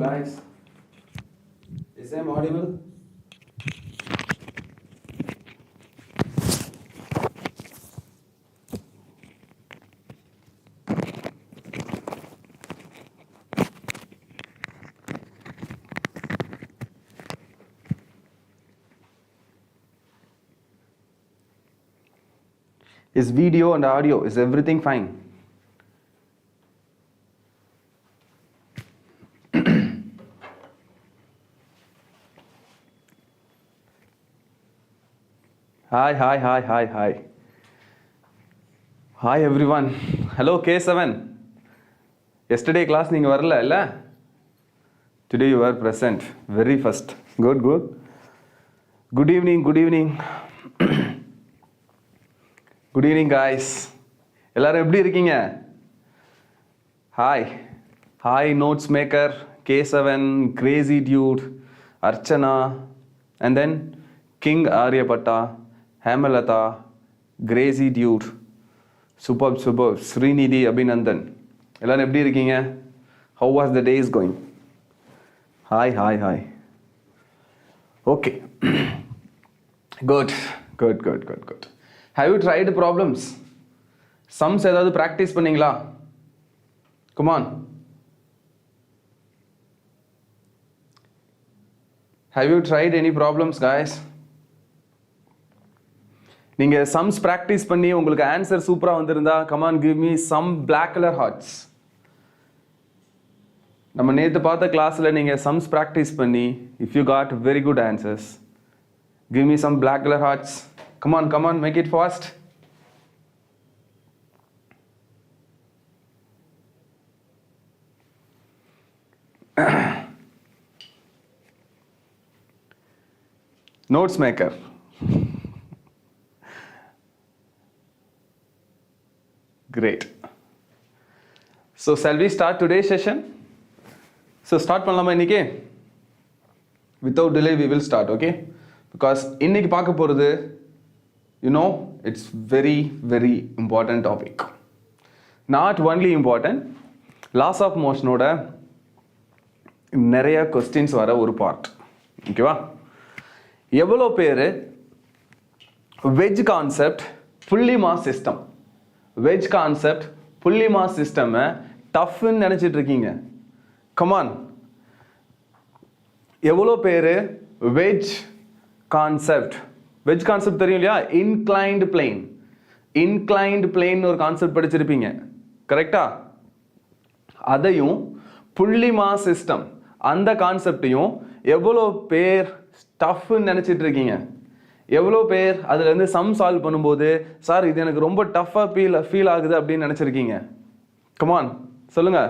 guys? Is I audible? Is video and audio, is everything fine? Hi. Hi everyone. Hello K7. Yesterday class you were not. Today you are present. Very first. Good. Good evening. Good evening guys. எல்லாரும் எப்படி இருக்கீங்க? Hi notes maker, K7, crazy dude, Archana, and then King Aryabhatta, Hemalata, crazy dude, superb, Srinidhi Abhinandan. எல்லாரும் எப்படி இருக்கீங்க? How was the days going? Hi. Okay. Good. Have you tried problems? Sums ஏதாவது practice பண்ணீங்களா? Come on. Have you tried any problems guys? நீங்க sums practice பண்ணி உங்களுக்கு answer சூப்பரா வந்திருந்தா come on give me some black color hearts. நம்ம நேத்து பார்த்த கிளாஸ்ல நீங்க sums practice பண்ணி if you got very good answers give me some black color hearts. Come on, make it fast. Notes maker. Great. So shall we start today's session? So start பண்ணலாமா இன்னைக்கு? Without delay we will start, okay? Because இன்னைக்கு பார்க்க போறது you know it's very important topic. Not only important, laws of motion ஓட நிறைய questions வர ஒரு part. ஓகேவா? எவ்வளோ பேர் wedge concept fully mass system tough ன்னு நினைச்சிட்டு இருக்கீங்க? Come on. எவ்வளோ பேர் wedge concept தெரியும் இல்லையா? inclined plane ஒரு கான்செப்ட் படிச்சிருப்பீங்க கரெக்டா? அதையும் புள்ளி மாஸ் சிஸ்டம் அந்த கான்செப்டையும் எவ்வளோ பேர் டஃப்னு நினைச்சிட்டு இருக்கீங்க? எவ்வளோ பேர் அதுல இருந்து சம் சால்வ் பண்ணும்போது சார் இது எனக்கு ரொம்ப டஃப்பா ஃபீல் ஆகுது அப்படின்னு நினைச்சிருக்கீங்க? கமான் சொல்லுங்க.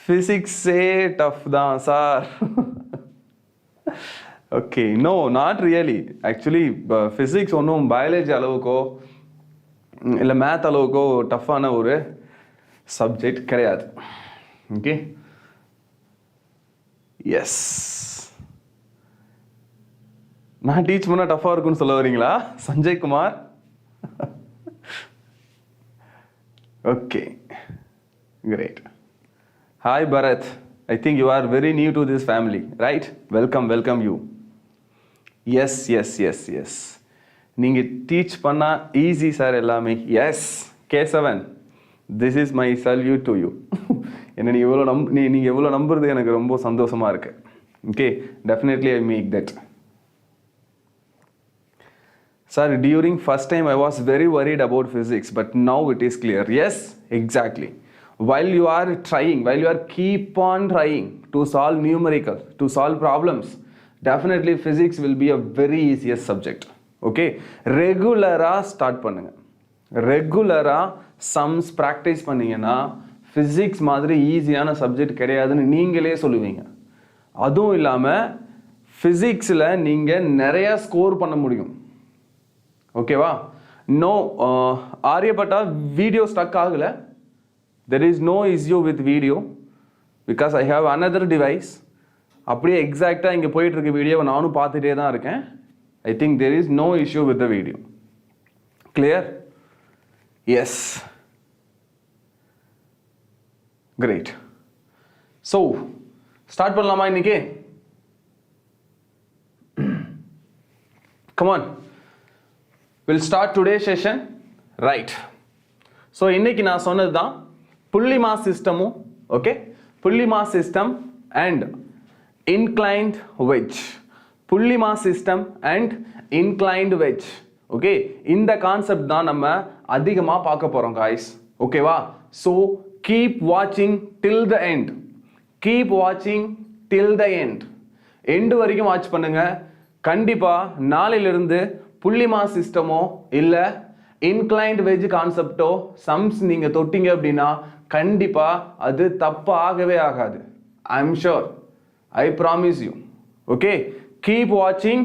பிசிக்ஸே டஃப் தான் sir. Okay, no not really. Actually physics ஒன்றும் பயாலஜி அளவுக்கோ இல்லை மேத் அளவுக்கோ டஃப்பான ஒரு சப்ஜெக்ட் கிடையாது. Okay, S. நான் டீச் பண்ணால் டஃப்பாக இருக்குன்னு சொல்ல வரீங்களா Sanjay Kumar? Okay, great. Hi Bharat, I think you are very new to this family, right? Welcome you. Yes. நீங்க டீச் பண்ணா ஈஸி சார் எல்லாமே. Yes K7, this is my salute to you. என்ன நீங்க எவ்வளோ நம்புறது எனக்கு ரொம்ப சந்தோஷமா இருக்கு. Okay, definitely I make that. Sir, during first time I was very worried about physics, but now it is clear. Yes, exactly. While you are keep on trying to solve numerical, to solve problems, definitely physics will be a very easiest subject. Okay, regular start பண்ணுங்க. ரெகுலரா sums practice பண்ணீங்கன்னா physics மாதிரி ஈஸியான subject கிடையாதுன்னு நீங்களே சொல்லுவீங்க. அதுவும் இல்லாம physicsல நீங்க நிறைய ஸ்கோர் பண்ண முடியும். ஓகேவா? நோ ஆரியப்பட்டா வீடியோ ஸ்டக் ஆகல. There is no issue with video because I have another device. அப்படியே எக்ஸாக்டாக இங்கே போயிட்டு இருக்க வீடியோவை நானும் பார்த்துட்டே தான் இருக்கேன். I think there is no issue with the video. Clear? Yes. Great. So start பண்ணலாமா இன்னைக்கு? Come on. We'll start today's session. Right. So இன்னைக்கு நான் சொன்னது தான் புள்ளி மாஸ் சிஸ்டமும், ஓகே, புள்ளி mass system and inclined wedge. புள்ளி mass system and inclined wedge. Okay, இந்த கான்செப்ட் தான் நம்ம அதிகமா பார்க்க போறோம் guys. ஓகேவா? So keep watching till the end. Keep watching till the end. End வரைக்கும் வாட்ச் பண்ணுங்க. கண்டிப்பா நாளையிலிருந்து புள்ளி மாஸ் சிஸ்டமோ இல்ல inclined wedge கான்செப்டோ சம்ஸ் நீங்க தொட்டிங்க அப்படின்னா கண்டிப்பா அது தப்பு ஆகவே ஆகாது. I am sure. I promise you. Okay? Keep watching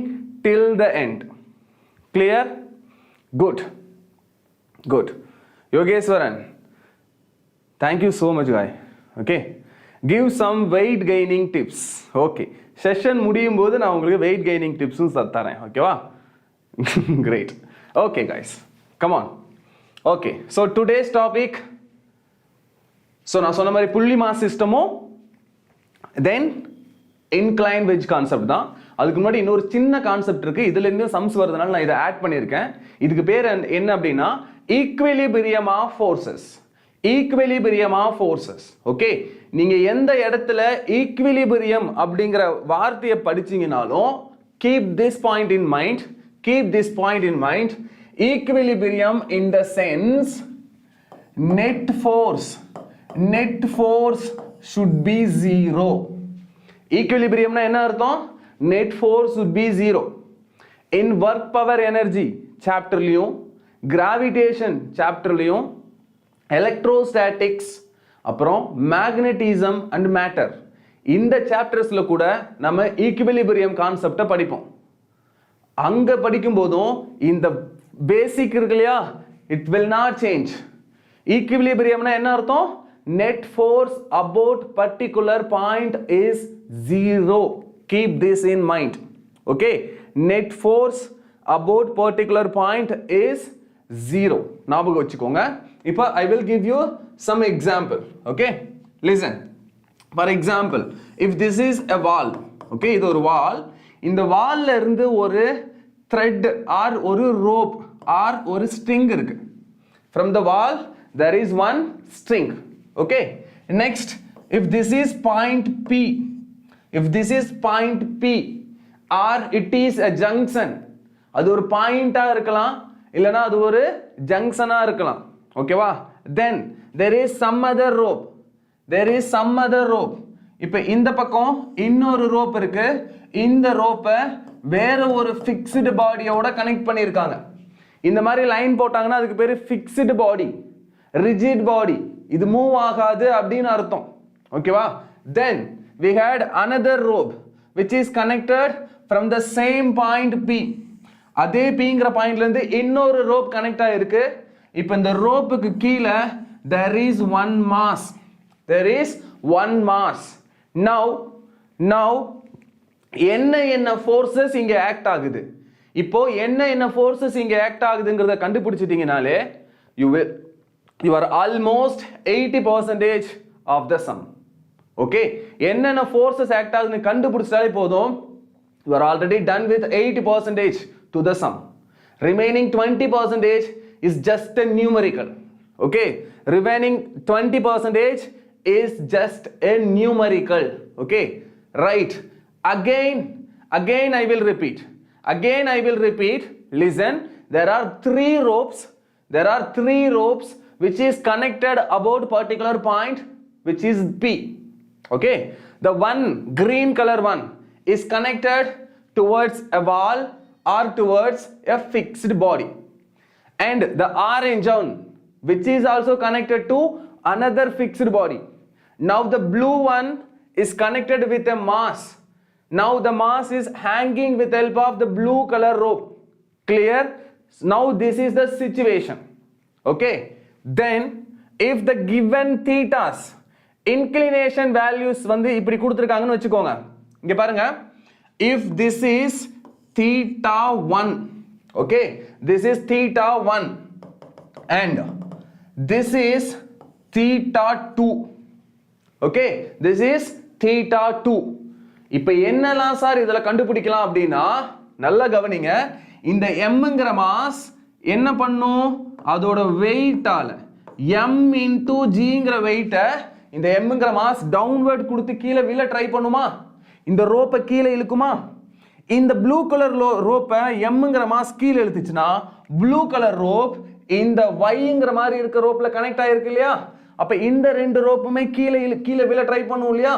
till the end. Clear? Good. Good. Yogeshwaran, thank you so much, guy. Okay? Give some weight gaining tips. Okay. Session முடியும் போது நான் உங்களுக்கு weight gaining tipsum தரேன். ஓகேவா? Great. Okay, guys. Come on. Okay. So today's topic. So நான் சொன்ன மாதிரி புள்ளி மாஸ் சிஸ்டமும் then inclined wedge கான்செப்ட் தான். அதுக்கு முன்னாடி இன்னொரு சின்ன கான்செப்ட் இருக்கு. இதுல இருந்து சம்ஸ் வரதுனால நான் இதை ஆட் பண்ணியிருக்கேன். இதுக்கு பேர் என்ன அப்படின்னா equilibrium of forces. Equilibrium of forces. Okay, நீங்க எந்த இடத்துல ஈக்விலிபிரியம் அப்படிங்கிற வார்த்தையை படிச்சீங்கனாலும் keep this point in mind. Keep this point in mind. Equilibrium in the sense net force should be zero. Equilibrium na enna artham? Net force should be zero. In work power energy chapter liyum, gravitation chapter liyum, electrostatics aprom magnetism and matter இந்த சாப்டர்ஸ்ல கூட நம்ம equilibrium கான்செப்டை படிப்போம். அங்க படிக்கும் போதும் இந்த பேசிக் இருக்கு இல்லையா, இட் will not change. ஈக்விலிபிரியம்னா என்ன அர்த்தம்? Net force about particular point is zero. Keep this in mind. Okay? Net force about particular point is zero. ஞாபகம் வச்சுக்கோங்க. இப்போ I will give you some example. Okay? Listen. For example, if this is a wall. Okay? இது ஒரு wall. இந்த வால்ல இருந்து ஒரு thread or ஒரு rope or ஒரு string இருக்கு. From the wall there is one string. Okay, next, if this is point P, if this is point P or it is a junction, அது ஒரு பாயிண்டா இருக்கலாம் இல்லனா அது ஒரு ஜங்ஷனா இருக்கலாம். ஓகேவா? then there is some other rope. There is some other rope. இப்போ இந்த பக்கம் இன்னொரு rope இருக்கு. இந்த rope வேற ஒரு fixed பாடியோட கனெக்ட் பண்ணிருக்காங்க. இந்த மாதிரி லைன் போட்டாங்கன்னா அதுக்கு பேரு fixed body, rigid body. இது மூவ் ஆகாது அப்படின்னு அர்த்தம். ஓகேவா? then we had another rope which is connected from the same point P. அதே Pங்கிற பாயிண்ட்ல இருந்து இன்னொரு rope கனெக்ட் ஆயிருக்கு. இப்போ இந்த ரோப்புக்கு கீழே there is one mass. There is one mass. Now என்ன forces இங்க ஆக்ட் ஆகுது? இப்போ என்ன forces இங்க act ஆகுதுங்கறத கண்டுபிடிச்சிட்டீங்கனாலே you are almost 80% of the sum. Okay? என்னென்ன forces act ஆகுதுன்னு கண்டுபிடிச்சாலே போதும், you are already done with 80% to the sum. Remaining 20% is just a numerical. Okay? Remaining 20% is just a numerical. Okay? Right. Again I will repeat. Listen, there are three ropes which is connected about particular point which is P. Okay, the one green color one is connected towards a wall or towards a fixed body, and the orange one which is also connected to another fixed body. Now the blue one is connected with a mass. Now the mass is hanging with help of the blue color rope. Clear? Now this is the situation. Okay? Then if the given thetas inclination values வந்து இப்படி கொடுத்திருக்காங்கன்னு வெச்சுக்கோங்க. இங்க பாருங்க, if this is theta 1, okay, this is theta 1 and this is theta 2, okay, this is theta 2. இப்போ என்னலாம் sir இதல கண்டுபிடிக்கலாம் அப்படினா நல்லா கவனிங்க. இந்த mங்கற மாஸ் என்ன பண்ணும்? அதோட வெயிட்டால m into gங்கற வெயிட்ட இந்த mங்கற மாஸ் டவுன்வர்ட் கொடுத்து கீழ விழ ட்ரை பண்ணுமா? இந்த ரோப்பை கீழ இழுக்குமா? இந்த ப்ளூ கலர் ரோப்பை mங்கற மாஸ் கீழ இழுத்துச்சுனா ப்ளூ கலர் ரோப் இந்த yங்கற மாதிரி இருக்க ரோப்ல கனெக்ட் ஆயிருக்கு இல்லையா? அப்ப இந்த ரெண்டு ரோப்புமே கீழ விழ ட்ரை பண்ணும் இல்லையா?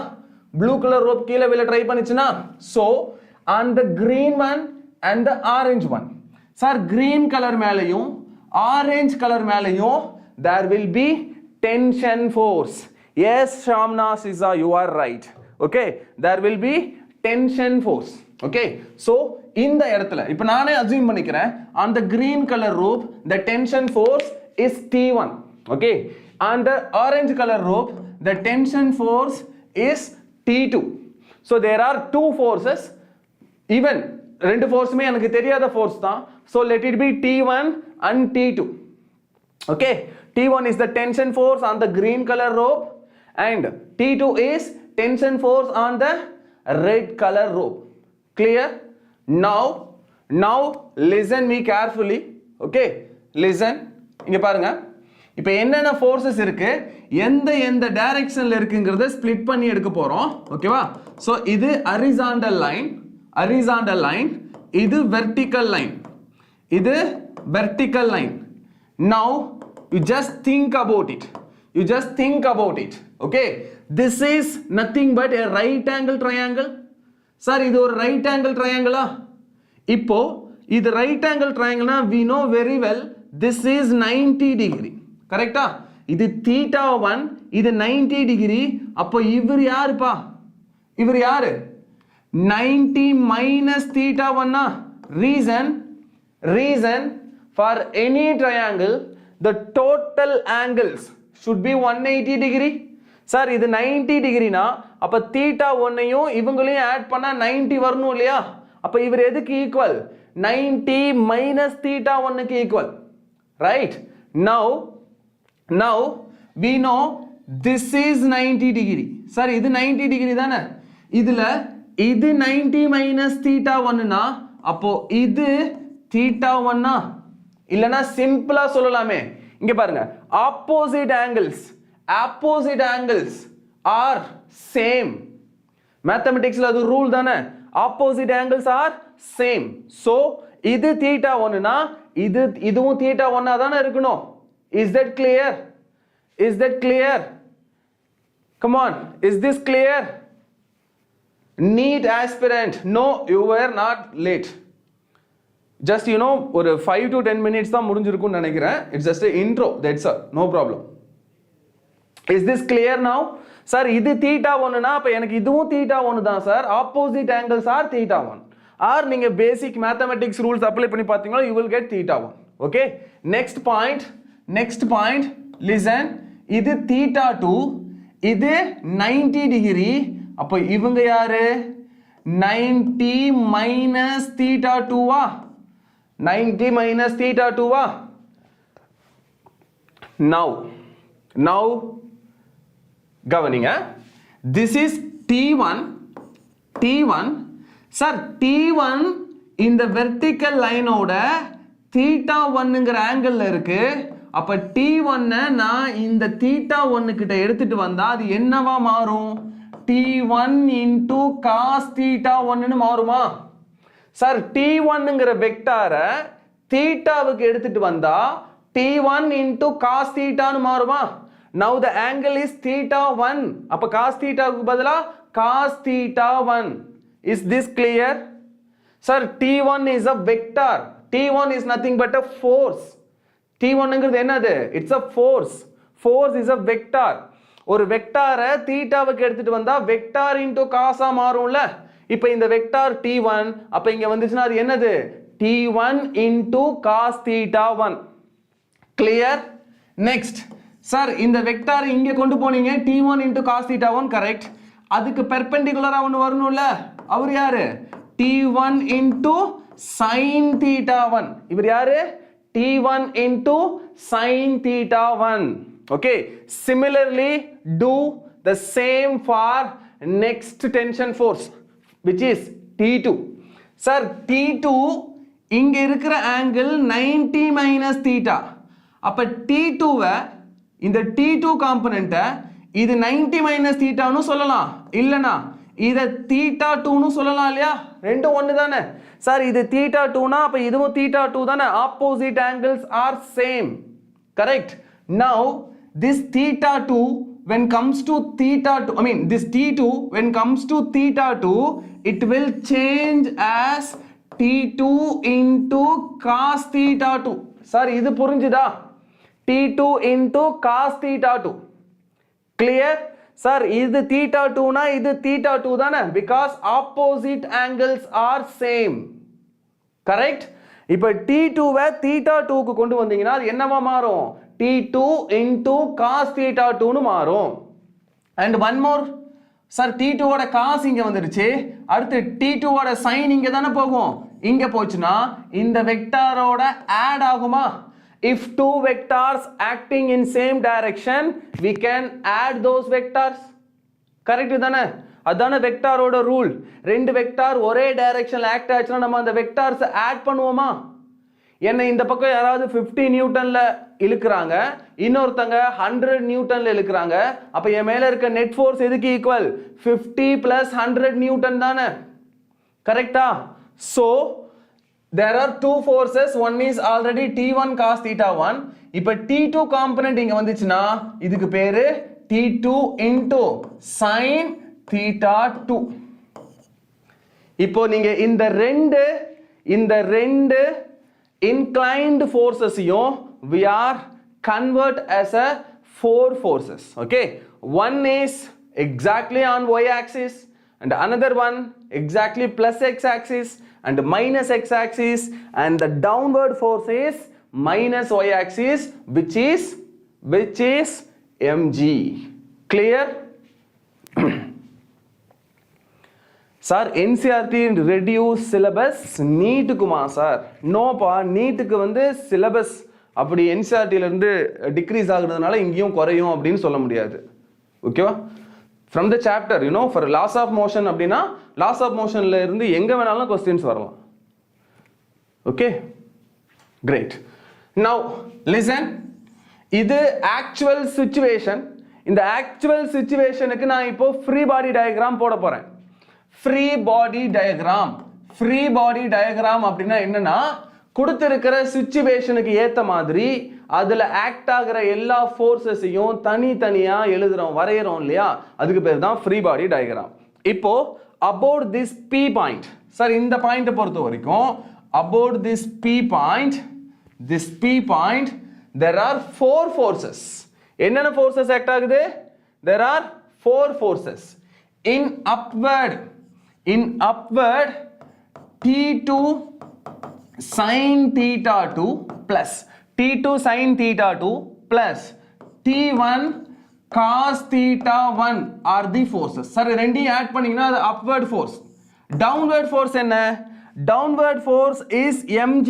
ப்ளூ கலர் ரோப் கீழ விழ ட்ரை பண்ணுச்சுனா so on the green one and the orange one. Sir green colour மேலயும் orange கலர் மேலயும் there will be tension force. Yes, Shamna Siza, you are right. Okay, there will be tension force. Okay, so இந்த இடத்துல இப்ப நானே assume பண்ணிக்கிறேன் on the green color rope the tension force is T1. Okay, on the orange color rope the tension force is T2. So there are two forces. Even ரெண்டு ஃபோர்ஸுமே எனக்கு தெரியாத force தான். So let it be T1 and T2. Okay, T1 is the tension force on the green color rope and T2 is tension force on the red color rope. Clear? Now listen me carefully. Okay, listen. இங்க பாருங்க. இப்போ என்னென்ன ஃபோர்सेस இருக்கு, எந்த டைரக்ஷன்ல இருக்குங்கறத split பண்ணி எடுக்க போறோம். ஓகேவா? சோ இது horizontal line, இது vertical line, இது vertical line. Now you just think about it. Okay, this is nothing but a right angle triangle. Sir, இது ஒரு right angle triangle ஆ? இப்போ இது right angle triangle னா we know very well this is 90 degree. கரெக்ட்டா? இது theta 1, இது 90 degree. அப்போ இவர் யாருப்பா? இவர் யாரு? 90 minus theta 1 ஆ? Reason for any triangle the total angles should be 180 degree. Sir இது 90 டிகிரினா அப்ப theta 1ஐயும் இவங்களையும் ஆட் பண்ணா 90 வரணும் இல்லையா? அப்ப இவர் எதுக்கு ஈக்குவல்? 90 minus theta 1க்கு equal. Right? Now we know this is 90 degree. Sir இது 90 டிகிரி தானே? இதுல இது 90 minus theta 1னா அப்போ இது theta 1 இல்லனா சிம்பிளா சொல்லலாமே. இங்க பாருங்க, opposite angles are same. Mathematics la adu rule தானே? Opposite angles are same. So இது theta 1 னா இதுவும் theta 1 தானே இருக்கணும். Is that clear? Come on, is this clear? NEET aspirant, no, you were not late. Just ஒரு 5 to 10 minutes தான் முடிஞ்சிருக்கும்னு நினைக்கிறேன். It's just an intro, that's all, no problem. Is this clear now? Sir, இது theta 1 னா அப்ப எனக்கு இதுவும் theta 1 தான் sir. Opposite angles are theta 1. Or நீங்க basic mathematics rules apply பண்ணி பாத்தீங்கன்னா you will get theta 1. Okay? Next point, listen. இது theta 2, இது 90 degree. அப்ப இவங்க யாரு? 90 minus theta 2 ஆ? 90 minus theta 2 ஆ? Now கவனிங்க, this is T1. Sir, T1 இந்த vertical line ஓட theta 1ங்கற ஆங்கிள்ல இருக்கு. அப்ப T1 நான் இந்த theta 1 கிட்ட எடுத்துட்டு வந்தா அது என்னவா மாறும்? T1 into cos theta 1 ன்னு மாறுமா? சார் T1ங்கற வெக்டாரை தீட்டாவுக்கு எடுத்துட்டு வந்தா T1 into cos theta ன்னு மாறுமா? Now the angle is theta 1. அப்ப cos theta க்கு பதிலா cos theta 1. Is this clear? Sir, T1 is a vector. T1 is nothing but a force. T1 ங்கிறது என்னது? It's a force. Force is a vector. ஒரு வெக்டாரை தீட்டாவுக்கு எடுத்துட்டு வந்தா vector into cos ஆ மாறும்ல. இப்போ இந்த வெக்டார் T1 அப்ப இங்க வந்துச்சுனா அது என்னது? T1 into cos theta 1. Clear? Next. Sir இந்த வெக்டார் இங்க கொண்டு போனீங்க T1 into cos theta 1 correct. அதுக்கு பெர்பெண்டிகுலரா ஒன்னு வரணும்ல. அவர் யாரு? T1 into sin theta 1. இவர் யாரு? T1 into sin theta 1. Okay. Similarly, do the same for next tension force which is T2. Sir, T2 இங்க இருக்கிற angle 90 minus theta. அப்ப T2 இந்த T2 component இது 90 minus theta னு சொல்லலாம் இல்லனா இத theta 2 னு சொல்லலாம் இல்லையா ரெண்டும் ஒண்ணு தானே சார் இது theta 2 னா அப்ப இதுவும் theta 2 தானே opposite angles are same correct now this theta 2 when comes to theta 2 I mean this T2 when comes to theta 2 it will change as T2 into cos theta 2 sir இது புரிஞ்சுதா T2 into cos theta 2 clear sir இது theta 2 na இது theta 2 தானே because opposite angles are same correct இப்போ T2 வை theta 2 க்கு கொண்டு வந்தீங்கன்னா அது என்னவா மாறும் T2 into cos theta 2 னு மாறும் and one more sir T2 ஓட cos இங்க வந்துருச்சு அடுத்து T2 ஓட sin இங்க தானே போகும் இங்க போச்சுனா இந்த வெக்டாரோட add ஆகுமா if two vectors acting in same direction we can add those vectors correct தானே அதான வெக்டாரோட ரூல் ரெண்டு வெக்டார் ஒரே டைரக்ஷன்ல ஆக்ட் ஆச்சுனா நம்ம அந்த வெக்டார்ஸ் ஆட் பண்ணுவோமா என்ன இந்த பக்கம் யாராவது 50 நியூட்டன்ல இழுக்குறாங்க இன்னொருத்தங்க 100 நியூட்டன்ல இழுக்குறாங்க அப்ப என் மேல இருக்க நெட் ஃபோர்ஸ் எதுக்கு ஈக்குவல் 50 plus 100 நியூட்டன் தானே கரெக்ட்டா so there are two forces one is already T1 cos theta 1 இப்ப T2 காம்போனன்ட் இங்க வந்துச்சுனா இதுக்கு பேரு T2 into sin theta 2 இப்போ நீங்க இந்த ரெண்டு inclined forces we are convert as a four forces okay one is exactly on y axis and another one exactly plus x axis and minus x axis and the downward force is minus y axis which is mg clear sir NCERT reduce syllabus NEET குமா sir நோப்பா நீட்டுக்கு வந்து syllabus அப்படி NCERT ல இருந்து degrees ஆகுறதுனால இங்கேயும் குறையும் அப்படினு சொல்ல முடியாது ஓகேவா from the chapter you know for laws of motion அப்படினா laws of motion ல இருந்து எங்க வேணாலும் क्वेश्चंस வரலாம் okay great now listen இது actual situation இந்த actual situationக்கு நான் இப்போ free body diagram போட போறேன் free body diagram அப்படினா என்னன்னா கொடுத்திருக்கிற சிச்சுவேஷனுக்கு ஏத்த மாதிரி அதுல ஆக்ட் ஆகுற எல்லா ஃபோர்ஸஸையும் தனித்தனியா எழுதுறோம் வரையறோம் இல்லையா அதுக்கு பேர் தான் free body diagram இப்போ about this p point sir இந்த பாயிண்ட் பொறுத்த வரைக்கும் about this p point there are four forces என்னென்ன forces ஆக்ட் ஆகுது there are four forces in upward T2 sin theta 2 plus T2 sin theta 2 plus T1 cos theta 1 are the forces sir ரெண்டையும் add பண்ணீங்கன்னா அது upward force downward force என்ன downward force is mg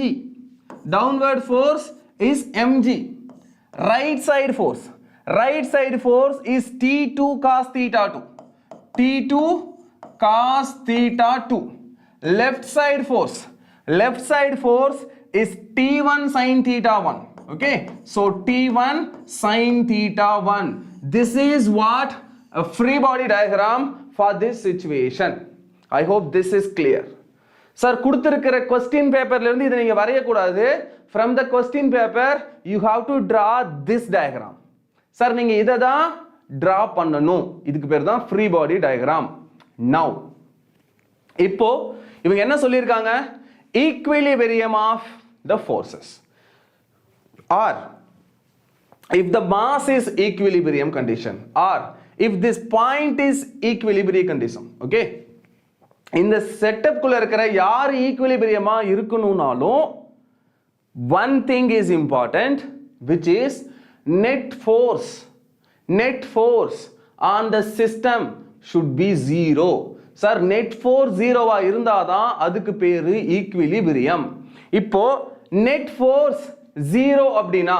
right side force is T2 cos theta 2 cos theta 2 left side force is T1 sin theta 1 okay so T1 sin theta 1 this is what a free body diagram for this situation I hope this is clear sir கொடுத்திருக்கிற question paperல இருந்து இத நீங்க வரைய கூடாது from the question paper you have to draw this diagram sir நீங்க இத தான் draw பண்ணனும் இதுக்கு பேர் தான் free body diagram now இப்போ இவங்க என்ன சொல்லிருக்காங்க equilibrium of the forces or if the mass is equilibrium condition or if this point is equilibrium condition okay இந்த செட்டப் குள்ள இருக்கிற யார் ஈக்குவிலிபிரியமா இருக்கணும்னாலும் one thing is important which is net force on the system should be zero sir net force 0வா இருந்தாதான் அதுக்கு பேரு equilibrium இப்போ net force 0 அப்படினா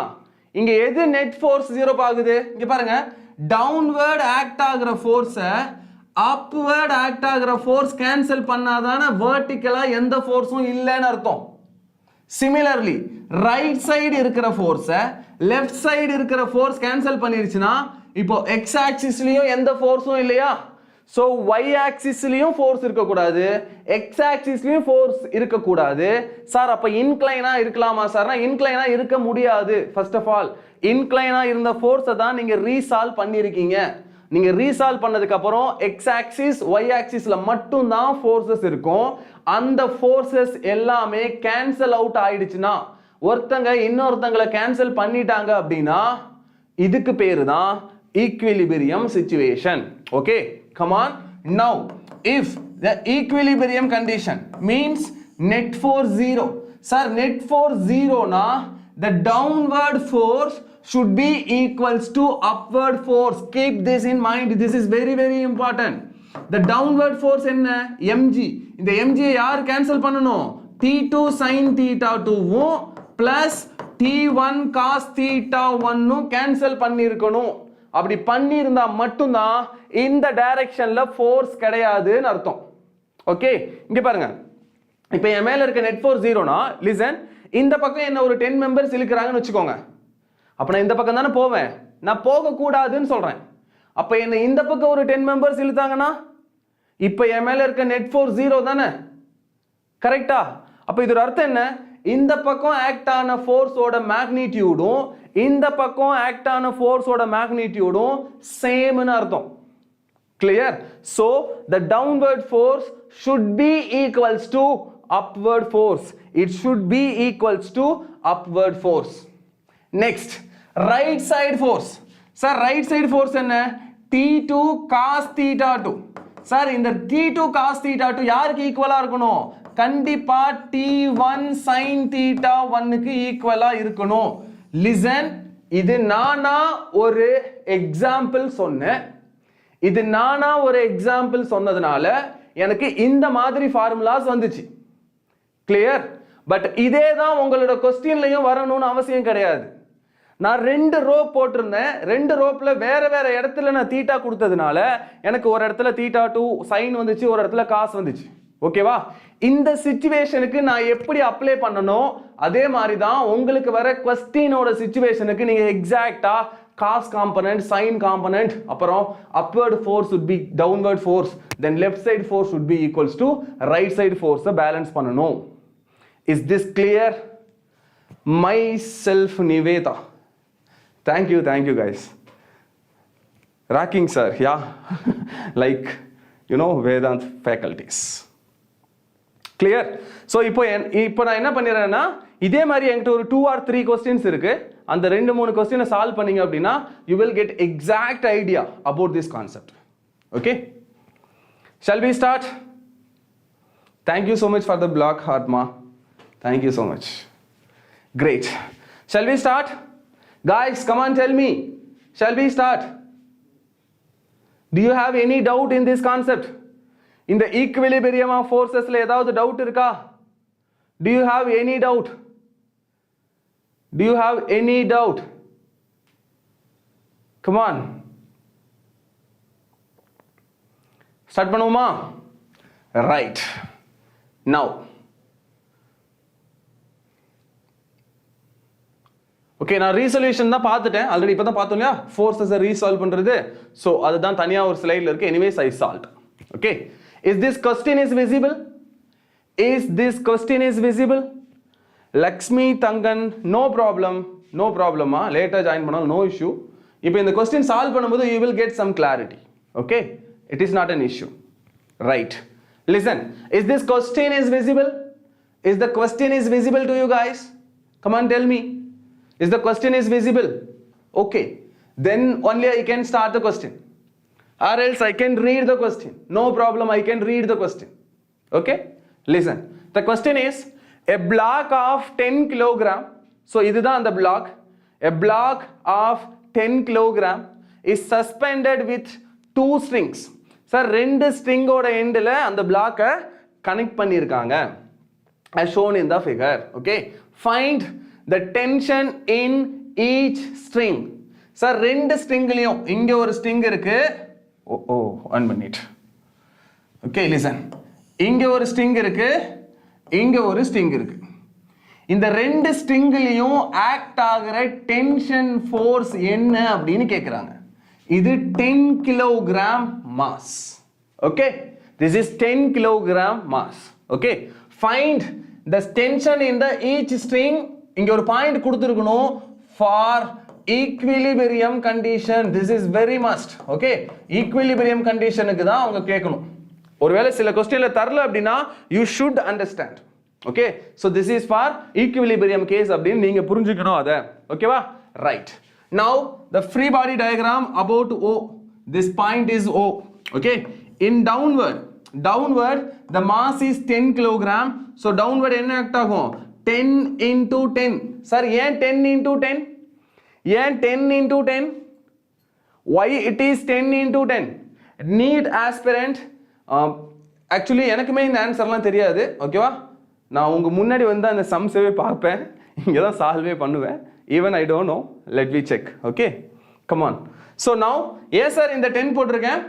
இங்க எது net force 0 ஆகுது இங்க பாருங்க downward act ஆகுற force upward act ஆகிற force cancel பண்ணாதான vertically எந்த forceம் இல்லைன்னு அர்த்தம். Similarly, right side இருக்கிற force left side இருக்கிற force cancel பண்ணிருச்சுனா இப்போ x axis லியும் எந்த forceம் இல்லையா? So y axis லியும் force இருக்கக்கூடாது, x axis லியும் force இருக்கக்கூடாது. சார் அப்ப incline இருக்கலாமா சார்னா incline இருக்க முடியாது. First of all, incline இருந்த force தான் நீங்க resolve பண்ணிருக்கீங்க. நீங்க resolve பண்ணதுக்கு அப்புறம் x axis y axisல மட்டும் தான் forces இருக்கும். அந்த forces எல்லாமே cancel out ஆயிடுச்சுனா ஒருத்தங்க இன்னொருத்தங்களை cancel பண்ணிட்டாங்க அப்படினா இதுக்கு பேரு தான் equilibrium situation. Okay, come on. Now if the equilibrium condition means net force 0, sir net force 0 na the downward force should be equals to upward force. Keep this in mind, this is very important. The downward force enna mg, இந்த mg யார் cancel பண்ணனும்? t2 sin theta 2 plus t1 cos theta 1 cancel பண்ணிருக்கணும். அப்படி பண்ணி இருந்தா மட்டும் தான் இந்த டைரக்ஷன்ல ஃபோர்ஸ் கிடையாதுன்னு அர்த்தம். ஓகே, இங்க பாருங்க. இப்போ என் மேல இருக்க நெட் ஃபோர்ஸ் 0னா லிசன், இந்த பக்கம் என்ன ஒரு 10 மெம்பர்ஸ் இழுக்குறாங்கன்னு வெச்சுக்கோங்க. அப்ப நான் இந்த பக்கம் தானே போவேன், நான் போக கூடாதுன்னு சொல்றேன். அப்ப என்ன இந்த பக்கம் ஒரு 10 மெம்பர்ஸ் இழுத்தாங்கன்னா இப்போ என் மேல இருக்க நெட் ஃபோர்ஸ் 0 தானே, கரெக்ட்டா? அப்ப இதோட அர்த்தம் என்ன? இந்த பக்கம் ஆக்ட் ஆன ஃபோர்ஸோட மேக்னிட்யூடும் இந்த பக்கம் ஆக்ட் ஆன ஃபோர்ஸோட மேக்னிட்யூடும் சேம்னு அர்த்தம். Clear? So the downward force should be equals to upward force. It should be equals to upward force. Next, right side force. Sir, right side force என்ன? t2 cos theta 2. சார் இந்த t2 cos theta 2 யாருக்கு ஈக்குவலா இருக்கணும்? கண்டிப்பா t1 sin theta 1 க்கு ஈக்குவலா இருக்கணும். Listen, இது நானா ஒரு எக்ஸாம்பிள் சொன்னேன். இது நானா ஒரு எக்ஸாம்பிள் சொன்னதுனால எனக்கு இந்த மாதிரி ஃபார்முலாஸ் வந்துச்சு. கிளியர்? பட் இதே தான் உங்களோட क्वेश्चनலயும் வரணும்னு அவசியம் கிடையாது. நான் ரெண்டு ரோப் போட்டிருந்தேன், ரெண்டு ரோப்ல வேற வேற இடத்துல நான் தீட்டா கொடுத்ததுனால எனக்கு ஒரு இடத்துல தீட்டா 2 சைன் வந்துச்சு, ஒரு இடத்துல காஸ் வந்துச்சு. ஓகேவா? இந்த சிச்சுவேஷனுக்கு நான் எப்படி அப்ளை பண்ணணும் அதே மாதிரி தான் உங்களுக்கு வர क्वेश्चनோட சிச்சுவேஷனுக்கு நீங்க எக்ஸாக்ட்டா cos component, sin component, அப்புறம் upward force would be downward force, then left side force would be equals to right side force balance பண்ணணும். Is this clear? Myself Niveda. Thank you guys. Racking sir, yeah. Like you know Vedant faculties. Clear? So இப்போ நான் என்ன பண்ணிறேன்னா இதே மாதிரி என்கிட்ட ஒரு 2 or 3 questions இருக்கு. அந்த 2-3 क्वेश्चन சால்வ் பண்ணீங்க அப்படினா you will get exact idea about this concept. Okay? Shall we start? Thank you so much for the block, Atma. Thank you so much. Great. Shall we start? Guys, come on, tell me. Shall we start? Do you have any doubt in this concept? In the equilibrium of forces la edavadhu doubt irka? Do you have any doubt? Do you have any doubt? Come on. Start பண்ணுமா? Right. Now. Okay, நான் resolution தான் பார்த்துட்டேன் already. இப்போ தான் பார்த்தோம் இல்லையா ஃபோர்ஸஸை resolve பண்ணுறது. So அதுதான் தனியாக ஒரு ஸ்லைடில் இருக்குது. Anyways I solve. Okay, is this question is visible? Is this question is visible? Lakshmi Thangan, no problem, no ப்ராப்ளமா, லேட்டாக ஜாயின் பண்ணாலும் நோ இஷ்யூ. இப்போ இந்த கொஸ்டின் சால்வ் பண்ணும்போது you will get some clarity. Okay, it is not an issue. Right, listen, is this question is visible? Is the question is visible to you guys? Come on, tell me. Is the question is visible? Okay, then only I can start the question, or else I can read the question. No problem, I can read the question. Okay, listen, the question is a block of 10 kilogram. So இதுதான் the block. A block of 10 kilogram is suspended with 2 strings. Sir, ரெண்டு string ஓட endல அந்த block connect பண்ணிருக்காங்க as shown in the figure. Okay, find the tension in each string. Sir ரெண்டு ஸ்ட்ரிங்லயும் இங்க ஒரு string இருக்கு. one minute. Okay, listen. இங்க ஒரு string இருக்கு, இங்க ஒரு string இருக்கு. இந்த ரெண்டு ஸ்ட்ரிங்லயும் ஆக்ட் ஆகிற டென்ஷன் ஃபோர்ஸ் என்ன அப்படின்னு கேக்குறாங்க. இது 10 kilogram mass. Okay, this is 10 kilogram mass. Okay, find the tension in the each string. இங்க ஒரு பாயிண்ட் கொடுத்திருக்கணும் for equilibrium condition. This is very must. Okay, equilibrium conditionக்கு தான் அவங்க கேட்கணும். ஒருவேளை சில क्वेश्चनல தரல அப்படினா you should understand. Okay, so this is for equilibrium case அப்படின்னு நீங்க புரிஞ்சுக்கணும் அத. ஓகேவா? Right. Now the free body diagram about O. This point is O. Okay, in downward the mass is 10 kilogram. So downward என்ன act ஆகும்? 10 into 10. Sir ஏன் 10 into 10? ஏன் 10 into 10? Why it is 10 into 10? Need aspirant. Actually எனக்குமே இந்த ஆன்சர்லாம் தெரியாது. ஓகேவா? நான் உங்க முன்னாடி வந்து அந்த சம்ஸவே பார்ப்பேன், இங்க தான் சால்வே பண்ணுவேன். even I don't know, let me check. Okay, come on. So now yes sir இந்த 10 போட்டுருக்கேன்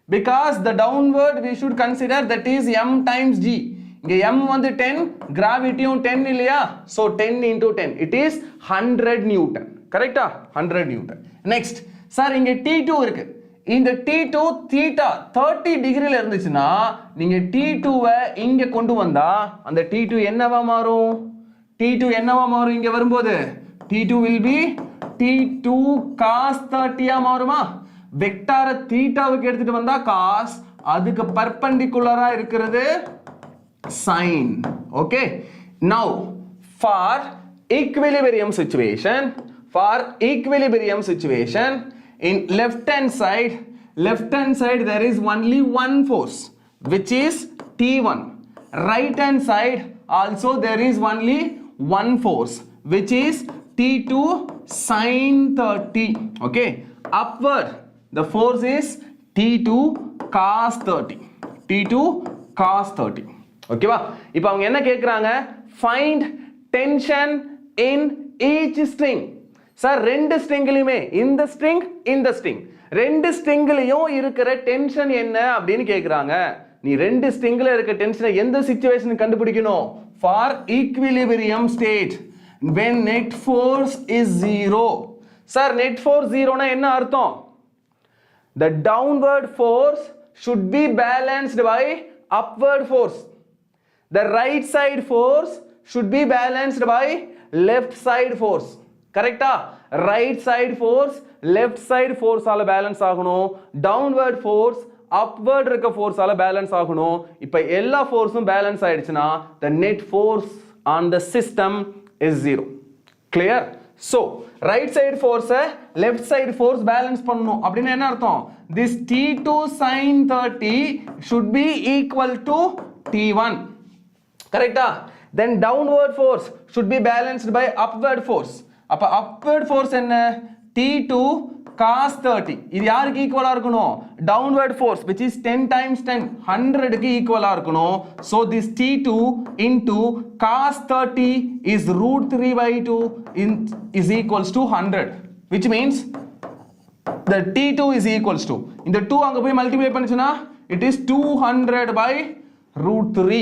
because the downward we should consider that is m times g. இங்க m வந்து 10, கிராவிட்டியும் 10 இல்லையா? so 10 into 10 it is 100 newton. கரெக்ட்டா? 100 newton. next sir இங்க t2 இருக்கு. இந்த t2 theta 30 டிகிரில இருந்துச்சுன்னா நீங்க t2வை இங்க கொண்டு வந்தா அந்த t2 என்னவா மாறும்? t2 என்னவா மாறும் இங்க வரும்போது? t2 will be t2 cos 30 ஆ மாறுமா? வெக்டார தீட்டாவுக்கு எடுத்துட்டு வந்தா cos, அதுக்கு பர்பெண்டிகுலரா இருக்கிறது sin. Okay, now for equilibrium situation in left hand side there is only one force which is T1. Right hand side also there is only one force which is T2 sin 30. Okay, upward the force is T2 cos 30. T2 cos 30. Okay வா? இப்போ அவங்க என்ன கேக்குறாங்க? Find tension in each string. Sir ரெண்டு ஸ்ட்ரிங்லயுமே இந்த string ரெண்டு ஸ்ட்ரிங்லயும் இருக்கிற tension என்ன அப்படின்னு கேக்குறாங்க. நீ ரெண்டு ஸ்ட்ரிங்ல இருக்க டென்ஷனை எந்த சிச்சுவேஷன் கண்டுபிடிக்கணும்? for equilibrium state when net force is 0. Sir net force 0 னா என்ன அர்த்தம்? the downward force should be balanced by upward force. the right side force should be balanced by left side force. கரெக்ட்டா? Right side force left side force ஆல balance ஆகணும், downward force upward இருக்க force ஆல balance ஆகணும். இப்போ எல்லா ஃபோர்ஸும் balance ஆயிடுச்சுனா the net force on the system is 0. clear? so right side force left side force balance பண்ணனும் அப்படினா என்ன அர்த்தம்? this T2 sin 30 should be equal to T1. கரெக்ட்டா? then downward force should be balanced by upward force. அப்ப upward force என்ன? T2 cos 30. இது யாருக்கு ஈக்குவலா இருக்கணும்? downward force which is 10 times 10 100 க்கு ஈக்குவலா இருக்கணும். so this T2 into cos 30 is root 3 by 2 is equals to 100, which means the T2 is equals to, இந்த 2 அங்க போய் multiply பண்ணுச்சுனா it is 200 by root 3.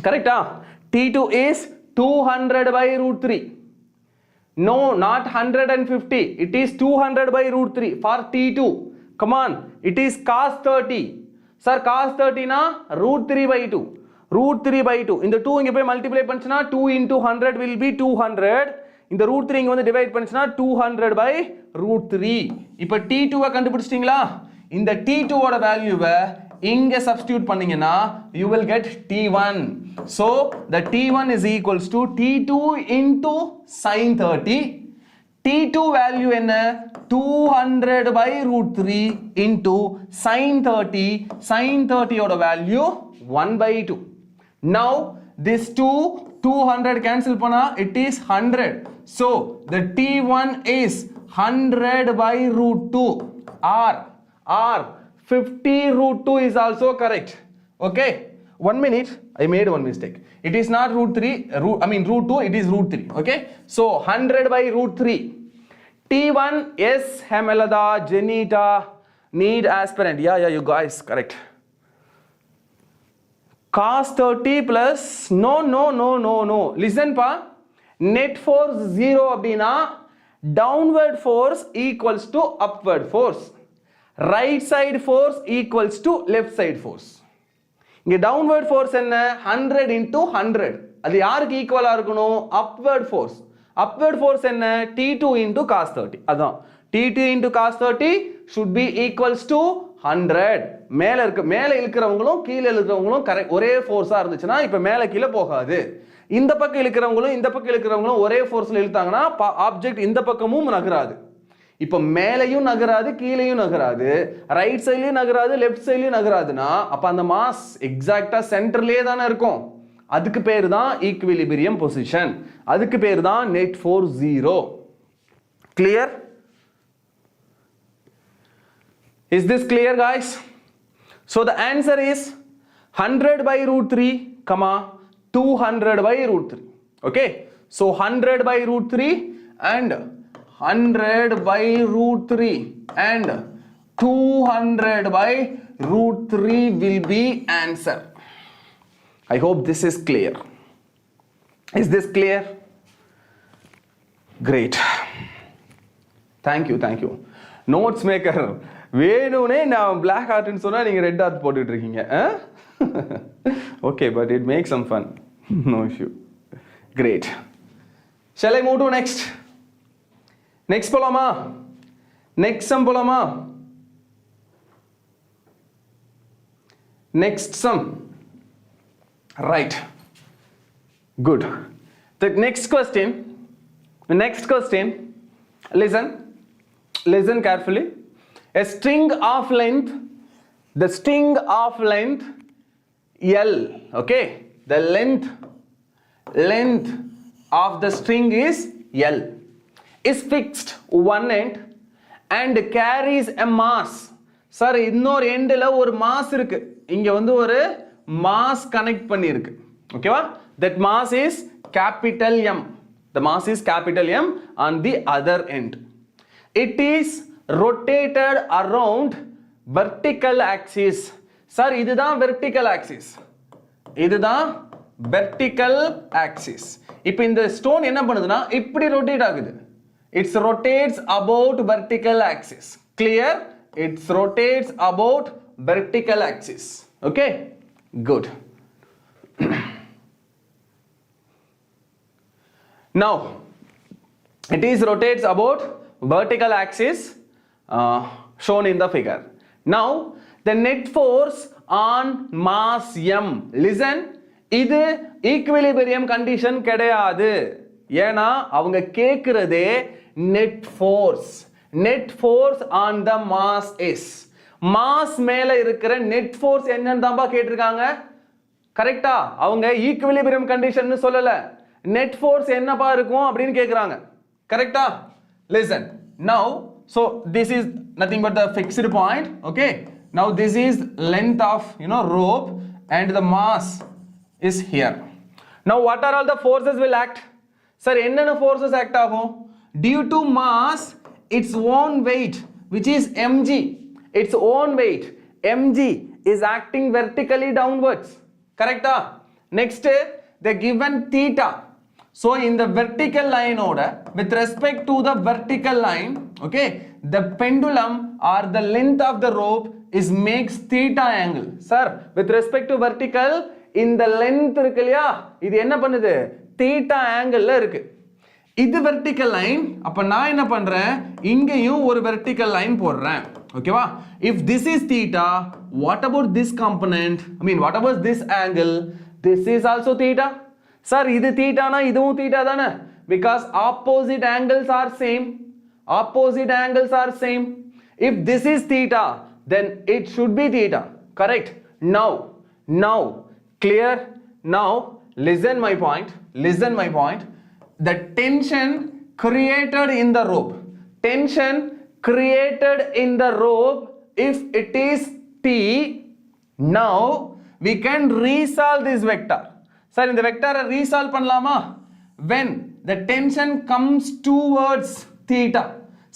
கரெக்ட்டா? T2 is 200 by root 3. No, not 150. It is 200 by root 3 for T2. Come on, it is cos 30. Sir, cos 30 na root 3 by 2. Root 3 by 2. இந்த 2 இங்க போய் multiply பண்ணுச்சுனா 2 into 100 will be 200. இந்த root 3 இங்க வந்து divide பண்ணுச்சுனா 200 by root 3. இப்போ T2 வை கண்டுபிடிச்சிட்டீங்களா? இந்த T2 ஓட வேல்யூவை இங்க சப்ஸ்டிட்யூட் பண்ணீங்கனா you will get T1. so the T1 is equals to T2 into sin 30. T2 value என்ன? 200 by root 3 into sin 30. sin 30 ஓட value 1 by 2. now this 200 cancel பண்ணா it is 100. so the T1 is 100 by root 2 or 50 root 2 is also correct. Okay, 1 minute, I made one mistake. It is not root 3, root 2, it is root 3. Okay, so 100 by root 3. T1, yes, Hemelada, Janita, need aspirant. Yeah, you guys, correct. cos 30 plus no listen pa, net force 0 அப்படினா downward force equals to upward force, right side force equals to left side force. இங்க downward force என்ன 100 into 100, அது யாருக்கு ஈக்குவலா இருக்கணும் upward force. upward force என்ன t2 into cos 30, அதான் t2 into cos 30 should be equals to 100. மேல இழுக்கிறவங்களும் கீழே இழுக்கிறவங்களும் கரெக்ட் ஒரே ஃபோர்ஸா இருந்துச்சுன்னா இப்ப மேல கீழே போகாது. இந்த பக்கம் இழுக்கிறவங்களும் இந்த பக்கம் இழுக்கிறவங்களும் ஒரே ஃபோர்ஸ்ல இழுத்தாங்கன்னா ஆப்ஜெக்ட் இந்த பக்கமும் நகராது. இப்ப மேலையும் நகராது கீழையும் நகராது, ரைட் சைட்லயும் நகராது லெஃப்ட் சைட்லயும் நகராதுன்னா அப்ப அந்த மாஸ் எக்ஸாக்ட்டா சென்டர்லயே தானே இருக்கும். அதுக்கு பேர் தான் ஈக்விலிபிரியம் பொசிஷன், அதுக்கு பேர் தான் net force 0. clear? Is this clear guys? So the answer is 100 by root 3 comma 200 by root 3. okay, so 100 by root 3 and 100 by root 3 and 200 by root 3 will be answer. I hope this is clear. Is this clear? Great. Thank you. Notes maker வேணும்னே நான் black art ன்னு சொன்னா நீங்க red art போட்டுட்டு இருக்கீங்க. Okay, but it makes some fun. No issue. Great. Shall I move to next? Next போலாமா? Next sum போலாமா? Next sum. Right. Good. The next question. Listen carefully. A string of length, the string of length L, okay, the length of the string is L, is fixed one end and carries a mass. Sir, இன்னொரு எண்ட்ல ஒரு mass இருக்கு, இங்க வந்து ஒரு mass connect பண்ணிருக்கு, ஓகேவா? That mass is capital M. The mass is capital M on the other end. It is rotated around vertical axis. Sir, இதுதான் vertical axis. இதுதான் vertical axis. இப்போ இந்த ஸ்டோன் என்ன பண்ணுதுன்னா இப்படி rotate ஆகுது. It rotates about vertical axis. Clear? It rotates about vertical axis. Okay? Good. Now, it is rotates about vertical axis shown in the figure. Now, the net force on mass M. Listen, இது equilibrium condition கிடையாது. ஏனா அவங்க கேக்குறதே net force on the mass is. mass மேல இருக்கிற net force என்னன்னு தான்பா கேட்டிருக்காங்க. கரெக்ட்டா? அவங்க equilibrium condition னு சொல்லல. net force என்னப்பா இருக்கும் அப்படினு கேக்குறாங்க. கரெக்ட்டா? Listen. Now, so this is nothing but the fixed point, okay? Now this is length of, rope and the mass is here. Now what are all the forces will act? Sir, என்னென்ன forces act ஆகும்? Due to mass, its own weight, which is mg, its own weight, mg is acting vertically downwards. Correct? Next, the given theta. So in the vertical line order, with respect to the vertical line, okay, the pendulum or the length of the rope is makes theta angle. Sir, with respect to vertical, in the length irukliya, idu enna பண்ணுது? theta angle la இருக்கு. இது vertical line, அப்ப நான் என்ன பண்றேன்? இங்கேயும் ஒரு vertical line போடுறேன். ஓகேவா? If this is theta, what about this component? What about this angle? This is also theta. Sir, இது theta na இதுவும் theta தானே? Because opposite angles are same. If this is theta, then it should be theta. Correct? Now, clear? Now, listen my point. The tension created in the rope. If it is T, now we can resolve this vector. Sir, in the vector resolve பண்ணலாமா? When the tension comes towards theta.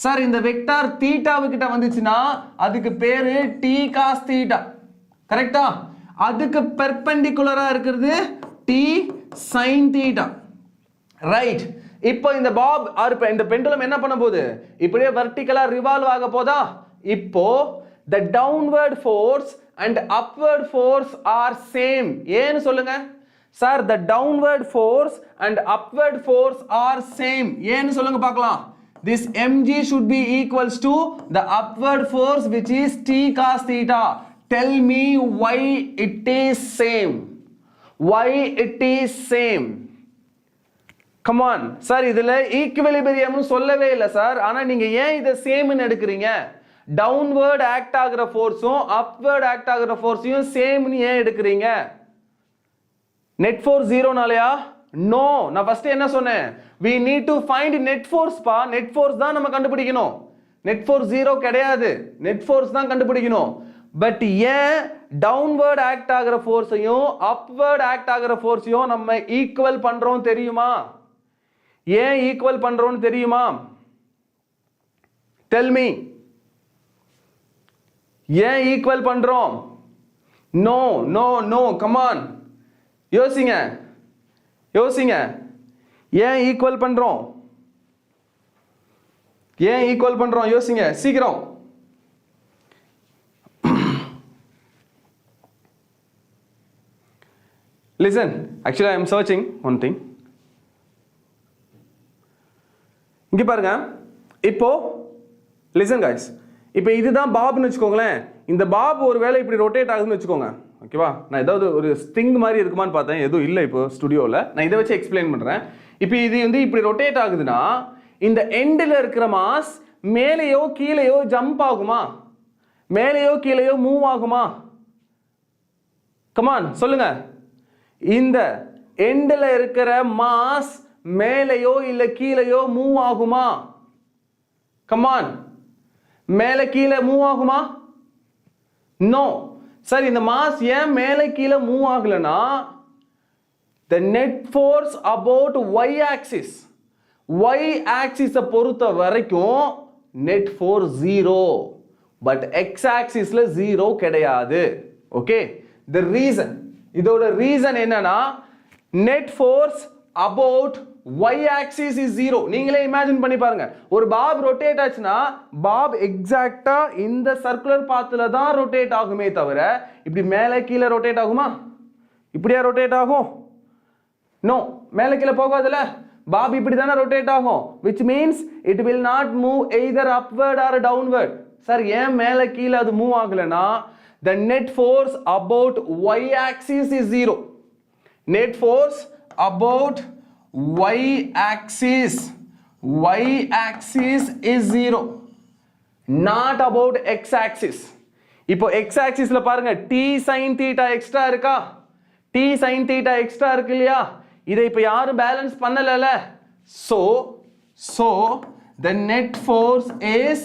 Sir, இந்த vector theta கிட்ட வந்துச்சுனா அதுக்கு பேரு t cos theta. கரெக்ட்டா? அதுக்கு பெர்பெண்டிகுலரா இருக்குது t sin theta. Right. இப்போ இந்த பாப் ஆர் இந்த பெண்டுலம் என்ன பண்ண போகுது? இப்படியே வெர்டிகலா ரிவால்வ் ஆக போதா? இப்போ the downward force and upward force are same. ஏன்னு சொல்லுங்க sir. the downward force and upward force are same. ஏன்னு சொல்லுங்க பார்க்கலாம். this mg should be equals to the upward force which is t cos theta. tell me why it is same. Why it is same? Come on sir. இதுல ஈக்குவிலிபிரியம்னு சொல்லவே இல்லை sir. ஆனா நீங்க ஏன் இதை சேம்னு எடுக்கிறீங்க? டவுன்வர்ட் ஆக்ட் ஆகிற ஃபோர்ஸும் அப்வர்ட் ஆக்ட் ஆகிற ஃபோர்ஸையும் சேம்னு ஏன் எடுக்கிறீங்க? நெட் ஃபோர்ஸ் ஜீரோனாலயா? நோ. நான் ஃபர்ஸ்ட் என்ன சொன்னேன்? we need to find net force பா. நெட் ஃபோர்ஸ் தான் நம்ம கண்டுபிடிக்கணும். நெட் ஃபோர்ஸ் ஜீரோ கிடையாது. நெட் ஃபோர்ஸ் தான் கண்டுபிடிக்கணும். பட் ஏன் டவுன்வர்ட் ஆக்ட் ஆகிற ஃபோர்ஸையும் அப்வர்ட் ஆக்ட் ஆகிற ஃபோர்ஸையும் நம்ம ஈக்குவல் பண்றோம் தெரியுமா? ஏன் ஈக்குவல் பண்றோம்னு தெரியுமா? Tell me. ஏன் ஈக்குவல் பண்றோம்? No no no. Come on, யோசிங்க யோசிங்க. ஏன் ஈக்குவல் பண்றோம்? ஏன் ஈக்குவல் பண்றோம்? யோசிங்க சீக்கிரம். Listen, actually I am searching one thing. இங்க பாருங்க. இப்போ listen guys. இப்போ இதுதான் பாப்னு வெச்சுக்கோங்களேன். இந்த பாப் ஒருவேளை இப்படி ரொட்டேட் ஆகுதுன்னு வெச்சுக்கோங்க. ஓகேவா? நான் ஏதாவது ஒரு ஸ்ட்ரிங் மாதிரி இருக்குமான்னு பார்த்தேன். எதுவும் இல்லை இப்போ ஸ்டுடியோவில். நான் இதை வச்சு எக்ஸ்பிளைன் பண்ணுறேன். இப்போ இது வந்து இப்படி ரொட்டேட் ஆகுதுன்னா இந்த எண்டில் இருக்கிற மாஸ் மேலேயோ கீழேயோ ஜம்ப் ஆகுமா? மேலேயோ கீழேயோ மூவ் ஆகுமா? கமான் சொல்லுங்க. இந்த எண்டில் இருக்கிற மாஸ் மேலேயோ இல்லை கீழேயோ மூவ் ஆகுமா? கமான், மேலே கீழே மூவ் ஆகுமா? நோ. சரி, இந்த மாஸ் ஏன் மேலே கீழே move ஆகலனா the net force about y axis பொறுத்த வரைக்கும் net force 0 but x axis ல 0 கிடையாது. ஓகே, the reason, இதோட ரீசன் என்னன்னா net force about y axis is 0. நீங்களே இமேஜின் பண்ணி பாருங்க. ஒரு பாப் ரொட்டேட் ஆச்சுன்னா பாப் எக்ஸாக்ட்டா இந்த சர்க்குலர் பாத்ல தான் ரொட்டேட் ஆகுமே தவிர இப்படி மேலே கீழே ரொட்டேட் ஆகுமா? இப்படியா ரொட்டேட் ஆகும்? நோ, மேலே கீழே போகாதுல. பாப் இப்படி தானே ரொட்டேட் ஆகும். which means it will not move either upward or downward. Sir, ஏன் மேலே கீழே அது move ஆகலனா the net force about y axis is 0. net force about y axis is 0, not about x axis. இப்போ x axis ல பாருங்க t sin theta extra இருக்கா? t sin theta extra இருக்கு இல்லையா? இதை இப்போ யாரும் balance பண்ணலல. so the net force is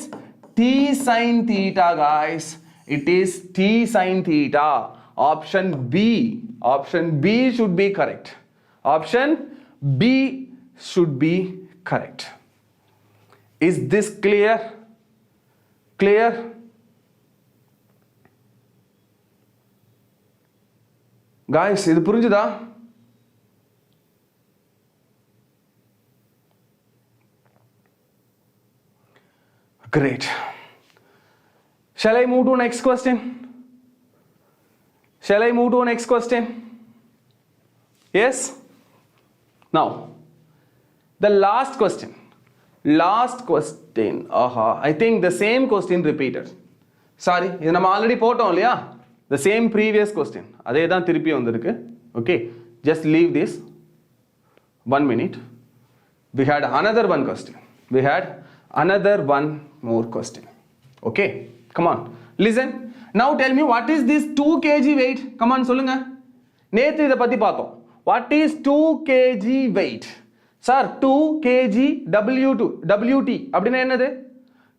t sin theta guys. it is t sin theta. option B should be correct. option B should be correct. Is this clear? Guys, இது புரிஞ்சுதா? Great. Shall I move to next question? Yes? Now, the last question. I think the same question repeated. Sorry, இது நம்ம already போட்டோம் இல்லையா? The same previous question. அதே தான் திருப்பி வந்திருக்கு. Okay, just leave this 1 minute. We had another one more question. Okay, come on, listen. Now tell me, what is this 2 kg weight? Come on, சொல்லுங்க. நேத்து இதை பத்தி பார்த்தோம். What is 2 kg weight? Sir, 2 kg WT அப்படின்னா என்னது?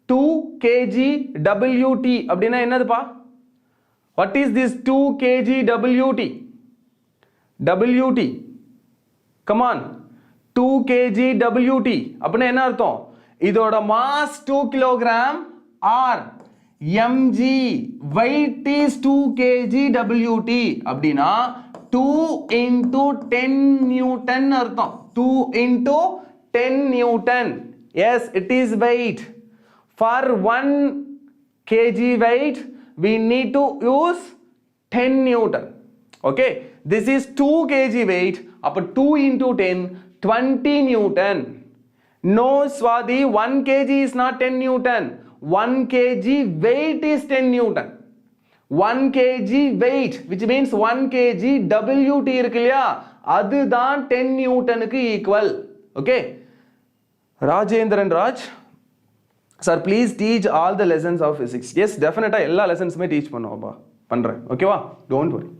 2 kg WT அப்படின்னா என்னதுப்பா? What is this 2 kg WT? Come on, 2 kg WT அப்படின்னா என்ன அர்த்தம்? இதோட mass 2 kg R. mg. Weight is 2 kg WT. அப்படினா 2 into 10 Newton அர்த்தம். 2 into 10 Newton. Yes, it is weight. For 1 kg weight, we need to use 10 Newton. Okay, this is 2 kg weight. Up 2 into 10, 20 Newton. No, Swati, 1 kg is not 10 Newton. 1 kg weight is 10 Newton. 1 kg weight, which means 1 kg WT irukliya, அதுதான் 10 Newton க்கு equal. Okay. Rajendran Raj, sir, please teach all the lessons of physics. Yes, definitely எல்லா lessons-மே teach பண்ணுவோம்பா. பண்றேன். ஓகேவா? Don't worry.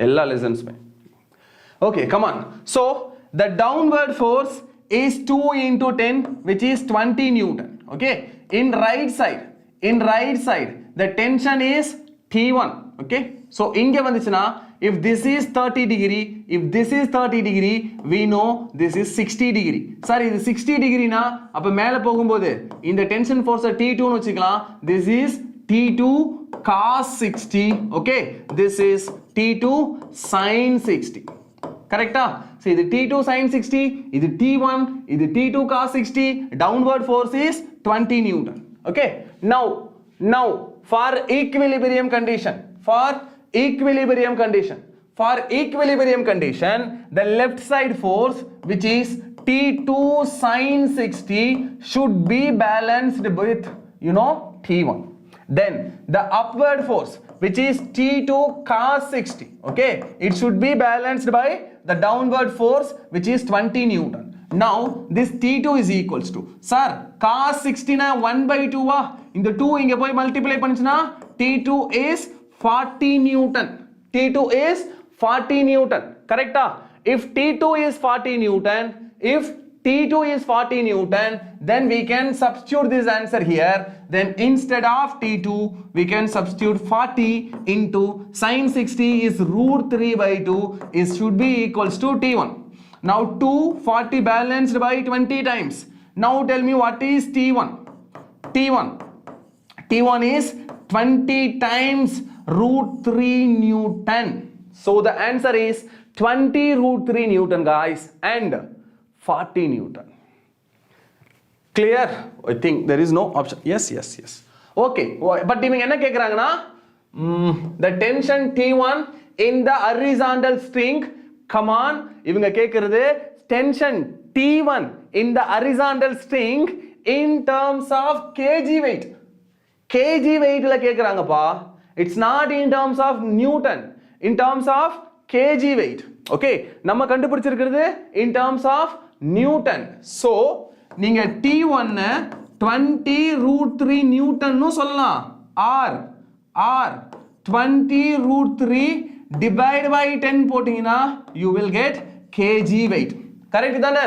எல்லா lessons-மே. Okay, come on. So, the downward force is 2 into 10, which is 20 Newton. Okay. In right side, the tension is T1. Okay. So, inge vandichuna, if this is 30 degree, we know this is 60 degree. Sir, இது 60 degree na, அப்ப மேல போகும்போது இந்த tension force T2 னு வச்சுக்கலாம். This is T2 cos 60. Okay. This is T2 sin 60. Correct? So, இது T2 sin 60, இது T1, இது T2 cos 60, downward force is 20 Newton. Okay. Now, for equilibrium condition, the left side force, which is T2 sin 60, should be balanced with, T1. Then, the upward force, which is T2 cos 60, okay, it should be balanced by the downward force, which is 20 Newton. Now, this T2 is equals to, sir, cos 60 na 1 by 2 va, in the 2 inge poi multiply pannichna, T2 is 40 Newton. T2 is 40 Newton. Correct? If T2 is 40 Newton, then we can substitute this answer here. Then instead of T2, we can substitute 40 into sin 60 is root 3 by 2 is should be equals to T1. Now 40 balanced by 20 times. Now tell me what is T1? T1 is 20 times root 3 Newton. So the answer is 20 root 3 Newton, guys, and 40 Newton. Clear? I think there is no option. Yes. Okay, but even enna kekranga, the tension T1 in the horizontal string, come on, ivanga kekkuradhu tension T1 in the horizontal string in terms of kg weight la kekranga pa. It's not in terms of Newton, in terms of kg weight. Okay, நம்ம கண்டுபிடிச்சிருக்கிறது in terms of Newton. So, நீங்க T1 20 root 3 Newton னு சொல்லலாம். R 20 root 3 divide by 10 போட்டீங்கன்னா you will get kg weight. Correct தானே?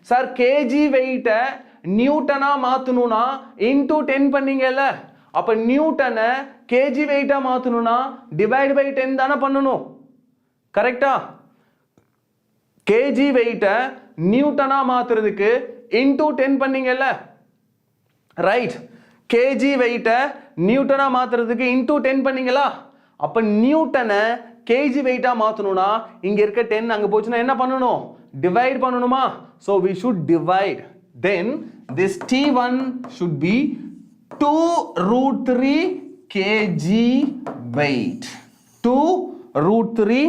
Sir, kg weight நியூட்டனா மாத்தணும்னா into 10 பண்ணீங்கல்ல, அப்ப நியூட்டனை kg weight மாத்தணும்னா divide by 10 தானே பண்ணணும். கரெக்ட்டா? kg weight நியூட்டனா மாத்துறதுக்கு into 10 பண்ணீங்கல்ல, ரைட்? kg weight நியூட்டனா மாத்துறதுக்கு into 10 பண்ணீங்களா? அப்ப நியூட்டனை kg weight மாத்தணும்னா இங்க இருக்க 10 அங்க போச்சுனா என்ன பண்ணணும்? divide பண்ணணுமா? So we should divide. Then this T1 should be 2 root 3 kg weight. 2 root 3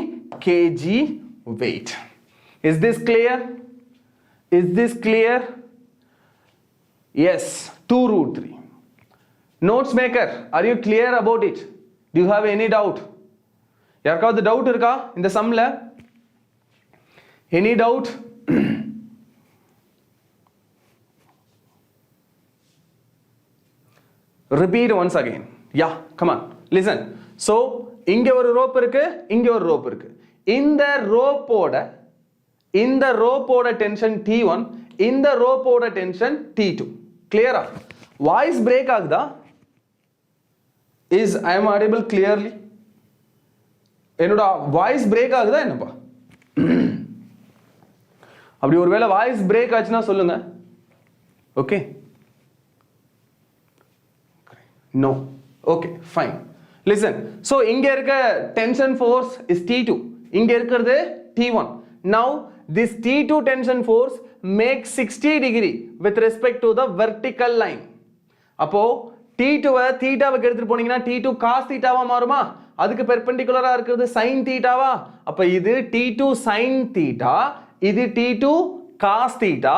kg weight. Is this clear? Yes, 2 root 3. Notes maker, are you clear about it? Do you have any doubt? யாருக்காவது doubt இருக்கா இந்த sumல? Any doubt? Repeat once again. Yeah, come on. Listen. So, இங்க ஒரு rope இருக்கு, இங்க ஒரு rope இருக்கு. இந்த rope-ஓட tension T1, இந்த rope-ஓட tension T2. Clear? Voice break ஆகுதா? Is I am audible clearly? என்னோட voice break ஆகுதா என்னப்பா? அப்படி ஒருவேளை voice break ஆச்சுன்னா சொல்லுங்க. Okay? No. Okay, fine. Listen. So இங்க இருக்க tension force is T2. இங்க இருக்கிறது T1. Now this T2 tension force makes 60 degree with respect to the vertical line. அப்போ T2வை தீட்டாவுக்கு எடுத்துட்டு போனீங்கன்னா T2 cos தீட்டாவா மாறுமா? அதுக்கு பெர்பெண்டிகுலரா இருக்கிறது sin தீட்டாவா? அப்ப இது T2 sin தீட்டா, இது T2 cos theta.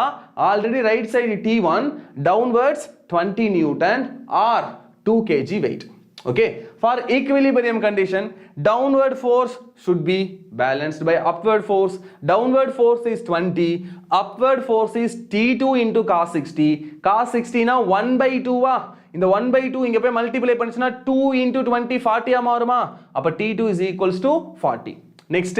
Already right side T1, downwards 20 Newton or 2 kg weight. Okay, for equilibrium condition, downward force should be balanced by upward force. Downward force is 20, upward force is T2 into cos 60. Cos 60 na 1 by 2 வா? இந்த 1 by 2 இங்க போய் multiply பண்ணிச்சுனா 2 into 20 40 ஆ மாறுமா? அப்ப T2 is equals to 40. Next,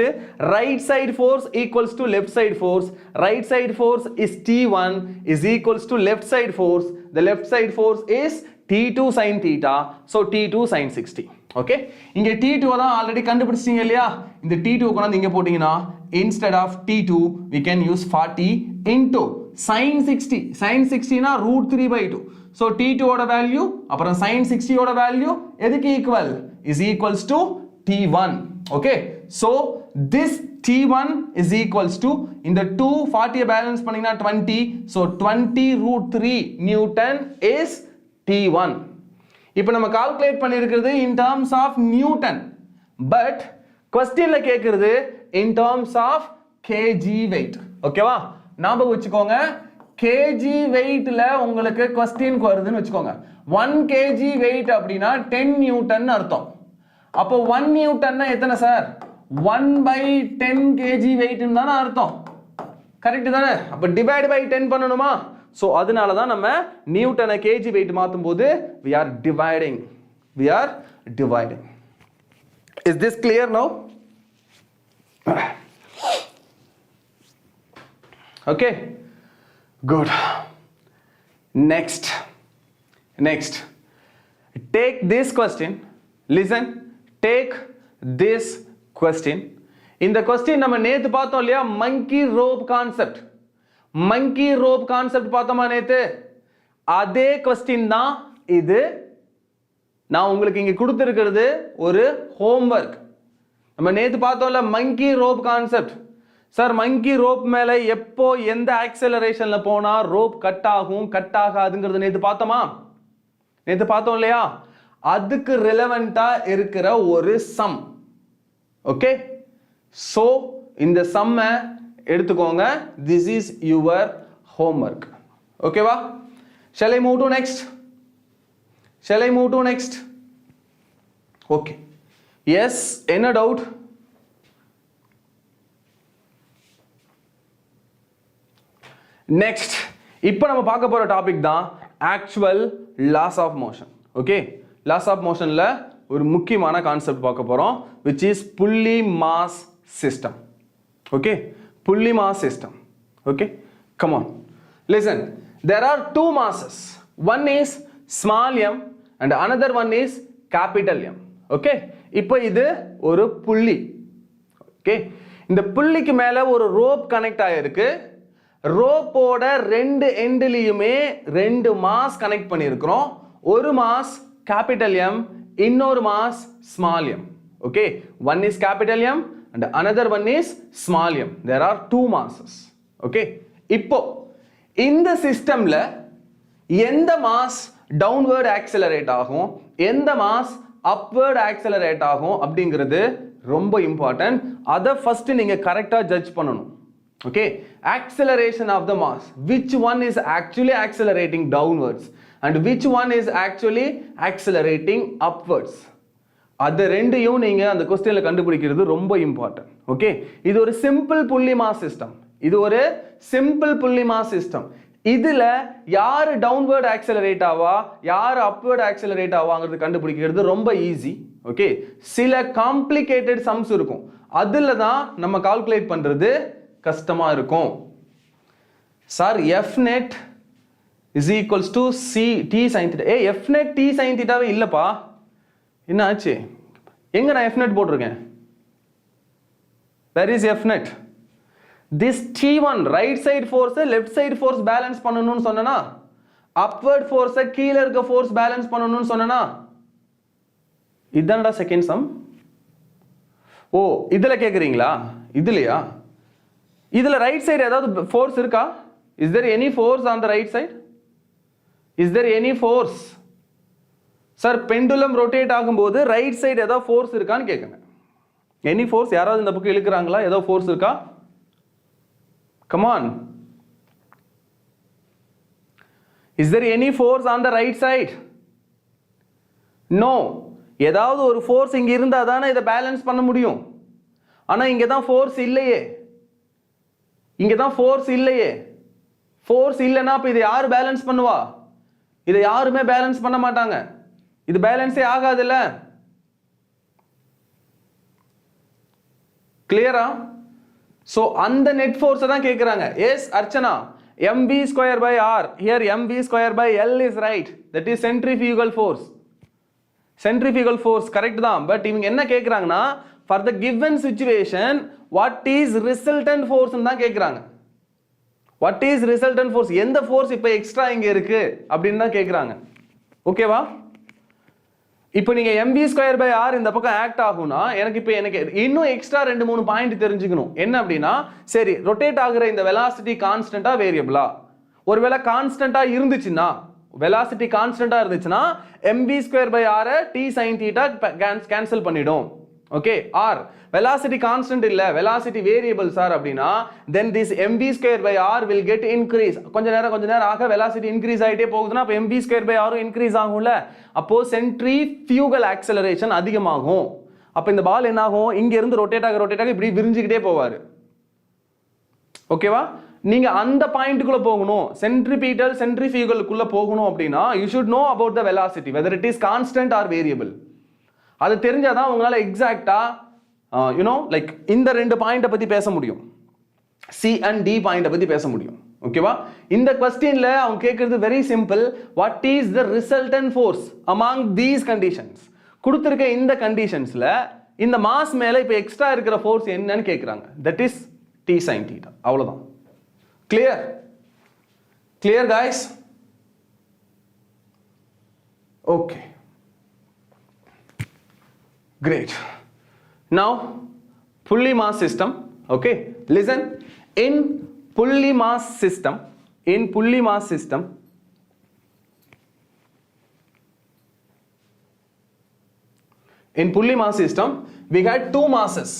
right side force equals to left side force. Right side force is T1 is equals to left side force. The left side force is T2 sin theta. So T2 sin 60. Okay. இங்க T2 தான் already கண்டுபிடிச்சிட்டீங்க இல்லையா? இந்த T2 கொண்டு இங்க போட்டீங்கன்னா instead of T2 we can use 40 into sin 60. Sin 60 na root 3 by 2. So T2 ஓட value அப்புறம் sin 60 ஓட value எதுக்கு equal? Is equals to T1. Okay. So this T1 is equals to in the 240 balance பண்ணீங்கன்னா 20. So 20 root 3 Newton is T1. இப்போ நம்ம calculate பண்ணியிருக்கிறது in terms of Newton. But questionல கேட்கிறது in terms of kg weight. ஓகேவா? ஞாபகம் வச்சுக்கோங்க. kg weightல உங்களுக்கு questionக்கு வருதுன்னு வச்சுக்கோங்க. 1 kg weight அப்படின்னா 10 Newton அர்த்தம். அப்போ 1 Newton எத்தனை சார்? 1 by 10 kg weight தானே அர்த்தம். கரெக்ட் தானே? அப்ப டிவைட் பை 10 பண்ணணுமா? சோ அதனால தான் நம்ம நியூட்டனை kg weight மாத்தும் போது we are dividing. Is this clear now? Okay. Good. Next. Take this question. Listen. Take this question. இந்த question நம்ம நேத்து பார்த்தோம் இல்லையா? monkey rope concept பார்த்தோமா நேத்து? அதே question தான் இது. நான் உங்களுக்கு இங்க கொடுத்திருக்கிறது ஒரு homework. நம்ம நேத்து பார்த்தோம்ல monkey rope concept. Sir monkey rope மேல எப்போ எந்த ஆக்சலரேஷன்ல போனா rope கட் ஆகாதுங்கிறது நேத்து பார்த்தோம் இல்லையா? அதுக்கு ரெலவெண்டா இருக்கிற ஒரு சம். ஓகே, சோ இந்த சம்ம எடுத்துக்கோங்க. This is your homework. ஓகேவா? shall I move to next? Okay, yes, என்ன டவுட்? நெக்ஸ்ட் இப்போ நம்ம பார்க்க போற டாபிக் தான் actual laws of motion. Okay, laws of மோஷன்ல ஒரு முக்கியமான கான்செப்ட் பார்க்க போறோம், which is pulley mass system. Okay, pulley mass system. Okay, come on, listen. There are two masses. One is small m and another one is capital M. Okay, இப்போ இது ஒரு புள்ளி. Okay, இந்த புள்ளிக்கு மேல ஒரு ரோப் கனெக்ட் ஆயிருக்கு. ரோப்போட ரெண்டு எண்ட்லயுமே ரெண்டு மாஸ் கனெக்ட் பண்ணியிருக்கிறோம். ஒரு மாஸ் கேபிட்டல் M, இன்னொரு mass small m. Okay, one is capital M and another one is small m. There are two masses. Okay, இப்போ இந்த சிஸ்டம்ல எந்த மாஸ் டவுன்வர்ட் ஆக்சலரேட் ஆகும், எந்த மாஸ் அப்வர்ட் ஆக்சலரேட் ஆகும் அப்படிங்கிறது ரொம்ப இம்பார்ட்டன்ட். அதை ஃபர்ஸ்ட் நீங்க கரெக்டா ஜட்ஜ் பண்ணணும். Okay, acceleration of the mass, which one is actually accelerating downwards and which one is actually accelerating upwards. அது ரெண்டையும் நீங்க அந்த क्वेश्चनல கண்டுபிடிக்கிறது ரொம்ப இம்பார்ட்டன்ட். ஓகே, இது ஒரு சிம்பிள் புள்ளி மாஸ் சிஸ்டம். இதுல யார் டவுன்வர்ட் ஆக்சலரேட் ஆவா, யார் அப்வர்ட் ஆக்சலரேட் ஆவாங்கிறது கண்டுபிடிக்கிறது ரொம்ப ஈஸி. ஓகே, சில காம்ப்ளிகேட்டட் சம்ஸ் இருக்கும், அதுல தான் நம்ம கால்குலேட் பண்றது கஷ்டமா இருக்கும். Sir F net is equals to C T sin theta. F net T sin theta இல்லப்பா, என்ன ஆச்சு? எங்க நான் F net போட்டிருக்கேன்? Where is F net? This T1 right side force left side force balance பண்ணணும்னு சொன்னனா, upward force கீழ இருக்க force balance பண்ணணும்னு சொன்னனா, இதானடா செகண்ட் சம். ஓ இதில் கேட்குறீங்களா? இதுலையா? இதில் ரைட் சைடு ஏதாவது ஃபோர்ஸ் இருக்கா? Is there any force on the right side? Is there any force? Sir pendulum rotate ஆகும்போது ரைட் சைடு ஏதாவது ஃபோர்ஸ் இருக்கான்னு கேட்குறேன். Any force? யாராவது இந்த பக்கம் இழுக்கிறாங்களா? ஏதோ ஃபோர்ஸ் இருக்கா? Come on. Is there any force on the right side? No. ஏதாவது ஒரு ஃபோர்ஸ் இங்கே இருந்தால் தானே இதை பேலன்ஸ் பண்ண முடியும். ஆனால் இங்கே தான் ஃபோர்ஸ் இல்லையே. இங்கே தான் ஃபோர்ஸ் இல்லையே. ஃபோர்ஸ் இல்லைன்னா இப்போ இதை யார் பேலன்ஸ் பண்ணுவா? இதை யாருமே பேலன்ஸ் பண்ண மாட்டாங்க. இது பேலன்ஸே ஆகாதுல்ல. கிளியரா? ஸோ அந்த நெட் ஃபோர்ஸை தான் கேட்குறாங்க. Yes Archana, mv square by r, here mv square by l is right, that is centrifugal force. Centrifugal force correct தான். பட் இவங்க என்ன கேட்குறாங்கன்னா for the given situation what is resultant force தான் கேட்குறாங்க. what is resultant force? எந்த force இப்போ extra இங்கே இருக்கு அப்படின்னு தான் கேட்குறாங்க. ஓகேவா? இப்போ நீங்க mv ஸ்கொயர் பை r இந்த பக்கம் ஆக்ட் ஆகும்னா எனக்கு இன்னும் எக்ஸ்ட்ரா 2-3 பாயிண்ட் தெரிஞ்சுக்கணும். என்ன அப்படின்னா, சரி ரொட்டேட் ஆகுற இந்த வெலாசிட்டி கான்ஸ்டன்டா வேரியபிளா? ஒருவேளை கான்ஸ்டன்டா இருந்துச்சுன்னா, வெலாசிட்டி கான்ஸ்டன்டா இருந்துச்சுன்னா mv square by r t sin θ cancel பண்ணிடும். ஓகே. ஆர் velocity constant இல்ல, velocity variable சார் அப்படின்னா then this mv square by r will get increase. கொஞ்ச நேரம் ஆக velocity increase ஆயிட்டே போகுதுன்னா அப்ப mv square by r increase ஆகும்ல. அப்போ centrifugal acceleration அதிகமாகும். அப்ப இந்த பால் என்ன ஆகும்? இங்க இருந்து ரொட்டேட் ஆக இப்படி விரிஞ்சிக்கிட்டே போவாரு. ஓகேவா? நீங்க அந்த பாயிண்ட்குள்ள போகணும், சென்ட்ரிஃபியூகலுக்குள்ள போகணும் அப்படின்னா you should know about the velocity whether it is constant or variable. அது தெரிஞ்சாதான் உங்களால எக்ஸாக்ட்டா லைக் இந்த 2 பாயிண்ட பத்தி பேச முடியும், சி அண்ட் டி பாயிண்ட பத்தி பேச முடியும். ஓகேவா? இந்த क्वेश्चनல அவங்க கேக்குறது very simple. What is the resultant force among these conditions? கொடுத்திருக்க இந்த கண்டிஷன்ஸ்ல இந்த மாஸ் மேல இப்ப எக்ஸ்ட்ரா இருக்கிற ஃபோர்ஸ் என்னன்னு கேக்குறாங்க. That is t sin θ. அவ்வளவுதான். Clear guys? Okay, great. Now pulley mass system. Okay, listen. In pulley mass system we had 2 masses.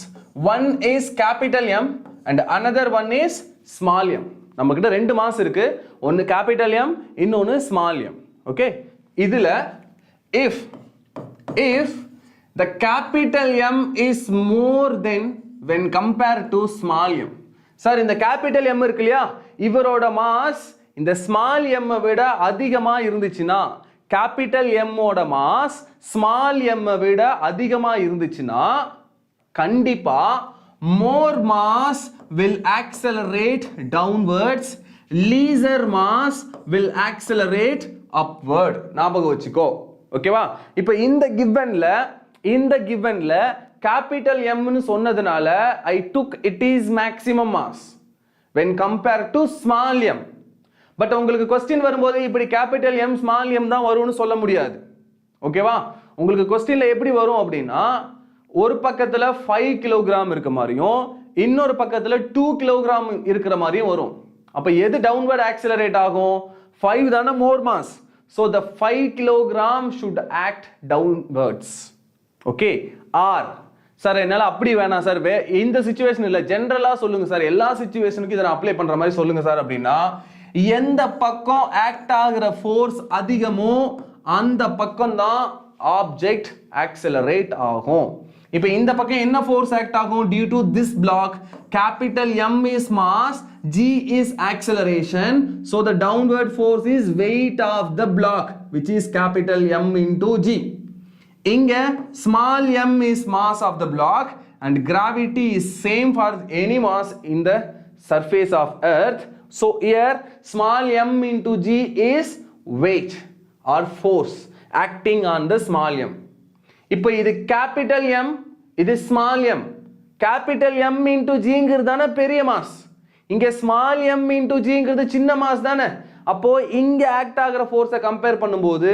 One is capital M and another one is small m. நம்ம கிட்ட 2 mass இருக்கு. ஒன்னு capital M, இன்னொன்னு small m. Okay, இதுல if the capital M is more than when compared to small m. Sir இந்த capital M இருக்கு இல்லையா, இவரோட மாஸ் இந்த small m விட அதிகமா இருந்துச்சுன்னா, capital M ஓட மாஸ் small m விட அதிகமா இருந்துச்சுன்னா கண்டிப்பா more mass will accelerate downwards, lesser mass will accelerate upward. ஞாபகம் வச்சுக்கோ. ஓகேவா? இப்போ இந்த givenல capital M னு சொன்னதுனால I took it is maximum mass when compared to small m. But உங்களுக்கு क्वेश्चन வரும்போது இப்படி capital M small m தான் வரும்னு சொல்ல முடியாது. ஓகேவா? உங்களுக்கு क्वेश्चनல எப்படி வரும் அப்படின்னா, ஒரு பக்கத்துல 5 கிலோகிராம் இருக்க மாதிரியும் இன்னொரு பக்கத்துல 2 கிலோகிராம் இருக்கிற மாதிரியும் வரும். அப்ப எது டவுன்வர்ட் ஆக்சிலரேட் ஆகும்? 5 தான more mass. So the 5 kilogram should act downwards. Okay, or sir என்னால அப்படி வேணாம் சார், இந்த சிச்சுவேஷன் இல்ல, ஜெனரலா சொல்லுங்க சார், எல்லா சிச்சுவேஷனுக்கும் இதை அப்ளை பண்ற மாதிரி சொல்லுங்க சார் அப்படின்னா, எந்த பக்கம் ஆக்ட் ஆகுற ஃபோர்ஸ் அதிகமோ அந்த பக்கம் தான் ஆப்ஜெக்ட் ஆக்சிலரேட் ஆகும். இப்போ இந்த பக்கம் என்ன ஃபோர்ஸ் ஆக்ட் ஆகும்? Due to this block capital M is mass, G is acceleration, so the downward force is weight of the block which is capital M into G. இங்க small m is mass of the block and gravity is same for any mass in the surface of earth. So here small m into G is weight or force acting on the small m. இப்போ இது capital M, இது small m. capital M into G ங்கிறது தான பெரிய mass, இங்க small m into G ங்கிறது சின்ன mass தானே. அப்போ இங்க ஆக்ட் ஆகிற ஃபோர்ஸை கம்பேர் பண்ணும்போது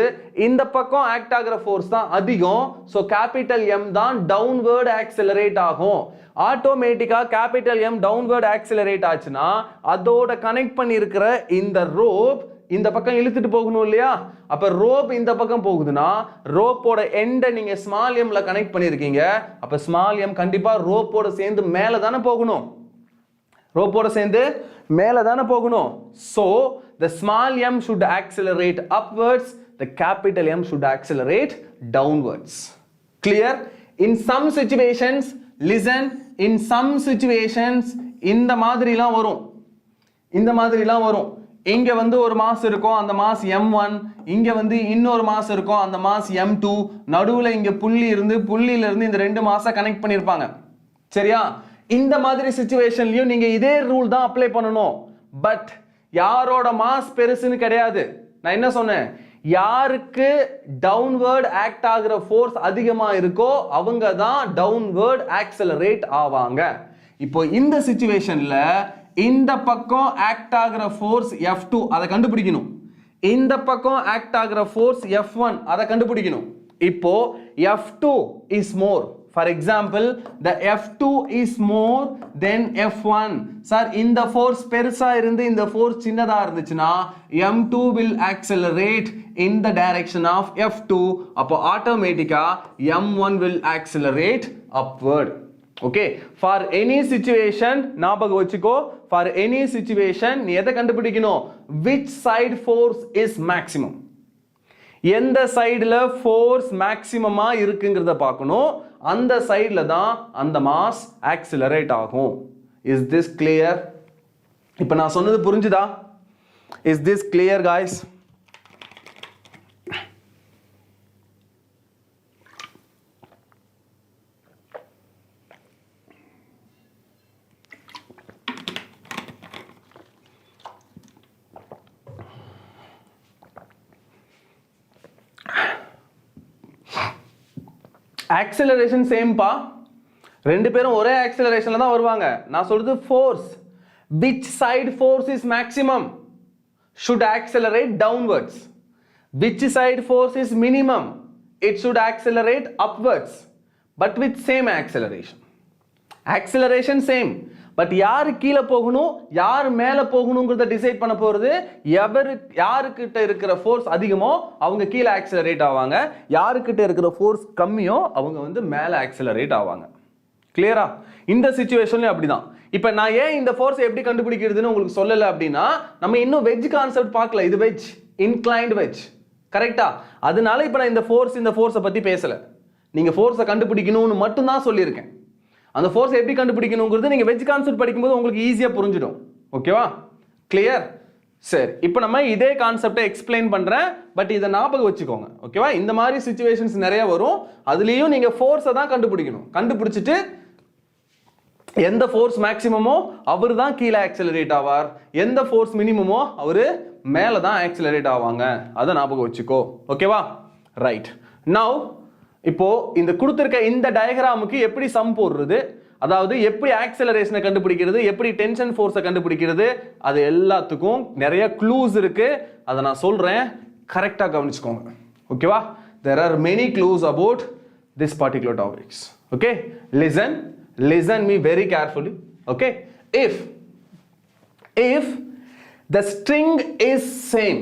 இந்த பக்கம் ஆக்ட் ஆகிற ஃபோர்ஸ் தான் அதிகம். ஸோ கேபிட்டல் M தான் டவுன்வர்ட் ஆக்சிலரேட் ஆகும். ஆட்டோமேட்டிக்கா கேபிட்டல் M டவுன்வர்ட் ஆக்சிலரேட் ஆச்சுன்னா அதோட கனெக்ட் பண்ணி இருக்கிற இந்த ரோப் இந்த பக்கம் இழுத்துட்டு போகணும் இல்லையா? அப்ப ரோப் இந்த பக்கம் போகுதுன்னா ரோப்போட எண்டை நீங்க ஸ்மால் எம்ல கனெக்ட் பண்ணிருக்கீங்க. அப்ப ஸ்மால் எம் கண்டிப்பா ரோப்போட சேர்ந்து மேல தானே போகணும். ரோப்போட சேர்ந்து மேல தானே போகணும். So the small m should accelerate upwards, the capital M should accelerate downwards. Clear? In some situations, listen, in some situations இந்த மாதிரிலாம் வரும். இந்த மாதிரிலாம் வரும். இங்க வந்து ஒரு மாஸ் இருக்கும், அந்த மாஸ் M1. இங்க வந்து இன்னொரு மாஸ் இருக்கும், அந்த மாஸ் M2. நடுவுல இங்க புள்ளி இருந்து புள்ளியில இருந்து இந்த ரெண்டு மாஸை கனெக்ட் பண்ணிருப்பாங்க. சரியா? இந்த மாதிரி சிச்சுவேஷன்லயும் நீங்க இதே ரூல் தான் அப்ளை பண்ணணும். பட் யாரோட மாஸ் பெருசுன்னு கிடையாது. நான் என்ன சொன்னேன்? யாருக்கு டவுன்வர்ட் ஆக்ட் ஆகிற ஃபோர்ஸ் அதிகமா இருக்கோ அவங்க தான் டவுன்வர்ட் ஆக்சலரேட் ஆவாங்க. இப்போ இந்த சிச்சுவேஷன்ல இந்த பக்கம் ஆக்ட் ஆகிற ஃபோர்ஸ் F2 அதை கண்டுபிடிக்கணும். இந்த பக்கம் ஆக்ட் ஆகிற ஃபோர்ஸ் F1 அதை கண்டுபிடிக்கணும். இப்போ F2 is more. For example, the F2 is more than F1. Sir, இந்த ஃபோர்ஸ் பெருசா இருந்து இந்த ஃபோர்ஸ் சின்னதா இருந்துச்சுன்னா M2 will accelerate in the direction of F2. அப்போ ஆட்டோமேட்டிக்கா M1 will accelerate upward. Okay, for any situation ஞாபகம் வச்சுக்கோ, for any situation நீ எதை கண்டுபிடிக்கணும்? Which side force is maximum? எந்த சைடுல ஃபோர்ஸ் மேக்ஸிமமா இருக்குங்கிறத பார்க்கணும். அந்த சைடுல தான் அந்த மாஸ் ஆக்சிலரேட் ஆகும். Is this clear? இப்போ நான் சொன்னது புரிஞ்சுதா? Is this clear guys? Acceleration same பா, ரெண்டு பேரும் ஒரே ஆக்சிலரேஷன்ல தான் வருவாங்க. நான் சொல்றது force. which side force is maximum should accelerate downwards. which side force is minimum, it should accelerate upwards, but with same acceleration. acceleration same, but யார் கீழே போகணும் யார் மேலே போகணுங்கிறத டிசைட் பண்ண போகிறது யாருக்கிட்ட இருக்கிற ஃபோர்ஸ் அதிகமோ அவங்க கீழே ஆக்சிலரேட் ஆவாங்க, யாருக்கிட்ட இருக்கிற ஃபோர்ஸ் கம்மியோ அவங்க வந்து மேலே ஆக்சிலரேட் ஆவாங்க. கிளியரா? இந்த சிச்சுவேஷன்லயும் அப்படிதான். இப்போ நான் ஏன் இந்த ஃபோர்ஸ் எப்படி கண்டுபிடிக்கிறதுன்னு உங்களுக்கு சொல்லலை அப்படின்னா நம்ம இன்னும் வெஜ் கான்செப்ட் பார்க்கல. இது வெஜ், இன்க்ளைன்ட் வெஜ், கரெக்டா? அதனால இப்போ நான் இந்த ஃபோர்ஸை பற்றி பேசலை. நீங்கள் ஃபோர்ஸை கண்டுபிடிக்கணும்னு மட்டும்தான் சொல்லியிருக்கேன். அந்த ஃபோர்ஸ் எப்படி கண்டுபிடிக்கணுங்கிறது நீங்க வெஜ் கான்செப்ட் படிக்கும்போது உங்களுக்கு ஈஸியா புரிஞ்சிடும். ஓகேவா? கிளியர்? சரி, இப்போ நம்ம இதே கான்செப்டை எக்ஸ்பிளைன் பண்றேன். பட் இதை ஞாபகம் வச்சுக்கோங்க. ஓகேவா? இந்த மாதிரி சிச்சுவேஷன்ஸ் நிறைய வரும். அதுலயும் நீங்க ஃபோர்ஸை தான் கண்டுபிடிக்கணும். கண்டுபிடிச்சிட்டு எந்த ஃபோர்ஸ் மேக்ஸிமமோ அவர் தான் கீழே ஆக்சிலரேட் ஆவார், எந்த ஃபோர்ஸ் மினிமமோ அவரு மேலே தான் ஆக்சிலரேட் ஆவாங்க. அதை ஞாபகம் வச்சுக்கோ. ஓகேவா? ரைட். நவ் இப்போ இந்த கொடுத்திருக்க இந்த டயகிராமுக்கு எப்படி சம் போடுறது, அதாவது எப்படி ஆக்சிலரேஷனை கண்டுபிடிக்கிறது, எப்படி டென்ஷன் ஃபோர்ஸை கண்டுபிடிக்கிறது, அது எல்லாத்துக்கும் நிறைய க்ளூஸ் இருக்கு. அதை நான் சொல்றேன், கரெக்டா கவனிச்சுக்கோங்க. ஓகேவா? there are many clues about this particular topics. Okay, listen me very carefully. Okay, if the string is same,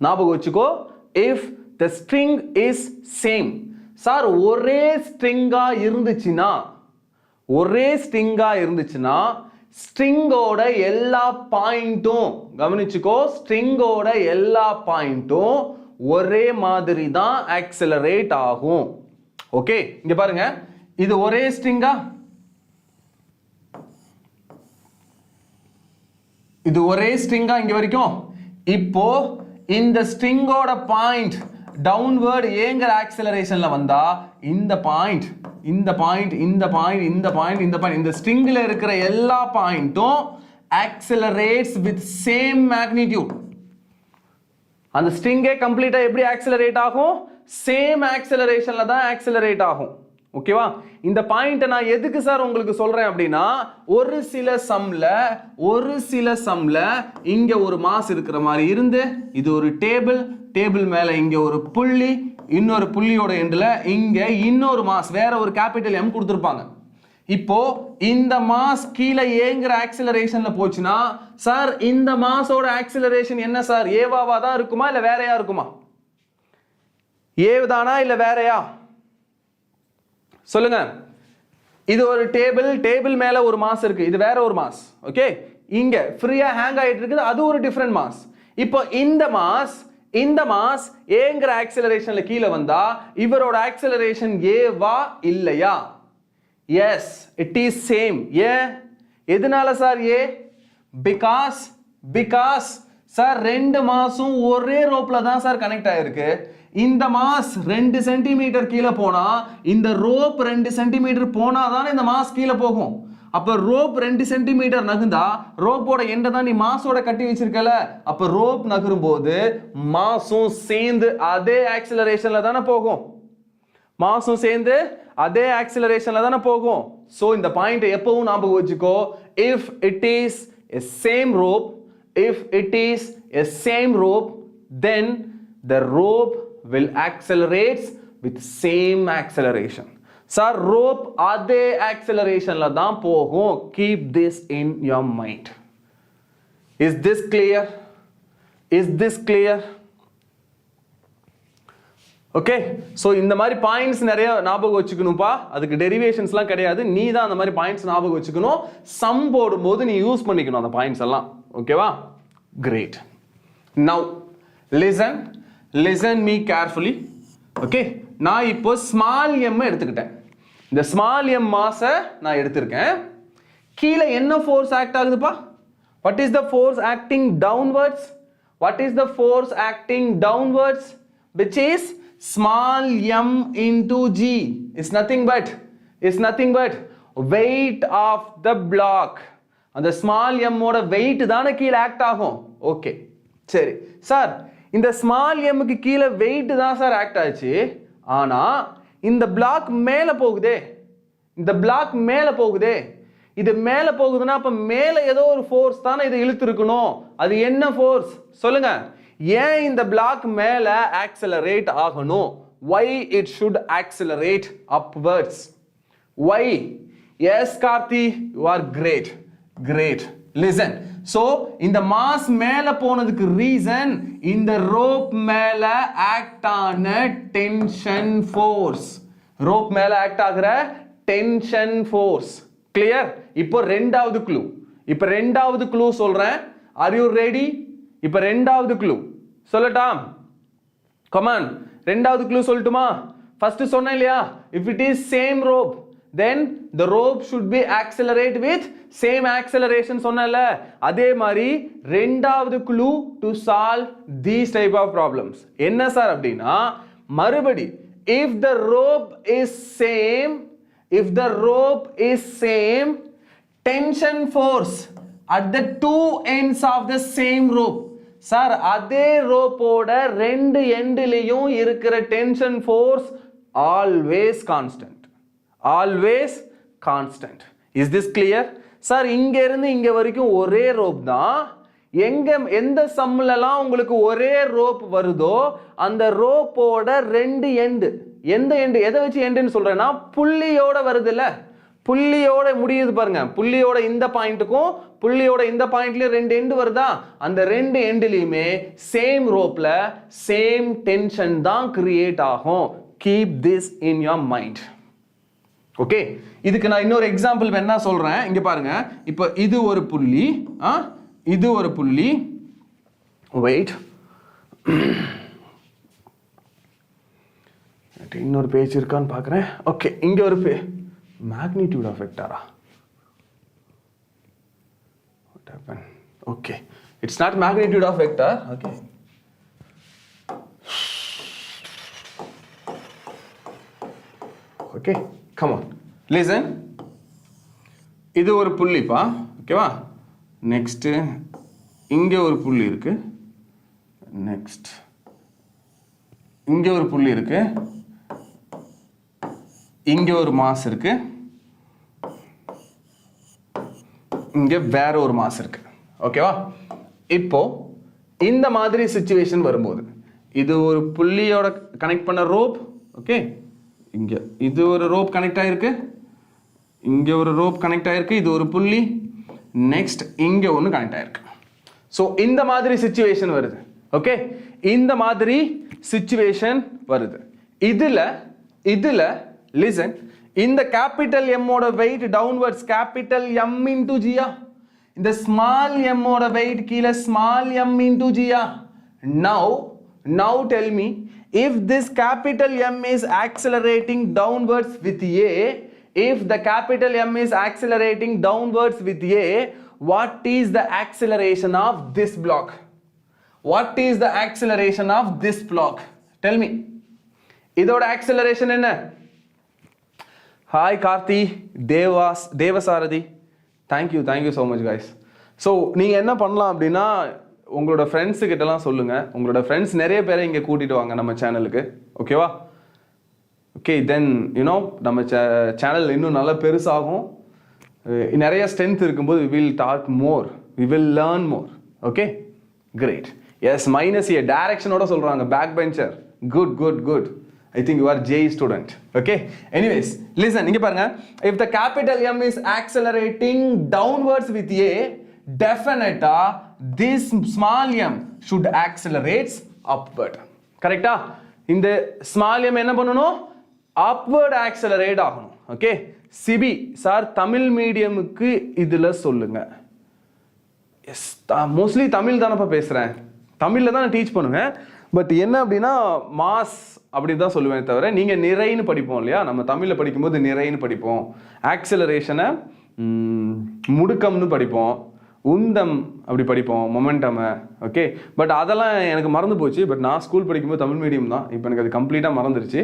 ஞாபகம் வச்சுக்கோ, if the string is same, sir ஒரே ஸ்ட்ரிங்கா இருந்துச்சுன்னா ஸ்ட்ரிங்கோட எல்லா பாயிண்ட்டும் கவனிச்சுக்கோ, ஸ்ட்ரிங்கோட எல்லா பாயிண்ட்டும் ஒரே மாதிரி தான் ஆக்சிலரேட் ஆகும். ஓகே, இங்க பாருங்க, இது ஒரே ஸ்ட்ரிங்கா, இது ஒரே ஸ்ட்ரிங்கா இங்க வரைக்கும். இப்போ இந்த ஸ்ட்ரிங்கோட பாயிண்ட் டவுன்வர்ட் ஏங்கர் ஆக்சிலரேஷன்ல வந்தா இந்த பாயிண்ட் இந்த ஸ்ட்ரிங்ல இருக்கிற எல்லா பாயிண்ட்டும் ஆக்சிலரேட்ஸ் வித் சேம் மேக்னிடியூட். அந்த ஸ்ட்ரிங்கே கம்ப்ளீட்டா எப்படி ஆக்சிலரேட் ஆகும்? சேம் ஆக்சிலரேஷன்ல தான் ஆக்சிலரேட் ஆகும். ஓகேவா? இந்த பாயிண்ட் நான் எதுக்கு சார் உங்களுக்கு சொல்றேன் அப்படின்னா, ஒரு சில சம்ல இங்க ஒரு மாஸ் இருக்கிற மாதிரி இருந்து, இது ஒரு டேபிள் மேல இங்க ஒரு புள்ளி, இன்னொரு புள்ளியோட எண்ட்ல இங்க இன்னொரு மாஸ் வேற ஒரு கேபிட்டல் M கொடுத்திருப்பாங்க. இப்போ இந்த மாஸ் கீழே ஏங்குற ஆக்சிலரேஷன்ல போச்சுன்னா சார் இந்த மாஸோட ஆக்சிலரேஷன் என்ன சார்? ஏவாவா தான் இருக்குமா இல்ல வேறயா இருக்குமா? ஏதானா இல்ல வேறயா? சொல்லுங்க. இது ஒரு டேபிள் மேல ஒரு மாஸ் இருக்கு, இது வேற ஒரு மாஸ். ஓகே, இங்க ஃப்ரீயா ஹேங் ஆயிட்டு இருக்குது, அது ஒரு டிஃபரண்ட் மாஸ். இப்போ இந்த மாஸ் ஏங்குற ஆக்சிலரேஷன்ல கீழே வந்தா இவரோட ஆக்சிலரேஷன் ஏவா இல்லையா? Yes, it is same. எதனால சார் ஏ? because சார் ரெண்டு மாஸும் ஒரே ரோப்ல தான் சார் கனெக்ட் ஆயிருக்கு. இந்த மாஸ் 2 சென்டிமீட்டர் கீழே போனா இந்த ரோப் 2 சென்டிமீட்டர் போனா தானே இந்த மாஸ் கீழே போகும். அப்ப ரோப் 2 சென்டிமீட்டர் நகுந்தா ரோப்போட எண்டை தான் நீ மாஸோட கட்டி வச்சிருக்கல, அப்ப ரோப் நகரும் போது மாஸும் சேர்ந்து அதே ஆக்சிலரேஷன்ல தானே போகும். மாஸும் சேர்ந்து அதே ஆக்சிலரேஷன்ல தானே போகும். சோ இந்த பாயிண்ட் எப்பவும் ஞாபகம் வச்சுக்கோ. if it is a same rope then the rope will accelerate with same acceleration. Sir rope அதே ஆக்சிலரேஷன்ல தான் போகும். keep this in your mind. is this clear? Okay, so இந்த மாதிரி பாயிண்ட்ஸ் நிறைய ஞாபகம் வச்சுக்கணும்ப்பா. அதுக்கு டெரிவேஷன்ஸ்லாம் கிடையாது, நீ தான் அந்த மாதிரி பாயிண்ட்ஸ் ஞாபகம் வச்சுக்கணும். சம் போடும்போது நீ யூஸ் பண்ணிக்கணும் அந்த பாயிண்ட்ஸ் எல்லாம். ஓகேவா? Great. Now listen me carefully. Okay, நான் இப்போ ஸ்மால் எம் எடுத்துக்கிட்டேன். இந்த ஸ்மால் எம் மாஸை நான் எடுத்திருக்கேன். கீழே என்ன ஃபோர்ஸ் ஆக்ட் ஆகுதுப்பா? What is the force acting downwards? which is small m into g is nothing but weight of the block. அந்த small m ஓட weight தான கீழ ஆக்ட் ஆகும். ஓகே, சரி சார், இந்த small m க்கு கீழ weight தான் சார் ஆக்ட் ஆச்சு. ஆனா இந்த பிளாக் மேல போகுதே, இது மேல போகுதுன்னா அப்ப மேல ஏதோ ஒரு ஃபோர்ஸ் தானே இதை இழுத்து இருக்கணும். அது என்ன ஃபோர்ஸ் சொல்லுங்க? ஏன் இந்த பிளாக் மேல ஆக்சலரேட் ஆகணும்? why it should accelerate upwards? why? yes Karthi, you are great. listen, so இந்த மாஸ் மேல போனதுக்கு ரீசன் இந்த ரோப் மேல ஆக்ட் ஆன டென்ஷன் ஃபோர்ஸ். ரோப் மேல ஆக்ட் ஆகுற டென்ஷன் ஃபோர்ஸ். கிளியர்? இப்போ ரெண்டாவது க்ளூ சொல்றேன். are you ready? இப்ப ரெண்டாவது க்ளூ சொல்லட்டா? கமான், ரெண்டாவது க்ளூ சொல்லட்டுமா? ஃபர்ஸ்ட் சொன்னேன் இல்லையா, if it is same rope then the rope should be accelerate with same acceleration சொன்னேன்ல, அதே மாதிரி ரெண்டாவது clue to solve these type of problems என்ன சார் அப்படின்னா, மறுபடி if the rope is same tension force at the two ends of the same rope. Sir அதே ரோப்போட ரெண்டு எண்ட்லயும் இருக்கிற tension force always constant. is this clear? Sir இங்க இருந்து இங்க வரைக்கும் ஒரே ரோப் தான். எந்த சம்லலாம் உங்களுக்கு ஒரே ரோப் வருதோ அந்த ரோப்போட ரெண்டு எண்டு, எந்த எண்டு, எதை வச்சு எண்டுன்னு சொல்றேன்னா புள்ளியோட வருதுல்ல, புள்ளியோட முடியுது பாருங்க. புள்ளியோட இந்த பாயிண்ட்டுக்கும் புள்ளியோட இந்த பாயிண்ட்லயும் ரெண்டு எண்டு வருதா, அந்த ரெண்டு எண்டுலயுமே சேம் ரோப்ல சேம் டென்ஷன் தான் கிரியேட் ஆகும். Keep this in your mind. Okay, இதுக்கு நான் இன்னொரு எக்ஸாம்பிள் வேணா சொல்றேன். இங்க பாருங்க, இப்போ இது ஒரு புள்ளி, வெயிட், இன்னொரு பேஜ் இருக்கான்னு பாக்குறேன். ஓகே, இங்க ஒரு magnitude of vector. What happened? Okay, it's not magnitude of vector. Okay, come on, listen. இது ஒரு புள்ளிப்பா, ஓகேவா? நெக்ஸ்ட் இங்க ஒரு புள்ளி இருக்கு, நெக்ஸ்ட் இங்க ஒரு புள்ளி இருக்கு, இங்கே ஒரு மாஸ் இருக்கு, இங்கே வேற ஒரு மாஸ் இருக்கு. ஓகேவா? இப்போ இந்த மாதிரி சிச்சுவேஷன் வரும்போது இது ஒரு புள்ளியோட கனெக்ட் பண்ண ரோப். ஓகே, இங்கே இது ஒரு ரோப் கனெக்ட் ஆயிருக்கு, இங்கே ஒரு ரோப் கனெக்ட் ஆயிருக்கு, இது ஒரு புள்ளி, நெக்ஸ்ட் இங்கே ஒன்று கனெக்ட் ஆயிருக்கு. ஸோ இந்த மாதிரி சிச்சுவேஷன் வருது. ஓகே, இந்த மாதிரி சிச்சுவேஷன் வருது. இதில் லிசன், இந்த கேபிட்டல் M ஓட weight downwards capital M into ஜியா, இந்த ஸ்மால் m ஓட வெயிட் கீழே ஸ்மால் m இன்டு ஜியா. Now tell me, if this capital M is accelerating downwards with A, if the capital M is accelerating downwards with A, what is the acceleration of this block? What is the acceleration of this block? Tell me. இதோட acceleration என்ன? Hi Karthi, Devasarathi. Thank you so much guys. So நீங்கள் என்ன பண்ணலாம் அப்படின்னா, உங்களோட friends கிட்டலாம் சொல்லுங்கள். உங்களோட ஃப்ரெண்ட்ஸ் நிறைய பேரை இங்கே கூட்டிகிட்டு வாங்க நம்ம சேனலுக்கு. ஓகேவா? ஓகே, தென் யூனோ நம்ம சேனல் இன்னும் நல்லா பெருசாகும். நிறைய ஸ்ட்ரென்த் இருக்கும்போது we will talk more, we will learn more. Okay, great. Yes, minus A டைரக்ஷனோட சொல்கிறாங்க, back bencher. Good. I think you are JE student. Okay, anyways, listen, இங்கே பாருங்க. If the capital M is accelerating downwards with A, definitely this small m should accelerate upward. கரெக்டா? இந்த small m என்ன பண்ணணும்? upward accelerate ஆகணும். Okay, CP sir Tamil மீடியமுக்கு இதில் சொல்லுங்க. S, mostly Tamil தானப்பா பேசுகிறேன், தமிழில் தான் டீச் பண்ணுவேன். பட் என்ன அப்படின்னா மாஸ் அப்படி தான் சொல்லுவேன் தவிர, நீங்கள் நிறைன்னு படிப்போம் இல்லையா, நம்ம தமிழில் படிக்கும்போது நிறைன்னு படிப்போம், ஆக்சிலரேஷனை முடுக்கம்னு படிப்போம், உந்தம் அப்படி படிப்போம், மொமெண்டமை. ஓகே, பட் அதெல்லாம் எனக்கு மறந்து போச்சு. பட் நான் ஸ்கூல் படிக்கும்போது தமிழ் மீடியம் தான், இப்போ எனக்கு அது கம்ப்ளீட்டாக மறந்துருச்சு.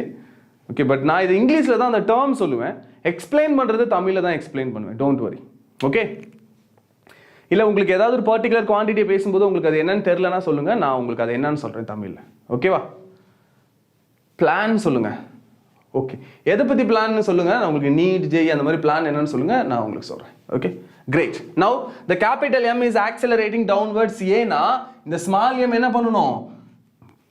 ஓகே, பட் நான் இது இங்கிலீஷில் தான் அந்த டேர்ம் சொல்லுவேன், எக்ஸ்பிளைன் பண்ணுறது தமிழில் தான் எக்ஸ்பிளைன் பண்ணுவேன். Don't worry. ஓகே, இல்லை உங்களுக்கு ஏதாவது ஒரு பர்டிகுலர் குவான்டிட்டியை பேசும்போது உங்களுக்கு அது என்னன்னு தெரிலனா சொல்லுங்கள், நான் உங்களுக்கு அது என்னன்னு சொல்கிறேன் தமிழில். ஓகேவா? பிளான் சொல்லுங்கள். ஓகே, எதை பற்றி பிளான்னு சொல்லுங்கள், நான் உங்களுக்கு நீட் ஜெய் அந்த மாதிரி பிளான் என்னன்னு சொல்லுங்கள், நான் உங்களுக்கு சொல்கிறேன். Okay, great. Now the capital M is accelerating downwards. ஏன்னா இந்த ஸ்மால் m என்ன பண்ணணும்?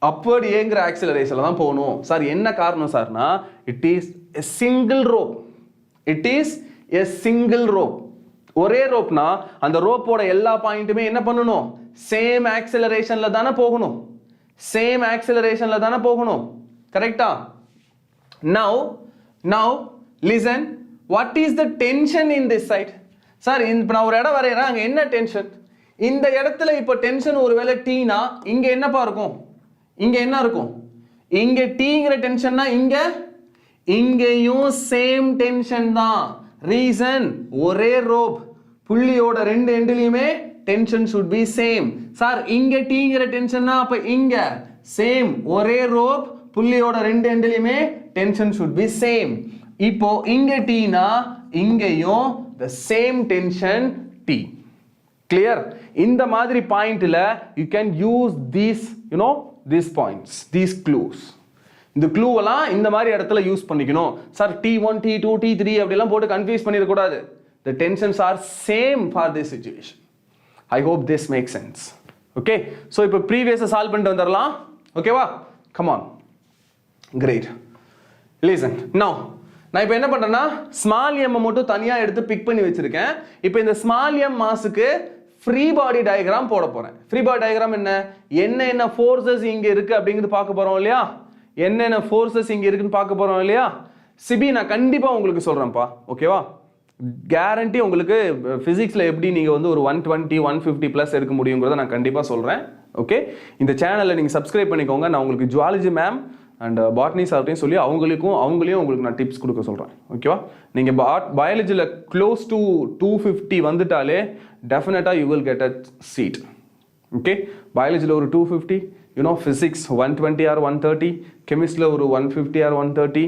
அப்வர்ட் ஏங்கிற ஆக்சிலரேஷனில் தான் போகணும். சார் என்ன காரணம் சார்னா, it is a single rope. It is a single rope. ஒரே ரோப்னா அந்த ரோப்போட எல்லா பாயிண்ட்டுமே என்ன பண்ணணும்? சேம் ஆக்சிலரேஷனில் தானே போகணும். சேம் ஆக்சிலரேஷனில் தானே போகணும். கரெக்டா? Now listen, what is the tension in this side? Sir இப்போ நான் ஒரு இடம் வரைகிறேன், அங்கே என்ன டென்ஷன்? இந்த இடத்துல இப்போ டென்ஷன் ஒருவேளை டீனா, இங்கே என்னப்பா இருக்கும்? இங்கே என்ன இருக்கும்? இங்கே டீங்கிற டென்ஷன்னா இங்கேயும் சேம் டென்ஷன் தான். ரீசன், ஒரே ரோப், புள்ளியோட ரெண்டு எண்ட்லையுமே tension should be same. Sir இங்கே டீங்கிற டென்ஷன்னா அப்போ இங்கே சேம், ஒரே ரோப், புள்ளியோட ரெண்டு எண்ட்லையுமே டென்ஷன் should be சேம். இப்போ இங்கே டீனா இங்கேயும் the same tension T. Clear? இந்த மாதிரி பாயிண்ட்ல you can use these, these points, these clues. இந்த க்ளூ எல்லாம் இந்த மாதிரி இடத்துல யூஸ் பண்ணிக்கணும். சார் T1, T2, T3 அப்படிலாம் போட்டு கன்ஃபியூஸ் பண்ணிடக்கூடாது. The tensions are same for this situation. I hope this makes sense. Okay, so இப்போ previous சால்வ் பண்ணிட்டு வந்துடலாம். ஓகேவா? Come on. Great. Listen. Now நான் இப்போ என்ன பண்ணுறேன்னா, ஸ்மால் m மட்டும் தனியாக எடுத்து பிக் பண்ணி வச்சிருக்கேன். இப்போ இந்த ஸ்மால் m மாஸுக்கு ஃப்ரீ பாடி டயக்ராம் போட போகிறேன். ஃப்ரீ பாடி டயக்ராம் என்ன ஃபோர்ஸஸ் இங்கே இருக்குது அப்படிங்கிறது பார்க்க போகிறோம் இல்லையா? என்னென்ன ஃபோர்ஸஸ் இங்கே இருக்குன்னு பார்க்க போகிறோம் இல்லையா? சிபி நான் கண்டிப்பாக உங்களுக்கு சொல்கிறேன்ப்பா. ஓகேவா? கேரண்டி உங்களுக்கு ஃபிசிக்ஸில் எப்படி நீங்கள் வந்து ஒரு 120, 150 ப்ளஸ் எடுக்க முடியுங்கிறத நான் கண்டிப்பாக சொல்கிறேன். ஓகே, இந்த சேனலை நீங்கள் சப்ஸ்கிரைப் பண்ணிக்கோங்க. நான் உங்களுக்கு ஜுவாலஜி மேம் அண்ட் பாட்னி சார்ட்டையும் சொல்லி அவங்களையும் உங்களுக்கு நான் டிப்ஸ் கொடுக்க சொல்கிறேன். ஓகேவா? நீங்கள் பயாலஜியில் க்ளோஸ் டு 250 வந்துட்டாலே டெஃபினட்டாக you will get a seat. Okay, பயாலஜியில் ஒரு 250, ஃபிசிக்ஸ் 120 or 130, கெமிஸ்ட்ரியில் ஒரு 150 or 130,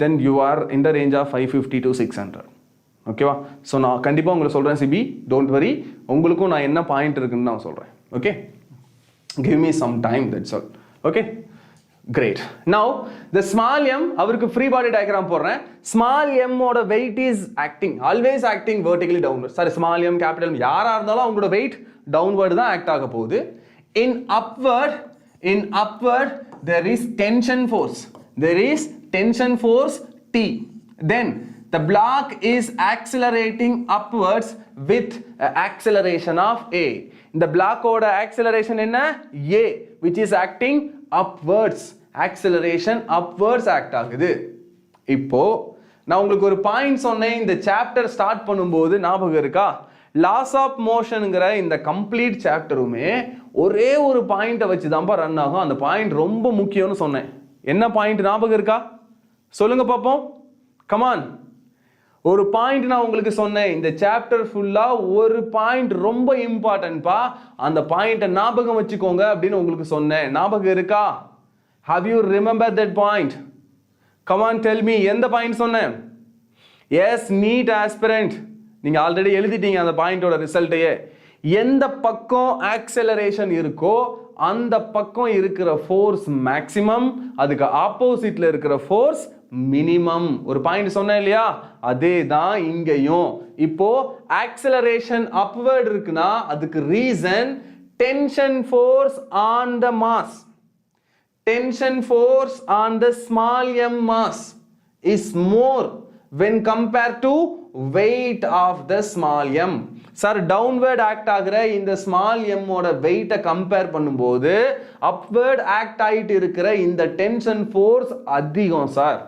then you are in the range of 550 to 600. ஓகேவா? ஸோ நான் கண்டிப்பாக உங்களுக்கு சொல்கிறேன் சிபி, டோன்ட் வரி. உங்களுக்கும் நான் என்ன பாயிண்ட் இருக்குன்னு நான் சொல்கிறேன். Okay, give me some time, that's all. Okay, Great. Now, the small m, அவருக்கு free body diagram போடுறேன். Small m ஓட weight is acting, always acting vertically downward. Sorry, small m, capital M, யாரா இருந்தாலும் அவங்களோட weight downward தான் act ஆக போகுது. In upward, there is tension force. There is tension force T. Then, the block is accelerating upwards with acceleration of A. இந்த block ஓட acceleration என்ன? A, which is acting upwards. Acceleration upwards act ஆகுது. இப்போ நான் உங்களுக்கு ஒரு point சொன்னேன், இந்த சாப்டர் ஸ்டார்ட் பண்ணும்போது ஞாபகம் இருக்கா? லாஸ் ஆஃப் மோஷன்ங்கிற இந்த கம்ப்ளீட் சாப்டருமே ஒரே ஒரு பாயிண்ட்டை வச்சு தான்ப்பா ரன் ஆகும். அந்த பாயிண்ட் ரொம்ப முக்கியம்னு சொன்னேன். என்ன பாயிண்ட் ஞாபகம் இருக்கா? சொல்லுங்க பார்ப்போம். கமான். ஒரு பாயிண்ட் நான் உங்களுக்கு சொன்னேன், இந்த சாப்டர் ஃபுல்லா ஒரு பாயிண்ட் ரொம்ப இம்பார்ட்டன்ட்பா, அந்த பாயிண்ட்டை ஞாபகம் வச்சுக்கோங்க அப்படின்னு உங்களுக்கு சொன்னேன். ஞாபகம் இருக்கா? Have you remembered that point? Come on, tell me. எந்த பாயிண்ட் சொன்னேன்? Yes, NEET aspirant. நீங்க ஆல்ரெடி எழுதிட்டீங்க அந்த பாயிண்டோட ரிசல்ட்டையே. எந்த பக்கம் ஆக்சலரேஷன் இருக்கோ அந்த பக்கம் இருக்கிற ஃபோர்ஸ் மேக்ஸிமம், அதுக்கு ஆப்போசிட்ல இருக்கிற ஃபோர்ஸ் மினிமம். ஒரு பாயிண்ட் சொன்னேன் இல்லையா? அதே தான் இங்கேயும். இப்போ ஆக்சலரேஷன் அப்வர்ட் இருக்குன்னா அதுக்கு reason tension force on the mass. Tension force on the small m mass is more when compared to weight of the small m. Sir, downward act ஆகிற இந்த small m ஓட weight கம்பேர் பண்ணும்போது upward act ஆயிட்டு இருக்கிற இந்த tension force அதிகம் sir.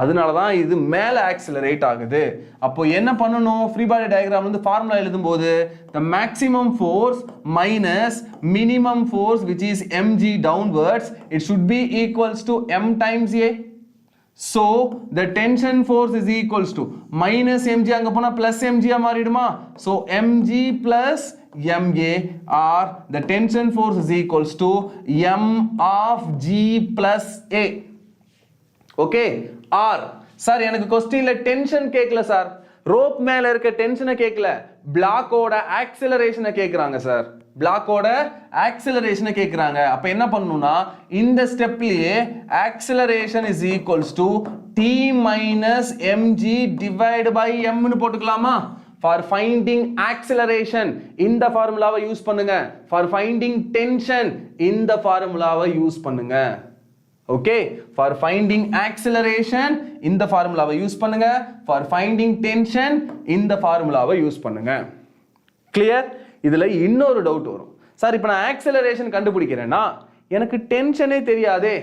அதனால தான் இது மேல ஆக்சிலரேட் ஆகுது. அப்போ என்ன பண்ணணும்? ஃப்ரீ பாடி டயக்ராம் வந்து ஃபார்முலா எழுதும்போது the maximum force minus minimum force which is mg downwards, it should be equals to m times a. So the tension force is equals to minus mg, அங்க போனா plus mg ah மாறிடுமா? So mg plus ma, or the tension force is equals to m of g plus a. Okay. ஆர் sir எனக்கு क्वेश्चनல tension கேட்கல சார், rope மேல இருக்க டென்ஷனை கேட்கல, பிளாக்கோட ஆக்சிலரேஷனை கேக்குறாங்க சார். பிளாக்கோட ஆக்சிலரேஷனை கேக்குறாங்க. அப்ப என்ன பண்ணனும்னா இந்த ஸ்டெப்லயே acceleration is equals to t minus mg divided by m னு போட்டுக்கலாமா? For finding acceleration இந்த ஃபார்முலாவை யூஸ் பண்ணுங்க. For finding tension இந்த ஃபார்முலாவை யூஸ் பண்ணுங்க. Okay, for finding acceleration இந்த ஃபார்முலாவை யூஸ் பண்ணுங்க. For finding tension இந்த ஃபார்முலாவை யூஸ் பண்ணுங்க. கிளியர்? இதுல இன்னொரு டவுட் வரும். சார் இப்போ நான் ஆக்சிலரேஷன் கண்டுபிடிக்கிறேன்னா எனக்கு டென்ஷனே தெரியாதே,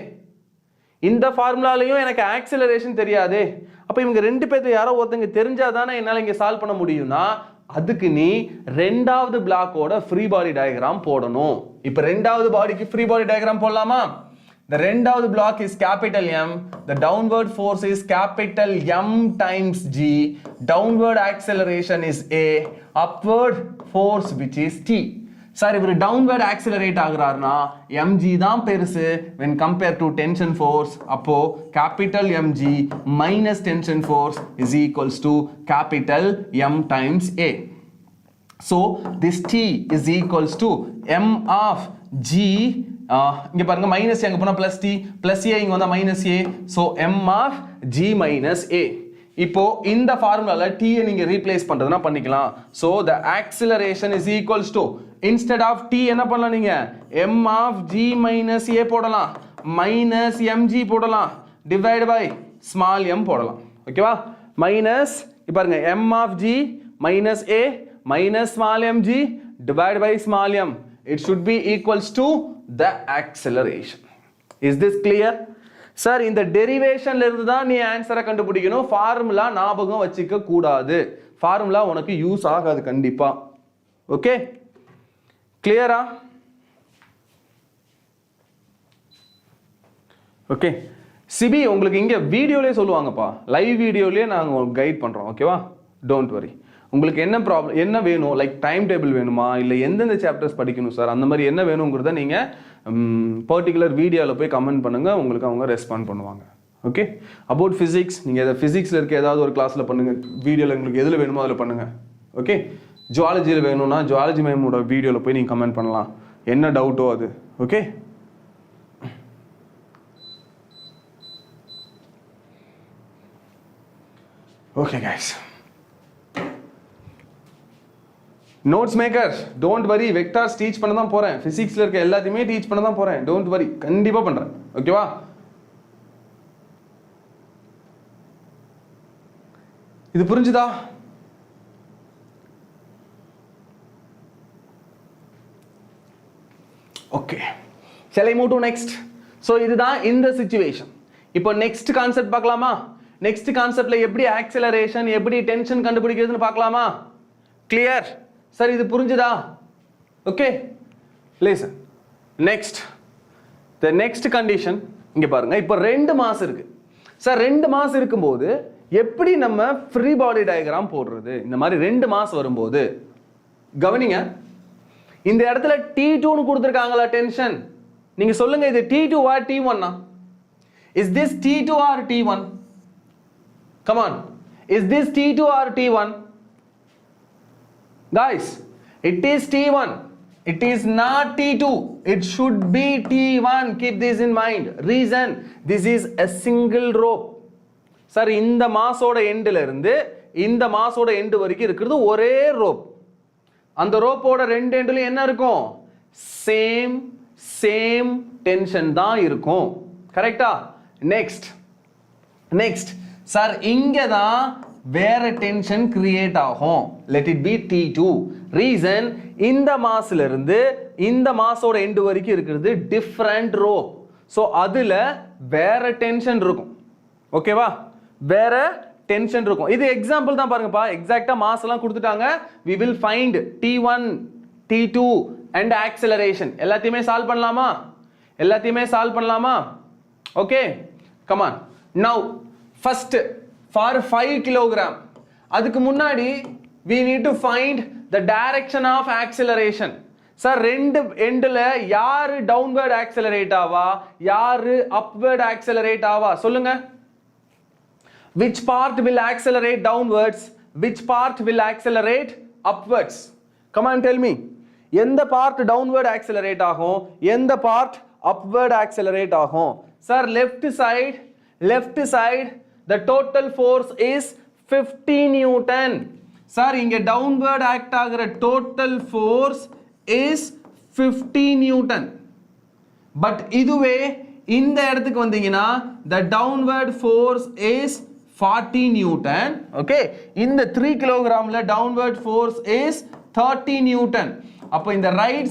இந்த ஃபார்முலாலையும் எனக்கு ஆக்சிலரேஷன் தெரியாதே, அப்ப இவங்க ரெண்டு பேர்ல யாரோ ஒருத்தங்க தெரிஞ்சாதானே என்னால இங்க சால்வ் பண்ண முடியும்னா அதுக்கு நீ ரெண்டாவது பிளாக்கோட ஃப்ரீ பாடி டயக்ராம் போடணும். இப்போ ரெண்டாவது பாடிக்கு ஃப்ரீ பாடி டயக்ராம் போடலாமா? The ரெண்டாவது block is capital M, the downward force is capital M times G, downward acceleration is A, upward force which is T. Sir, if downward accelerate ஆகுறாருனா mg தான் பெருசு when compared to tension force. அப்போ capital mg minus tension force is equals to capital M times A. So this T is equals to M of G, இங்க பாருங்க minus எங்க போனா plus D, plus A இங்க வந்தா minus A, so m of g minus a. இப்போ இந்த ஃபார்முலால t ஐ நீங்க replace பண்றதுனா பண்ணிக்கலாம். So the acceleration is equals to, instead of t என்ன பண்ணலாம் நீங்க m of g minus a போடலாம், minus mg போடலாம், divided by small m போடலாம். ஓகேவா? மைனஸ் இங்க பாருங்க m of g minus a minus small mg divided by small m, it should be equals to the acceleration. Is this clear? Sir, இந்த டெரிவேஷன்ல இருந்து தான் நீ ஆன்சரை கண்டுபிடிக்கணும். ஃபார்முலா ஞாபகம் வச்சுக்க கூடாது. ஃபார்முலா உனக்கு யூஸ் ஆகாது கண்டிப்பா. ஓகே? கிளியரா? ஓகே. சிபி உங்களுக்கு இங்க வீடியோலயே சொல்லுவாங்கப்பா. லைவ் வீடியோலயே நாங்க உங்களுக்கு கைட் பண்றோம். ஓகேவா? Don't worry. உங்களுக்கு என்ன ப்ராப்ளம், என்ன வேணும், லைக் டைம் டேபிள் வேணுமா இல்லை எந்தெந்த சாப்டர்ஸ் படிக்கணும் சார், அந்த மாதிரி என்ன வேணுங்கிறத நீங்கள் பர்டிகுலர் வீடியோவில் போய் கமெண்ட் பண்ணுங்கள், உங்களுக்கு அவங்க ரெஸ்பாண்ட் பண்ணுவாங்க. ஓகே? அபவுட் ஃபிசிக்ஸ் நீங்கள் எதை ஃபிசிக்ஸில் இருக்க ஏதாவது ஒரு கிளாஸில் பண்ணுங்கள், வீடியோவில் உங்களுக்கு எதில் வேணுமோ அதில் பண்ணுங்கள். ஓகே? ஜுவாலஜியில் வேணும்னா ஜுவாலஜி மேமோட வீடியோவில் போய் நீங்கள் கமெண்ட் பண்ணலாம், என்ன டவுட்டோ அது. Okay? Okay guys, notes maker, don't worry, vectors teach பண்ண தான் போறேன், physicsல இருக்க எல்லாத்தையுமே teach பண்ண தான் போறேன், don't worry, கண்டிப்பா பண்றேன். ஓகேவா? இது புரிஞ்சுதா? Okay, shall I move to next? So இதுதான் இந்த situation. இப்போ next concept பார்க்கலாமா? Next conceptல எப்படி acceleration, எப்படி tension கண்டுபிடிக்கிறதுன்னு பார்க்கலாமா? Clear? சார் இது புரிஞ்சுதா? Okay, listen. Next, the next condition இங்க பாருங்க. இப்போ 2 மாஸ் இருக்கு. சார் 2 மாஸ் இருக்கும்போது எப்படி நம்ம free body diagram போடுறது? இந்த மாதிரி 2 மாஸ் வரும்போது கவனிங்க, இந்த இடத்துல T2 னு கொடுத்திருக்காங்களா டென்ஷன்? நீங்க சொல்லுங்க, இது T2 ஆ T1 ஆ? Is this T2 or T1? Come on, is this T2 or T1? Guys, it is T1, it is not T2, it should be T1. Keep this in mind. Reason, this is a single rope. Sir இந்த மாஸோட எண்ட்ல இருந்து இந்த மாஸோட end வரைக்கும் இருக்குது ஒரே rope. அந்த ரோப்போட ரெண்டு எண்ட்ல என்ன இருக்கும்? சேம் டென்ஷன் தான் இருக்கும். கரெக்ட்டா? நெக்ஸ்ட் சார் இங்க தான் வேற டென்ஷன் கிரியேட் ஆகும். let it be T2. Reason, இந்த மாஸ்ல இருந்து இந்த மாஸோட எண்ட் வரைக்கும் இருக்குது டிஃபரண்ட் ரோப். சோ அதுல வேற டென்ஷன் இருக்கும். ஓகேவா? வேற டென்ஷன் இருக்கும். இது எக்ஸாம்பிள் தான் பாருங்கப்பா. எக்ஸாக்ட்டா மாஸ் எல்லாம் கொடுத்துட்டாங்க. we will find T1, T2 and acceleration. எல்லாத்தையுமே சால்வ் பண்ணலாமா? Okay, come on. now first for 5 kg, அதுக்கு முன்னாடி we need to find the direction of acceleration. Sir ரெண்டு எண்ட்ல யாரு டவுன்வர்ட் ஆக்சலரேட் ஆவா, யாரு அப்வர்ட் ஆக்சலரேட் ஆவா? சொல்லுங்க. which part will accelerate downwards, which part will accelerate upwards? come on, tell me. எந்த part downward accelerate ஆகும், எந்த part upward accelerate ஆகும்? Sir left side the total force is 50 newton. Sir இங்க downward act ஆகிற total force is 50 newton. But இதுவே இந்த இடத்துக்கு வந்தீங்கன்னா the downward force is 40 newton. okay, இந்த 3 kilogramல downward force is 30 newton. அப்போ இந்த ரைட்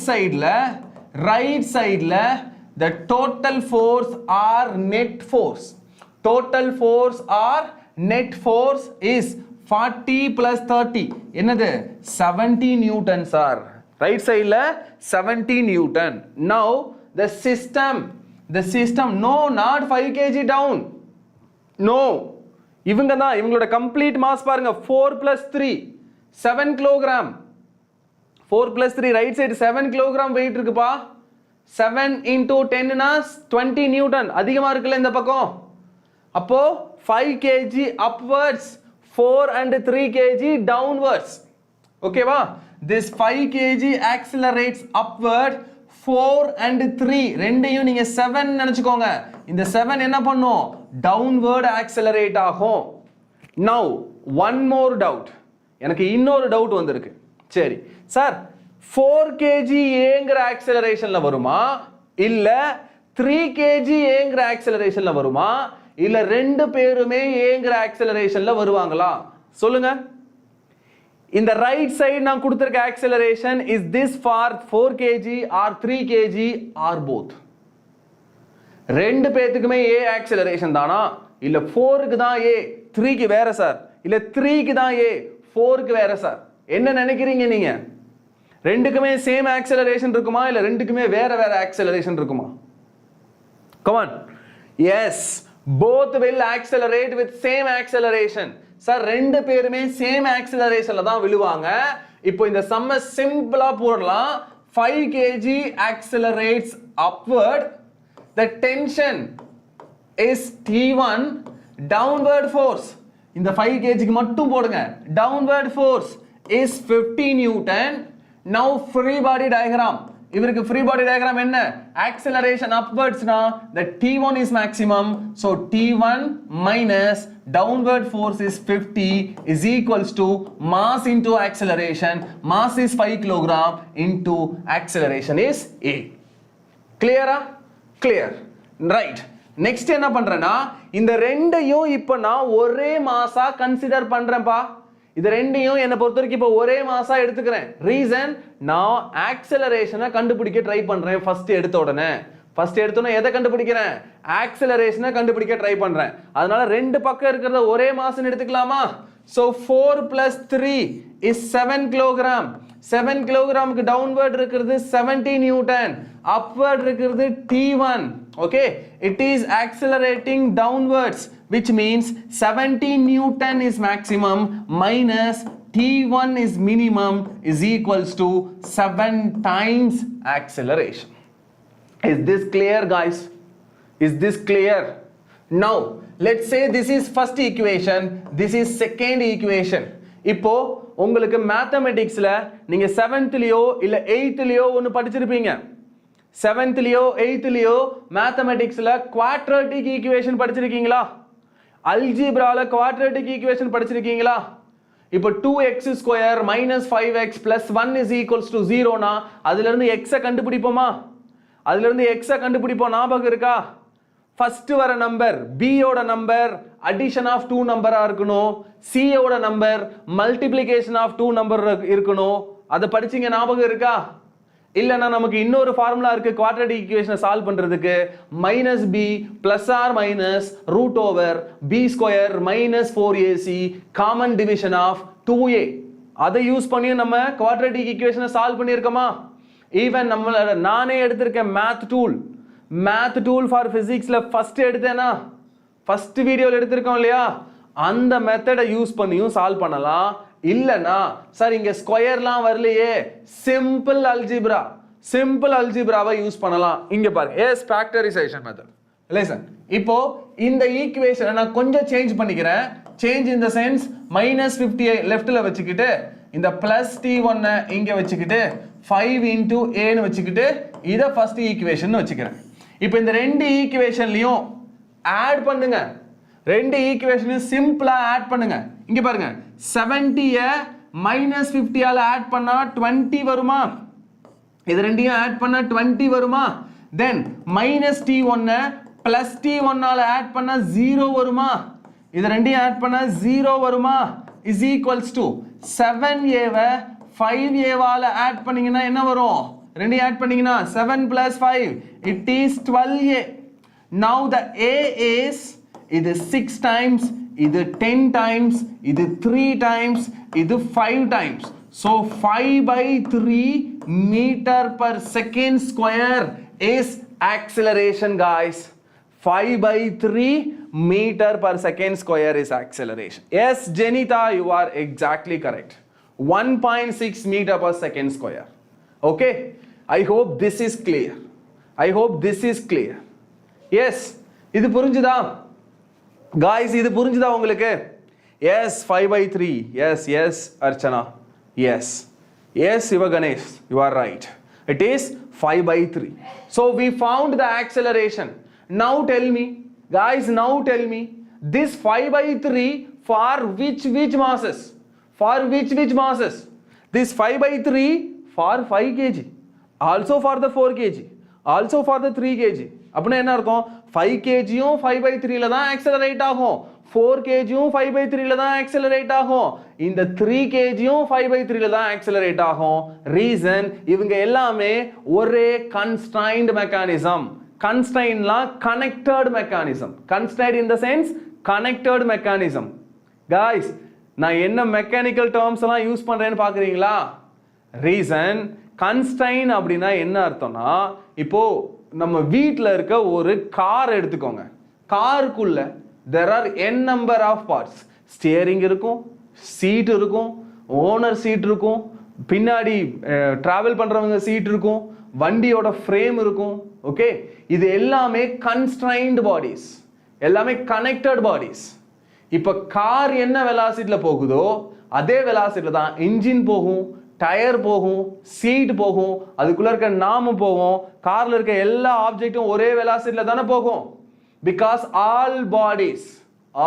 சைடுல the total force or net force is 40 plus 30 என்னது? 70 newton சார். ரைட் சைடுல 70 newton. now the system no, not 5 kg down, no. இவங்களோட complete mass பாருங்க. 4 plus 3 7 kilogram. 4 plus 3 right side 7 kilogram weight இருக்குப்பா. 7 into 10 னா 20 newton. அதிகமா இருக்குல்ல இந்த பக்கம். அப்போ 5 kg upwards, 4 and 3 kg downwards. ஓகேவா? this 5 kg accelerates upward, 4 and 3 ரெண்டையும் நீங்க 7 நினைச்சுக்கோங்க. இந்த 7 என்ன பண்ணும்? downward accelerate ஆகும். now one more doubt. எனக்கு இன்னொரு டவுட் வந்திருக்கு. சரி சார், 4 kg ஏங்கற ஆக்சலரேஷன்ல வருமா, இல்ல 3 kg ஏங்கற ஆக்சலரேஷன்ல வருமா, இல்ல ரெண்டு பேருமே ஏங்கற ஆக்சலரேஷன்ல வருவாங்களா? சொல்லுங்க. இந்த ரைட் சைடு நான் கொடுத்திருக்க acceleration is this for 4 kg or 3 kg or both? ரெண்டு பேத்துக்குமே a acceleration தானா, இல்ல 4 க்கு தான் a 3 க்கு வேற சார், இல்ல 3 க்கு தான் a 4 க்கு வேற சார்? என்ன நினைக்கிறீங்க நீங்க? ரெண்டுக்குமே சேம் acceleration இருக்குமா, இல்ல ரெண்டுக்குமே வேற வேற acceleration இருக்குமா? come on. yes, both will accelerate with same acceleration. Sir ரெண்டு பேருமே சேம் ஆக்சலரேஷன்ல தான் விழுவாங்க. இப்போ இந்த சம்ம சிம்பிளா போடலாம். 5 kg accelerates upward, the tension is T1, downward force இந்த 5 kg க்கு மட்டும் போடுங்க. downward force is 50 newton. now free body diagram, இவருக்கு free body diagram என்ன acceleration upwards na the t1 is maximum so t1 minus downward force is 50 is equals to mass into acceleration mass is 5 kilogram into acceleration is a clear clear right next என்ன பண்றேன்னா இந்த ரெண்டையும் இப்போ நான் ஒரே Maaza consider பண்றேன்ப்பா இது ரெண்டையும் என்ன பொறுத்தவரைக்கும் இப்போ ஒரே மாஸா எடுத்துக்கிறேன் ரீசன் நான் ஆக்சலரேஷனை கண்டுபிடிக்க ட்ரை பண்றேன் ஃபர்ஸ்ட் எடுத்த உடனே எதை கண்டுபிடிக்கிறேன் ஆக்சலரேஷனை கண்டுபிடிக்க ட்ரை பண்றேன் அதனால ரெண்டு பக்கம் இருக்கிறத ஒரே மாஸ்னு எடுத்துக்கலாமா so 4 plus 3 is 7 kilogram 7 kilogramக்கு downward இருக்கிறது 70 newton upward இருக்கிறது t1 okay it is accelerating downwards which means 70 newton is maximum minus t1 is minimum is equals to 7 times acceleration is this clear guys is this clear now let's say this is first equation this is second equation இப்போ உங்களுக்கு மேத்தமெட்டிக்ஸ்ல நீங்க 7th லயோ இல்ல 8th லயோ ஒன்னு படிச்சிருப்பீங்க 7th லயோ 8th லயோ மேத்தமெட்டிக்ஸ்ல குவாட்ராட்டிக் ஈக்குவேஷன் படிச்சிருக்கீங்களா அல்ஜிப்ரால குவாட்ராட்டிக் ஈக்குவேஷன் படிச்சிருக்கீங்களா இப்போ 2x square - 5x + 1 is equals to 0 னா அதில இருந்து x கண்டுபிடிப்போமா ஞாபகம் இருக்கா ஃபர்ஸ்ட் வர நம்பர் b ஓட நம்பர் addition of 2 நம்பரா இருக்கணும் c ஓட நம்பர் multiplication of 2 நம்பர் இருக்கணும் அத படிச்சீங்க ஞாபகம் இருக்கா இல்லனா நமக்கு இன்னொரு ஃபார்முலா இருக்கு குவாட்ராட்டிக் ஈக்குவேஷனை சால்வ் பண்றதுக்கு -b ± √b² - 4ac common division of 2a அதை யூஸ் பண்ணி நம்ம குவாட்ராட்டிக் ஈக்குவேஷனை சால்வ் பண்ணியிருக்கோமா ஈவன் நானே எடுத்திருக்கேன் மேத் டூல் ஃபார் பிசிக்ஸ்ல ஃபர்ஸ்ட் எடுத்தேனா ஃபர்ஸ்ட் வீடியோல எடுத்திருக்கோம் இல்லையா அந்த மெத்தடை யூஸ் பண்ணியும் சால்வ் பண்ணலாம் இல்லனா சார் இங்க ஸ்கொயர்லாம் வரலையே சிம்பிள் அல்ஜிப்ராவை யூஸ் பண்ணலாம் இங்க பாருங்க எஸ் ஃபேக்டரைசேஷன் மெத்தட் லிசன் இப்போ இந்த ஈக்குவேஷனை நான் கொஞ்சம் சேஞ்ச் பண்ணிக்கிறேன் சேஞ்ச் இன் தி சென்ஸ் -50 லெஃப்ட்ல வச்சுக்கிட்டு இந்த +t1 இங்க வச்சுக்கிட்டு 5 into a னு வச்சுக்கிட்டு இத ஃபர்ஸ்ட் ஈக்குவேஷன் வச்சுக்கிறேன் இப்போ இந்த ரெண்டு ஈக்குவேஷன்லயும் ஆட் பண்ணுங்க ரெண்டு ஈக்குவேஷனையும் சிம்பிளா ஆட் பண்ணுங்க இங்க பாருங்க 70 -50 ஆல ஆட் பண்ணா 20 வருமா இது ரெண்டையும் ஆட் பண்ணா 20 வருமா தென் -t1 +t1 ஆல ஆட் பண்ணா 0 வருமா இது ரெண்டையும் ஆட் பண்ணா 0 வருமா is equals to 7a வை 5a வால ஆட் பண்ணீங்கன்னா என்ன வரும் ரெண்டையும் ஆட் பண்ணீங்கன்னா 7 + 5 it is 12a now the a is இது 6 times இது 10 times இது 3 times இது 5 times so 5/3 meter per second square is acceleration guys 5/3 meter per second square is acceleration yes Jenita you are exactly correct 1.6 meter per second square okay I hope this is clear yes இது புரிஞ்சுதா guys இது புரிஞ்சுதா உங்களுக்கு yes 5/3 yes Archana yes Sivaгаnesh you are right it is 5/3 so we found the acceleration now tell me guys this 5/3 for which masses this 5/3 for 5 kg also for the 4 kg also for the 3 kg அப்படினா என்ன அர்த்தம் 5 kg யும் 5/3 ல தான் accelerate ஆகும் 4 kg யும் 5/3 ல தான் ஆக்சலரேட் ஆகும் இந்த 3 kg யும் 5/3 ல தான் ஆக்சலரேட் ஆகும் ரீசன் இவங்க எல்லாமே ஒரே கன்ஸ்ட்ரைன்ட் மெக்கானிசம் கன்ஸ்ட்ரைன்ட்லாம் connected mechanism constraint in the sense connected mechanism guys நான் என்ன மெக்கானிக்கல் டேர்ம்ஸ் எல்லாம் யூஸ் பண்றேன்னு பாக்குறீங்களா ரீசன் கன்ஸ்ட்ரைன் அப்படினா என்ன அர்த்தம்னா இப்போ நம்ம வீட்ல இருக்க ஒரு கார் எடுத்துக்கோங்க காருக்குள்ள there are n number of parts steering இருக்கும் சீட் இருக்கும் ஓனர் சீட் இருக்கும் பின்னாடி டிராவல் பண்றவங்க சீட் இருக்கும் வண்டியோட ஃப்ரேம் இருக்கும் ஓகே இது எல்லாமே கன்ஸ்ட்ரைன்ட் பாடிஸ் எல்லாமே கனெக்டட் பாடிஸ் இப்போ கார் என்ன வெலாசிட்டில போகுதோ அதே வெலாசிட்டில தான் இன்ஜின் போகும் டயர் போகும், சீட் போகும், அதுக்குள்ள இருக்க நாம போகும், கார்ல இருக்க எல்லா ஆப்ஜெக்ட்டும் ஒரே வெலாசிட்டில தானே போகும். Because all bodies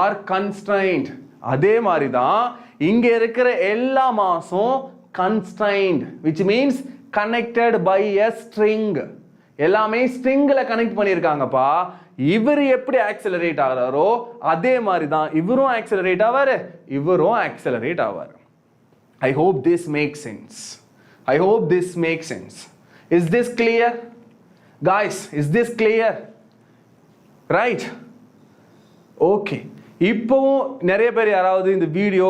are constrained. அதே மாதிரி தான் இங்க இருக்கிற எல்லா மாஸும் constrained, which means connected by a string. எல்லாமே ஸ்ட்ரிங்ல கனெக்ட் பண்ணிருக்காங்கப்பா. இவர் எப்படி ஆக்சலரேட் ஆகிறாரோ அதே மாதிரி தான் இவரும் ஆக்சலரேட் ஆவாரு, இவரும் accelerate ஆவாரு. I hope this makes sense. I hope this makes sense. Is this clear? Guys, is this clear? Right? Okay. இப்போ நிறைய பேர் யாராவது இந்த வீடியோ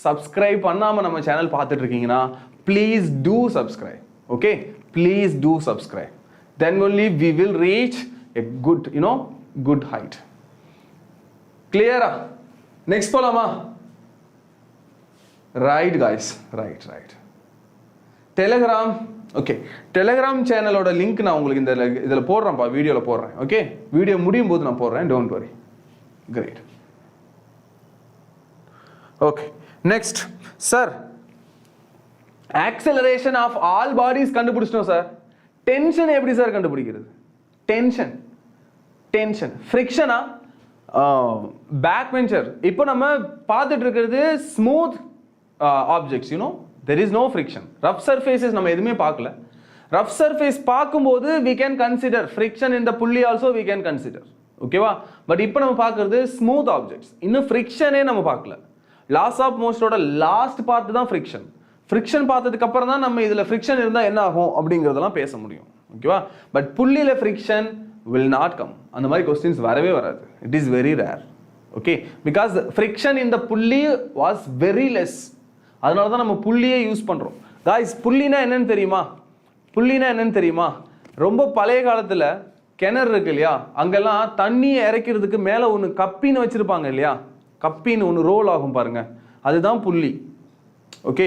சப்ஸ்கிரைப் பண்ணாம நம்ம சேனல் பார்த்துட்டு இருக்கீங்கன்னா please do subscribe. Okay? Please do subscribe. Then only we will reach a good, good height. Clear? Next polama. Right guys, right. Telegram, okay. Telegram channel oda link na ungalku idhula podren pa, video la podren. Okay? Video mudiyum bodhu na podren, don't worry. Great. Okay. Next, sir. Acceleration of all bodies kandupidichnom sir. Tension எப்படி sir கண்டுபிடிக்கிறது? Tension ஃப்ரிக்ஷனா back bencher. இப்போ நம்ம பார்த்துட்டு இருக்கிறது smooth objects, there is no friction. Rough surfaces நம்ம எதுவுமே பார்க்கல. ரஃப் சர்ஃபேஸ் பார்க்கும்போது we can consider friction in the புள்ளி also we can consider. ஓகேவா? பட் இப்போ நம்ம பார்க்கறது ஸ்மூத் ஆப்ஜெக்ட்ஸ், இன்னும் ஃப்ரிக்ஷனே நம்ம பார்க்கல. லாஸ் ஆஃப் மோஷனோட லாஸ்ட் பார்ட் தான் ஃப்ரிக்ஷன். ஃப்ரிக்ஷன் பார்த்ததுக்கு அப்புறம் தான் நம்ம இதில் ஃப்ரிக்ஷன் இருந்தால் என்ன ஆகும் அப்படிங்கிறதெல்லாம் பேச முடியும். ஓகேவா? பட் புள்ளியில் ஃப்ரிக்ஷன் வில் நாட் கம். அந்த மாதிரி கொஸ்டின்ஸ் வரவே வராது. It is very rare. Okay, because friction இந்த புள்ளி வாஸ் வெரி லெஸ். அதனால தான் நம்ம புள்ளியே யூஸ் பண்ணுறோம். காய்ஸ், புள்ளினா என்னன்னு தெரியுமா? ரொம்ப பழைய காலத்தில் கிணறு இருக்கு இல்லையா, அங்கெல்லாம் தண்ணியை இறைக்கிறதுக்கு மேலே ஒன்று கப்பின்னு வச்சுருப்பாங்க இல்லையா, கப்பின்னு ஒன்று ரோல் ஆகும் பாருங்க, அதுதான் புள்ளி. ஓகே,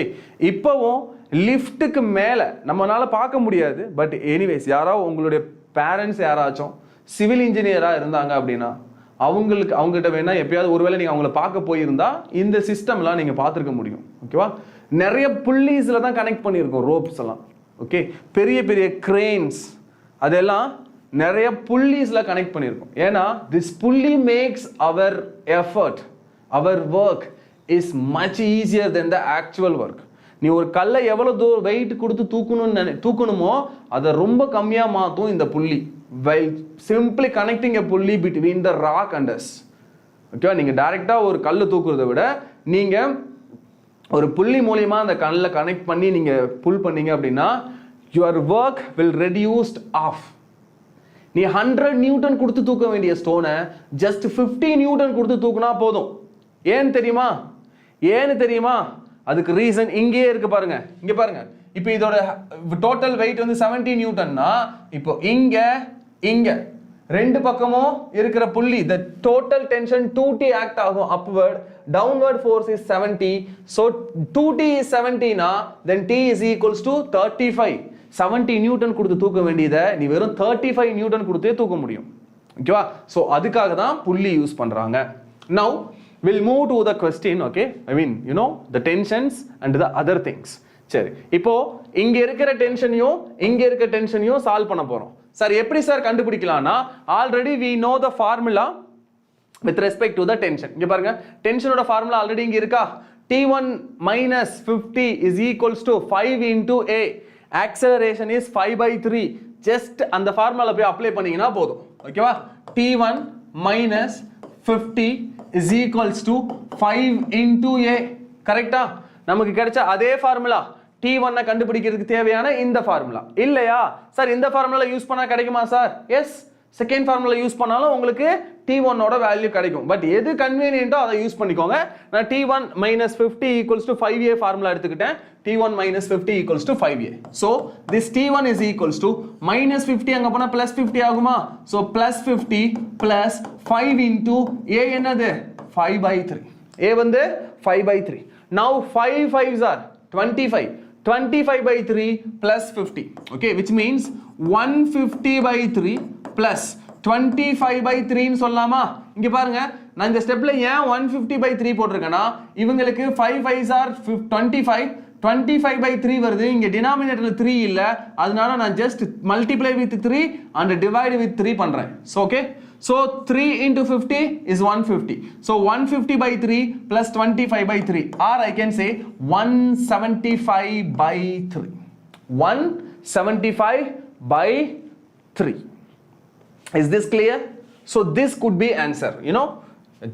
இப்போவும் லிஃப்ட்டுக்கு மேலே நம்மளால பார்க்க முடியாது. பட் எனிவேஸ், யாராவது உங்களுடைய பேரண்ட்ஸ் யாராச்சும் சிவில் இன்ஜினியராக இருந்தாங்க அப்படின்னா அவங்ககிட்ட வேணா எப்பயாவது ஒருவேளை நீங்கள் அவங்கள பார்க்க போயிருந்தா இந்த சிஸ்டம்லாம் நீங்கள் பார்த்துருக்க முடியும். ஓகேவா? நிறைய புள்ளிஸில் தான் கனெக்ட் பண்ணியிருக்கோம் ரோப்ஸ் எல்லாம். ஓகே, பெரிய பெரிய கிரேன்ஸ் அதெல்லாம் நிறைய புள்ளிஸில் கனெக்ட் பண்ணியிருக்கோம். ஏன்னா திஸ் புள்ளி max our effort, our work is much easier than the actual work. நீ ஒரு கல்லை எவ்வளவு வெயிட் கொடுத்து தூக்கணுமோ அதை ரொம்ப கம்மியா மாத்தும் இந்த புள்ளி, while simply connecting a pulley between the rock and us. ஓகேவா? நீங்க டைரக்டா ஒரு கல்லை தூக்குறதை விட நீங்க ஒரு புள்ளி மூலமா அந்த கல்லை கனெக்ட் பண்ணி நீங்க புல் பண்ணீங்க அப்படின்னா your work will reduced off. நீ 100 நியூட்டன் கொடுத்து தூக்க வேண்டிய ஸ்டோனை just 50 நியூட்டன் கொடுத்து தூக்குனா போதும். ஏன்னு தெரியுமா? அதுக்கு ரீசன் இங்கேயே இருக்கு பாருங்க. இங்க பாருங்க, இப்போ இதோட டோட்டல் வெயிட் வந்து 70 நியூட்டன்னா, இப்போ இங்க ரெண்டு பக்கமும் இருக்கிற புள்ளி the total tension 2t act ஆகும் upward, downward force is 70. so 2t is 70 na, then t is equals to 35. 70 Newton கொடுத்து தூக்க வேண்டியதை நீ வெறும் 35 நியூட்டன் கொடுத்தே தூக்க முடியும். ஓகேவா? சோ அதுக்காக தான் புள்ளி யூஸ் பண்றாங்க. Now we'll move to the question. Okay, I mean the tensions and the other things. சரி, இப்போ இங்க இருக்கிற டென்ஷனையும் சால்வ் பண்ண போறோம். சார் எப்படி சார் கண்டுபிடிக்கலாம்னா, already we know the formula with respect to the tension. இங்க பாருங்க, டென்ஷனோட ஃபார்முலா ஆல்ரெடி இங்க இருக்கா. T1 minus 50 is equals to 5 into A. Acceleration is 5/3. just அந்த ஃபார்முலா போய் அப்ளை பண்ணீங்கன்னா போதும். ஓகேவா? T1 minus 50 is equals to 5 into A. கரெக்டா? நமக்கு கிடைச்ச அதே ஃபார்முலா T1 கண்டுபிடிக்கிறதுக்கு தேவையான இந்த ஃபார்முலா இல்லையா? சார் இந்த ஃபார்முலா யூஸ் பண்ணா கிடைக்குமா sir? Yes, second formula use பண்ணாலும் உங்களுக்கு T1 ஓட வேல்யூ கிடைக்கும். பட் எது கன்வீனியன்ட்டோ அதை யூஸ் பண்ணிக்கோங்க. நான் T1 minus 50 equals to 5A formula எடுத்துக்கிட்டேன். T1 minus 50 equals to 5A. So this T1 is equals to minus 50 அங்க போனா plus 50 ஆகுமா? So plus 50 plus 5 into A என்னது? 5/3. A வந்து 5/3. Now 5 5s are 25. 25/3 plus 50. Okay, which means 150/3 plus 25/3 ன்னு சொல்லலாமா? இங்க பாருங்க, நான் இந்த ஸ்டெப்ல ஏன் 150/3 போட்டிருக்கேன்னா, இவங்களுக்கு 5 5s are 25, 25 by 3 வருது. இங்க denominatorல 3 இல்ல. அதனால நான் just multiply with 3 and divide with 3 பண்றேன். So okay. So 3 into 50 is 150. So 150 by 3 plus 25 by 3. Or I can say 175 by 3. 175 by 3. Is this clear? So this could be answer. You know,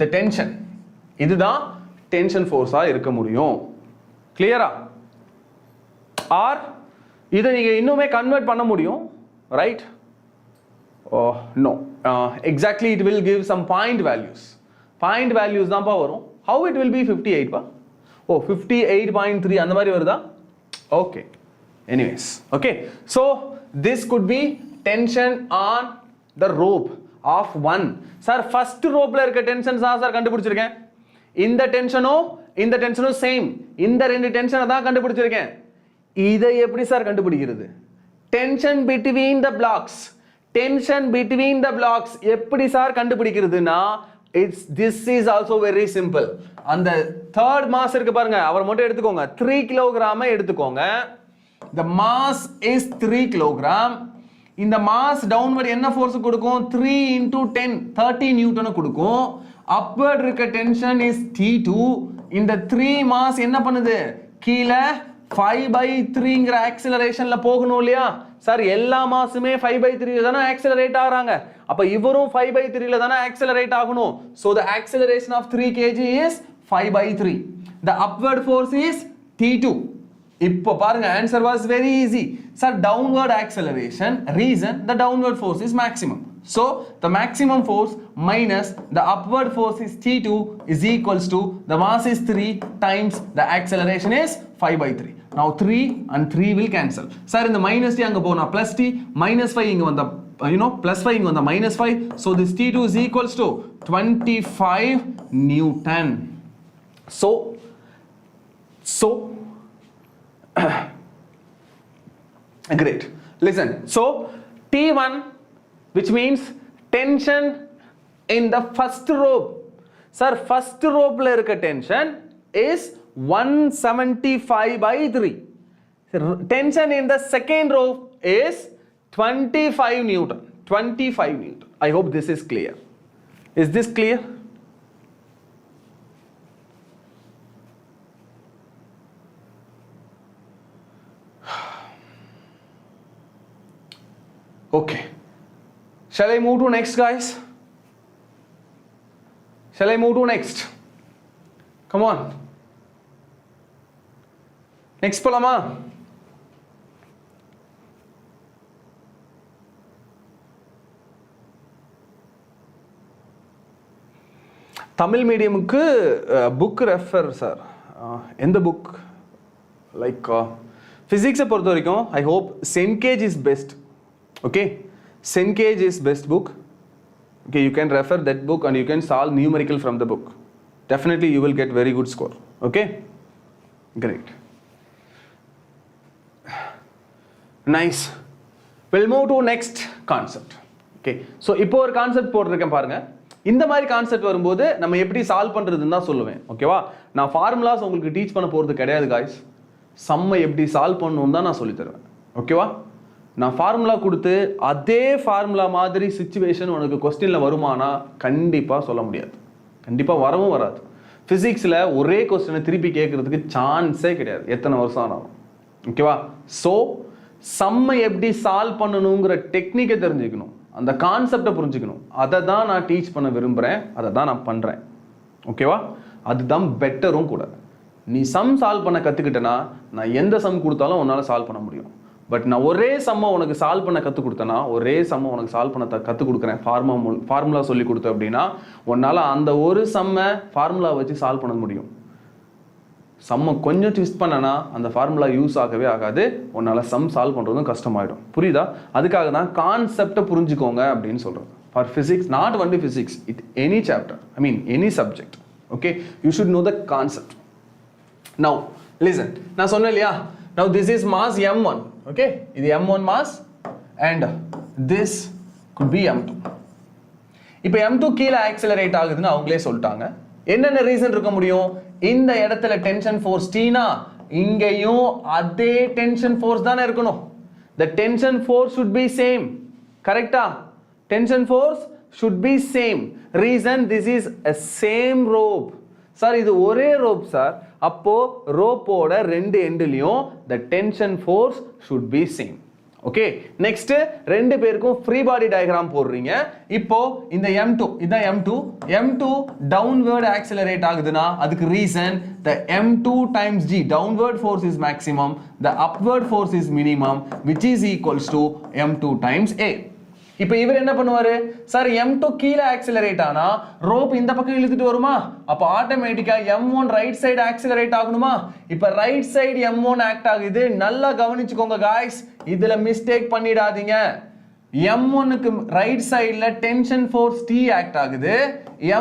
the tension. இதுதான் tension force ஆ இருக்க முடியும். Clear-ஆ? Or இதை நீங்க இன்னுமே convert பண்ண முடியும். Right? Oh, no. Exactly, it will give some point values. Point values தான் வரும். How it will be 58 பா? Oh, 58.3 அந்த மாதிரி வருதா? Okay. Anyways, okay. So this could be tension on the rope of 1. Sir, first ropeல இருக்க tensions தான் sir கண்டுபிடிச்சிருக்கேன். இந்த டென்ஷனும் same. இந்த ரெண்டு டென்ஷனை தான் கண்டுபிடிச்சிருக்கேன். இதை எப்படி சார் கண்டுபிடிக்கிறது? Tension between the blocks. Tension between the blocks எப்படி சார் கண்டுபிடிக்கிறதுனா this is also very simple. அந்த third mass இருக்கு பாருங்க, அவர் மட்டும் எடுத்துக்கோங்க. 3 கிலோகிராம் எடுத்துக்கோங்க. The mass is 3 kilogram. இந்த mass downward என்ன ஃபோர்ஸ் கொடுக்கும்? 3 into 10 30 நியூட்டன் கொடுக்கும். upward இருக்க tension is T2. இந்த 3 mass என்ன பண்ணுது? கீழ 5/3ங்கற ஆக்சிலரேஷன்ல போகணும் இல்லையா? சார் எல்லா மாஸுமே 5/3ல தான ஆக்சிலரேட் ஆறாங்க. அப்ப இவரும் 5/3ல தான ஆக்சிலரேட் ஆகணும். So the acceleration of 3 kg is 5/3. The upward force is T2. இப்போ பாருங்க, answer was very easy. Sir, downward acceleration, reason the downward force is maximum. So the maximum force minus the upward force is T2 is equals to the mass is 3 times the acceleration is 5/3. Now 3 and 3 will cancel. Sir, in the minus t அங்க போனா plus t, minus 5 இங்க வந்தா plus 5 இங்க வந்தா minus 5. So this T2 is equals to 25 Newton. So great. Listen. So T1, which means tension in the first rope. Sir, first rope la irukka tension is 175/3. Tension in the second rope is 25 Newton. 25 Newton. I hope this is clear. Is this clear? Okay. Shall I move to next, guys? Shall I move to next? Come on. Next polama. Tamil medium ku book refer sir. In the book like physics பொறுத்த வரைக்கும் I hope Senkage is best. Okay, Senkage is best book. Okay, you can refer that book and you can solve numerical from the book. Definitely you will get very good score. Okay, great, nice. We'll move to next concept. Okay, so இப்போ ஒரு concept போட்டுருக்கேன் பாருங்க. இந்த மாதிரி concept வரும்போது நம்ம எப்படி solve பண்றதுன்னு தான் சொல்லுவேன். ஓகேவா? நான் ஃபார்முலாஸ் உங்களுக்கு டீச் பண்ண போறது கிடையாது guys. சம்மை எப்படி சால்வ் பண்ணணும்னு தான் நான் சொல்லி தருவேன். ஓகேவா? நான் ஃபார்முலா கொடுத்து அதே ஃபார்முலா மாதிரி சிச்சுவேஷன் உனக்கு கொஸ்டினில் வருமானா கண்டிப்பாக சொல்ல முடியாது. கண்டிப்பாக வரவும் வராது. ஃபிசிக்ஸில் ஒரே கொஸ்டினை திருப்பி கேட்குறதுக்கு சான்ஸே கிடையாது, எத்தனை வருஷம் ஆனாலும். ஓகேவா? ஸோ சம்மை எப்படி சால்வ் பண்ணணுங்கிற டெக்னிக்கை தெரிஞ்சுக்கணும், அந்த கான்செப்டை புரிஞ்சுக்கணும். அதை தான் நான் டீச் பண்ண விரும்புகிறேன், அதை தான் நான் பண்ணுறேன். ஓகேவா? அதுதான் பெட்டரும் கூட. நீ சம் சால்வ் பண்ண கற்றுக்கிட்டேன்னா நான் எந்த சம் கொடுத்தாலும் உன்னால் சால்வ் பண்ண முடியும். பட் நான் ஒரே சம்மை உனக்கு சால்வ் பண்ண கற்றுக் கொடுத்தேன்னா, ஒரே சம்மை உனக்கு சால்வ் பண்ண கற்றுக் கொடுக்குறேன், ஃபார்முலா சொல்லி கொடுத்தேன் அப்படின்னா உன்னால் அந்த ஒரு சம்மை ஃபார்முலா வச்சு சால்வ் பண்ண முடியும். சம்மை கொஞ்சம் ட்விஸ்ட் பண்ணனா அந்த ஃபார்முலா யூஸ் ஆகவே ஆகாது, உன்னால் சம் சால்வ் பண்ணுறதும் கஷ்டமாயிடும். புரியுதா? அதுக்காக தான் கான்செப்டை புரிஞ்சுக்கோங்க அப்படின்னு சொல்கிறது. For physics, not only physics, it any chapter, I mean any subject. Okay, you should know the concept. Now listen, நான் சொன்னேன் இல்லையா, now this is mass m1. okay, இது m1 mass and this could be m2. இப்போ m2 கீழ accelerate ஆகுதுன்னு அவங்களே சொல்லிட்டாங்க. என்னென்ன ரீசன் இருக்க முடியும்? இந்த இடத்துல டென்ஷன் ஃபோர்ஸ் T னா இங்கேயும் அதே tension force தானே இருக்கணும். The tension force should be same. Correctா? Tension force should be same. Reason, this is a same rope. Sir, இது ஒரே rope sir. அப்போ rope ஓட ரெண்டு எண்ட்லயும் the tension force should be same. Okay, next ரெண்டு பேருக்கும் free body diagram போடுறீங்க. இப்போ இந்த m2 இதான் m2 டவுன்வர்ட் ஆக்சிலரேட் ஆகுதுன்னா அதுக்கு reason the m2 times g downward force is maximum, the upward force is minimum, which is equals to m2 times a. இப்போ இவர் என்ன பண்ணுவாரு சார், m2 கீழே ஆக்சிலரேட் ஆனா ரோப் இந்த பக்கம் இழுத்துட்டு வருமா, அப்ப ஆட்டோமேட்டிக்கா m1 ரைட் சைடு ஆக்சிலரேட் ஆகணுமா. இப்போ ரைட் சைடு m1 ஆக்ட் ஆகுது. நல்லா கவனிச்சுக்கோங்க गाइस, இதுல மிஸ்டேக் பண்ணிடாதீங்க. m1 க்கு ரைட் சைடுல டென்ஷன் ஃபோர்ஸ் t ஆக்ட் ஆகுது.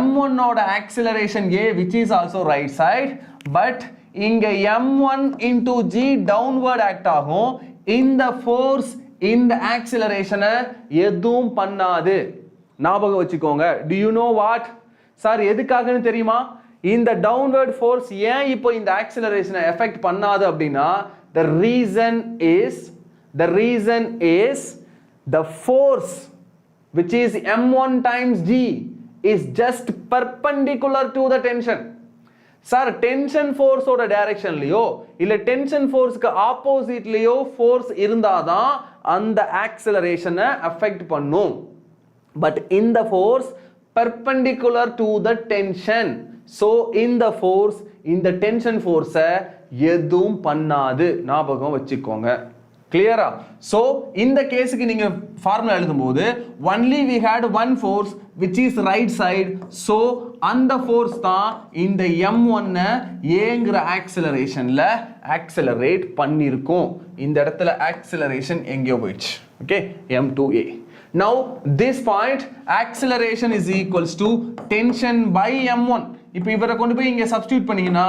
m1 ஓட acceleration a which is also right side, but இங்க m1 into g downward act ஆகும். இந்த ஃபோர்ஸ் இந்த ஆக்சிலரேஷனை எதுவும் பண்ணாது. ஞாபகம் வச்சுக்கோங்க. do you know what sir, எதுக்காகன்னு தெரியுமா? இந்த டவுன்வர்ட் ஃபோர்ஸ் ஏன் இப்போ இந்த ஆக்சிலரேஷனை எஃபெக்ட் பண்ணாது அப்படின்னா the reason is the force which is m1 times g is just perpendicular to the tension. Sir, tension ஃபோர்ஸோட டைரக்ஷன்லயோ இல்ல டென்ஷன் ஃபோர்ஸ்க்கு ஆப்போசிட்லயோ ஃபோர்ஸ் இருந்தாதான் அந்த ஆக்சிலரேஷனை அஃபெக்ட் பண்ணும். பட் இந்த force perpendicular to the tension. So இந்த ஃபோர்ஸ் இந்த டென்ஷன் ஃபோர்ஸை எதுவும் பண்ணாது. ஞாபகம் வச்சுக்கோங்க. கிளியரா? சோ இந்த கேஸுக்கு நீங்க ஃபார்முலா எழுதும்போது only we had one force which is right side. so அந்த ஃபோர்ஸ் தான் இந்த m1 ஏங்கற ஆக்சிலரேஷன்ல ஆக்சிலரேட் பண்ணிருக்கும். இந்த இடத்துல ஆக்சிலரேஷன் எங்கேயோ போயிடுச்சு. Okay, m2a. now this point acceleration is equals to tension by m1. இப்போ இவரை கொண்டு போய் இங்க சப்ஸ்டிட்யூட் பண்ணீங்கன்னா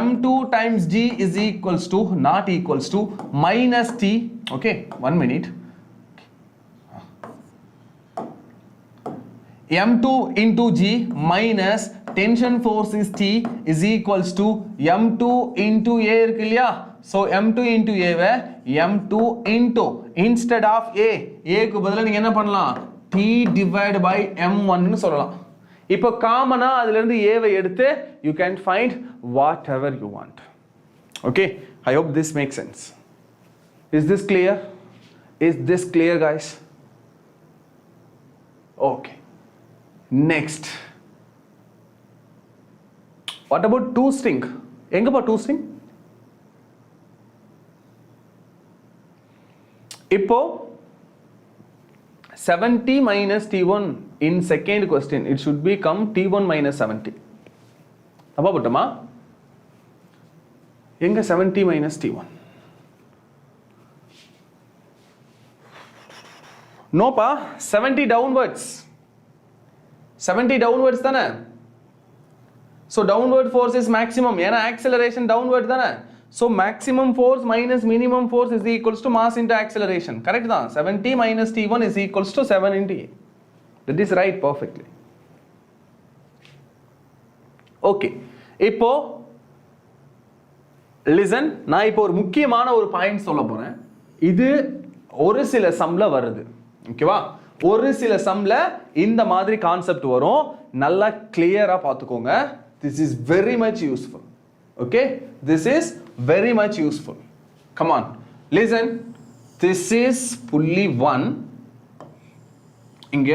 m2 times g is equals to not equals to minus t. okay, 1 minute. m2 into g minus tension force is t is equals to m2 into a இருக்கு இல்லையா? so m2 into a why m2 into instead of a க்கு பதிலா நீங்க என்ன பண்ணலாம், t divided by m1 ன்னு சொல்லலாம். இப்போ காமனா அதில இருந்து a வை எடுத்து you can find whatever you want. okay, I hope this makes sense. Is this clear guys? okay, next, what about two string? எங்கப்பா two string? இப்போ 70 minus t1 in second question it should become t1 minus 70. அப்பா போட்டோமா? எங்க 70 minus t1? நோப்பா, 70 downwards. 70 downwards தானே? so downward force is maximum. ஏன்னா acceleration downward தானே? so maximum force minus minimum force is equals to mass into acceleration. correct தான்? 70 minus t1 is equals to 7 into a. that is right perfectly. okay, இப்போ listen, நான் இப்போ ஒரு முக்கியமான ஒரு point சொல்ல போறேன். இது ஒரு சில சம்ல வருது. ஓகேவா? ஒரு சில சம்ல இந்த மாதிரி கான்செப்ட் வரும். நல்லா கிளியரா பாத்துக்கோங்க. this is very much useful. okay, this is very much useful. come on, listen, this is புள்ளி 1. இங்க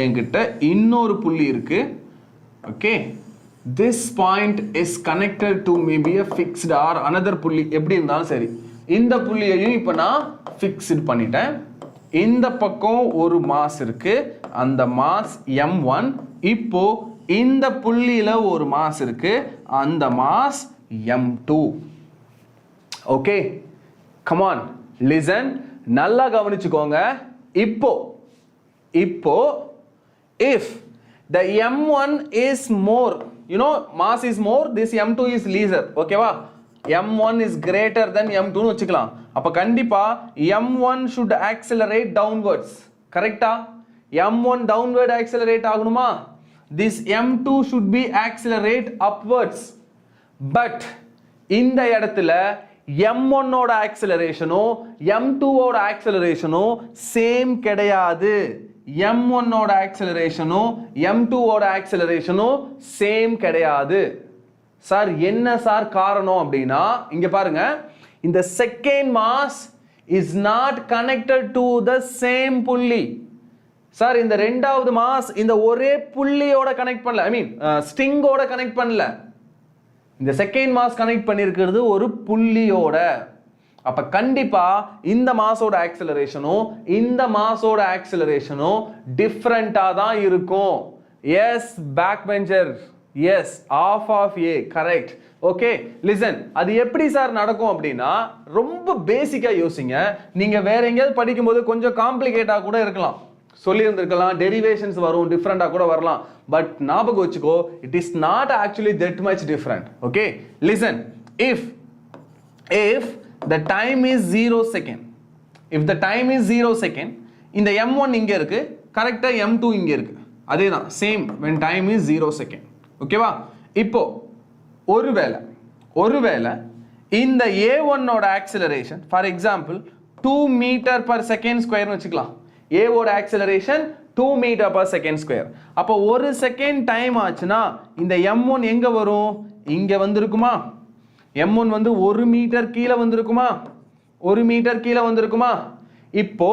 என்கிட்ட இன்னொரு புள்ளி இருக்கு. okay, this point is connected to maybe a fixed or another புள்ளி. எப்படி இருந்தாலும் சரி, இந்த புள்ளியையும் இப்ப நான் ஃபிக்ஸ்ட் பண்ணிட்டேன். இந்த பக்கம் ஒரு மாஸ் இருக்கு, அந்த மாஸ் m1. இப்போ இந்த புள்ளியில ஒரு மாஸ் இருக்கு, அந்த mass m2. Okay, come on, listen, நல்லா கவனிச்சுக்கோங்க. இப்போ if the m1 is more, you know, mass is more, this m2 is lesser. ஓகேவா? m1 is greater than m2 னு வச்சுக்கலாம். அப்ப கண்டிப்பா m1 should accelerate downwards. கரெக்ட்டா? m1 downward accelerate ஆகணுமா? this m2 should be accelerate upwards. but இந்த இடத்துல m1 ஓட ஆக்சிலரேஷனோ m2 ஓட ஆக்சிலரேஷனோ சேம் கிடையாது. m1 ஓட ஆக்சிலரேஷனோ m2 ஓட ஆக்சிலரேஷனோ சேம் கிடையாது. சார் என்ன சார் காரணம் அப்படின்னா இங்க பாருங்க, இந்த second mass is not connected to the same புள்ளி. சார் இந்த ரெண்டாவது மாஸ் இந்த ஒரே புள்ளியோட கனெக்ட் பண்ணல, ஐ மீன் ஸ்ட்ரிங்கோட கனெக்ட் பண்ணல. இந்த செகண்ட் மாஸ் கனெக்ட் பண்ணியிருக்கிறது ஒரு புள்ளியோட. அப்ப கண்டிப்பா இந்த மாஸோட ஆக்சிலரேஷனும் இந்த மாஸோட ஆக்சிலரேஷனும் டிஃபரெண்டா தான் இருக்கும். Yes back bencher, yes off off a correct. Okay listen, அது எப்படி சார் நடக்கும் அப்படின்னா ரொம்ப பேசிக்கா யோசிங்க. நீங்க வேற எங்கேயாவது படிக்கும்போது கொஞ்சம் காம்ப்ளிகேட்டா கூட இருக்கலாம், சொல்லி இருந்திருக்கலாம், டெரிவேஷன்ஸ் வரும், டிஃபரெண்டா கூட வரலாம். பட் ஞாபகம் வச்சுக்கோ, it is not actually that much different. Okay, listen, if the time is 0 second, if the time is 0 second, இந்த m1 இங்க இருக்கு, கரெக்டா m2 இங்க இருக்கு, அதேதான் same when time is 0 second. ஓகேவா? இப்போ ஒருவேளை இந்த a1 ஓட acceleration for example 2 metre per second ஸ்கொயர்னு வச்சுக்கலாம். a ஓட acceleration 2 metre per second square. அப்போ ஒரு செகண்ட் டைம் ஆச்சுன்னா இந்த m1 எங்க வரும்? இங்க வந்திருக்குமா? m1 வந்து 1 மீட்டர் கீழே வந்திருக்குமா? 1 மீட்டர் கீழே வந்திருக்குமா? இப்போ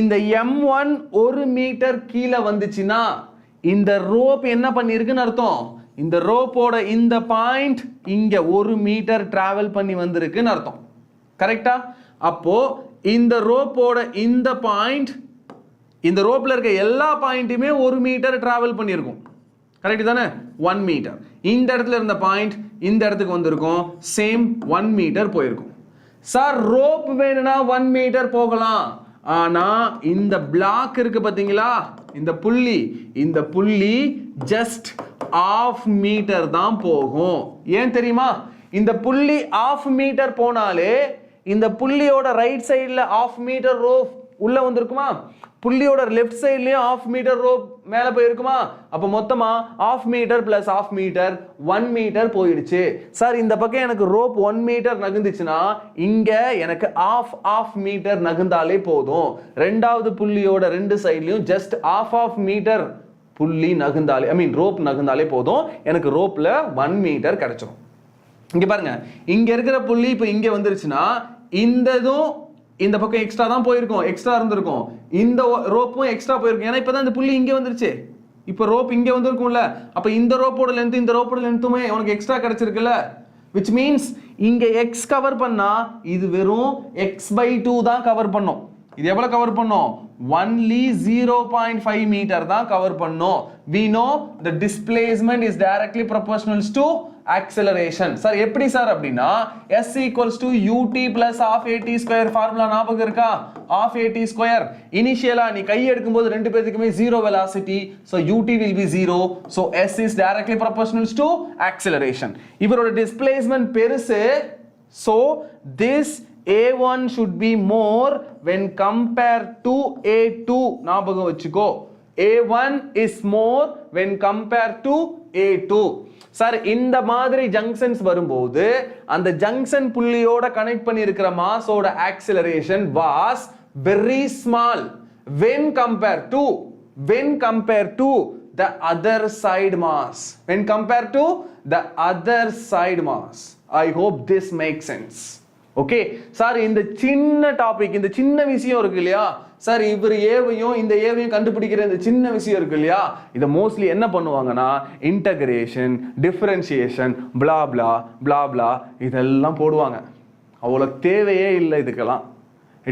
இந்த m1 1 மீட்டர் கீழே வந்துச்சுன்னா இந்த ரோப் என்ன பண்ணிருக்குன்னு அர்த்தம்? இந்த ரோப்போட இந்த பாயிண்ட் இங்க 1 மீட்டர் டிராவல் பண்ணி வந்திருக்குன்னு அர்த்தம். கரெக்டா? அப்போ இந்த ரோப்போட இந்த பாயிண்ட், இந்த ரோப்ல இருக்க எல்லா பாயிண்ட்டுமே 1 மீட்டர் டிராவல் பண்ணியிருக்கும். கரெக்ட் தானே? 1 மீட்டர். இந்த இடத்துல இருந்த பாயிண்ட் இந்த இடத்துக்கு வந்திருக்கும், சேம் 1 மீட்டர் போயிருக்கும். சார் ரோப் வேணும்னா 1 மீட்டர் போகலாம், ஆனா இந்த பிளாக் இருக்கு பாத்தீங்களா, இந்த புள்ளி ஜஸ்ட் ½ மீட்டர் தான் போகும். ஏன் தெரியுமா? இந்த புள்ளி ½ மீட்டர் போனாலே இந்த புள்ளியோட ரைட் சைடுல ½ மீட்டர் ரோப் உள்ள வந்திருக்குமா, புள்ளியோட லெஃப்ட் சைட்லயும் ½ மீட்டர் ரோப் மேல போயிருக்குமா? அப்ப மொத்தமா ½ மீட்டர் பிளஸ் ½ மீட்டர் 1 மீட்டர் போயிடுச்சு. சார் இந்த பக்கம் எனக்கு ரோப் 1 மீட்டர் நகர்ந்துச்சுன்னா இங்க எனக்கு ½ மீட்டர் நகர்ந்தாலே போதும். ரெண்டாவது புள்ளியோட ரெண்டு சைட்லயும் ஜஸ்ட் ½ மீட்டர் புள்ளி நகர்ந்தாலே, ஐ மீன் ரோப் நகர்ந்தாலே போதும், எனக்கு ரோப்ல 1 மீட்டர் கிடைச்சிடும். இங்க பாருங்க, இங்க இருக்கிற புள்ளி இப்ப இங்க வந்துருச்சுன்னா இந்ததும் இந்த பக்கம் எக்ஸ்ட்ரா தான் போயிருக்கும், எக்ஸ்ட்ரா இருந்திருக்கும், இந்த ரோப்பும் எக்ஸ்ட்ரா போயிருக்கும். ஏன்னா இப்பதான் இந்த புள்ளி இங்க வந்துருச்சு, இப்ப ரோப் இங்க வந்திருக்கும்ல, அப்ப இந்த ரோப்போட லென்த் இந்த ரோப்போட லென்த்துமே உனக்கு எக்ஸ்ட்ரா கிடைச்சிருக்குல்ல. which means இங்க x கவர் பண்ணா இது வெறும் x/2 தான் கவர் பண்ணும். இது எவ்வளவு கவர் பண்ணும்? only 0.5 மீட்டர் தான் கவர் பண்ணும். we know the displacement is directly proportional to acceleration. Sir எப்படி சார் அப்படின்னா s equals to ut plus half at square formula ஞாபகம் இருக்கா? half at square. இனிஷியலா நீ கை எடுக்கும் போது ரெண்டு பேத்துக்குமே 0 velocity, so ut will be 0, so s is directly proportional to acceleration. இவரோட displacement பெருசு, so this A1 should be more when compared to A2. ஞாபகம் வச்சுக்கோ, A1 is more when compared to A2. Sir இந்த மாதிரி junctions வரும்போது அந்த junction புள்ளியோட connect பண்ணி இருக்கிற மாஸோட acceleration was very small when compared to the other side mass. When compared to the other side mass. I hope this makes sense. Okay sir, இந்த சின்ன topic, இந்த சின்ன விஷயம் இருக்கு இல்லையா சார், இவர் ஏவையும் இந்த ஏவையும் கண்டுபிடிக்கிற இந்த சின்ன விஷயம் இருக்கு இல்லையா, இதை மோஸ்ட்லி என்ன பண்ணுவாங்கன்னா இன்டகிரேஷன், டிஃபரன்சியேஷன், பிளா பிளா பிளா பிளா இதெல்லாம் போடுவாங்க. அவ்வளோ தேவையே இல்லை இதுக்கெல்லாம்.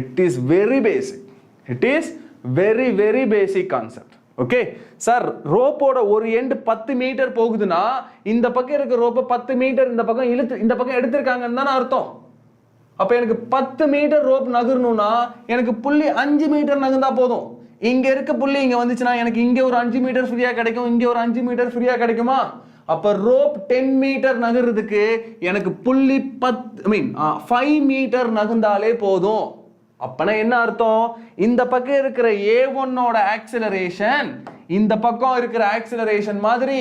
It is very basic, it is very very basic concept. Okay sir, ரோப்போட ஒரு எண்ட் 10 மீட்டர் போகுதுன்னா இந்த பக்கம் இருக்க ரோப்பை 10 மீட்டர் இந்த பக்கம் எடுத்திருக்காங்கன்னு தானே அர்த்தம். அப்ப எனக்கு 10 மீட்டர் ரோப் நகரணும்னா எனக்கு புள்ளி 5 மீட்டர் நகர்ந்தா போதும். இங்க இருக்க புள்ளி இங்க வந்துச்சுன்னா எனக்கு இங்க ஒரு 5 மீட்டர் ஃப்ரீயா கிடைக்கும், இங்க ஒரு 5 மீட்டர் ஃப்ரீயா கிடைக்குமா? அப்ப ரோப் 10 மீட்டர் நகர்றதுக்கு எனக்கு புள்ளி 5 மீட்டர் நகர்ந்தாலே போதும். அப்பனா என்ன அர்த்தம்? இந்த பக்கம் இருக்கிற A1 ஓட ஆக்சிலரேஷன் இந்த பக்கம் இருக்கிற ஆக்சிலரேஷன் மாதிரி,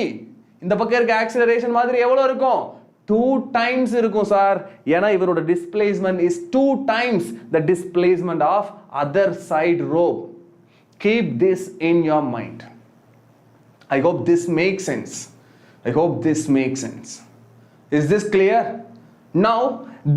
இந்த பக்கம் இருக்க ஆக்சிலரேஷன் மாதிரி எவ்வளவு இருக்கும்? 2 times இருக்கும் சார். ஏன்னா இவரோட displacement is 2 times the displacement of other side rope. Keep this in your mind. I hope this makes sense. I hope this makes sense. Is this clear? Now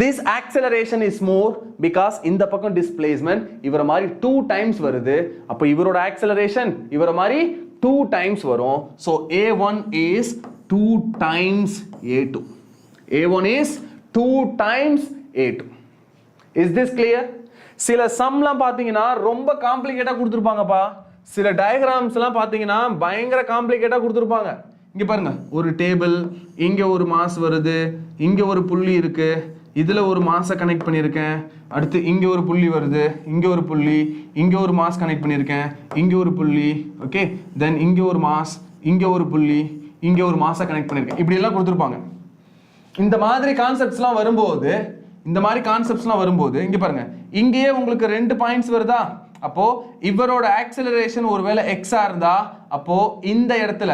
this acceleration is more because இந்த பக்கம் displacement இவர மாதிரி 2 times வருது. அப்ப இவரோட acceleration இவர மாதிரி 2 times வரும். So A1 is 2 times A2. A1 is 2 times A2. Is this clear? சில சம்லாம் பாத்தீங்கன்னா ரொம்ப காம்ப்ளிகேட்டா கொடுத்திருப்பாங்கப்பா. சில டயகிராம்ஸ்லாம் பாத்தீங்கன்னா பயங்கர காம்ப்ளிகேட்டா கொடுத்திருப்பாங்க. இங்க பாருங்க, ஒரு டேபிள், இங்க ஒரு மாஸ் வருது, இங்க ஒரு புள்ளி இருக்கு, இதுல ஒரு மாஸை கனெக்ட் பண்ணியிருக்கேன், அடுத்து இங்க ஒரு புள்ளி வருது, இங்க ஒரு புள்ளி, இங்க ஒரு மாஸ் கனெக்ட் பண்ணியிருக்கேன், இங்க ஒரு புள்ளி, ஓகே, தென் இங்க ஒரு மாஸ், இங்க ஒரு புள்ளி, இங்க ஒரு மாஸை கனெக்ட் பண்ணியிருக்கேன். இப்படி எல்லாம் கொடுத்துருப்பாங்க. இந்த மாதிரி கான்செப்ட்ஸ்லாம் வரும்போது இங்க பாருங்க, இங்கேயே உங்களுக்கு 2 பாயிண்ட்ஸ் வருதா? அப்போ இவரோட ஆக்சலரேஷன் ஒருவேளை எக்ஸா இருந்தா அப்போ இந்த இடத்துல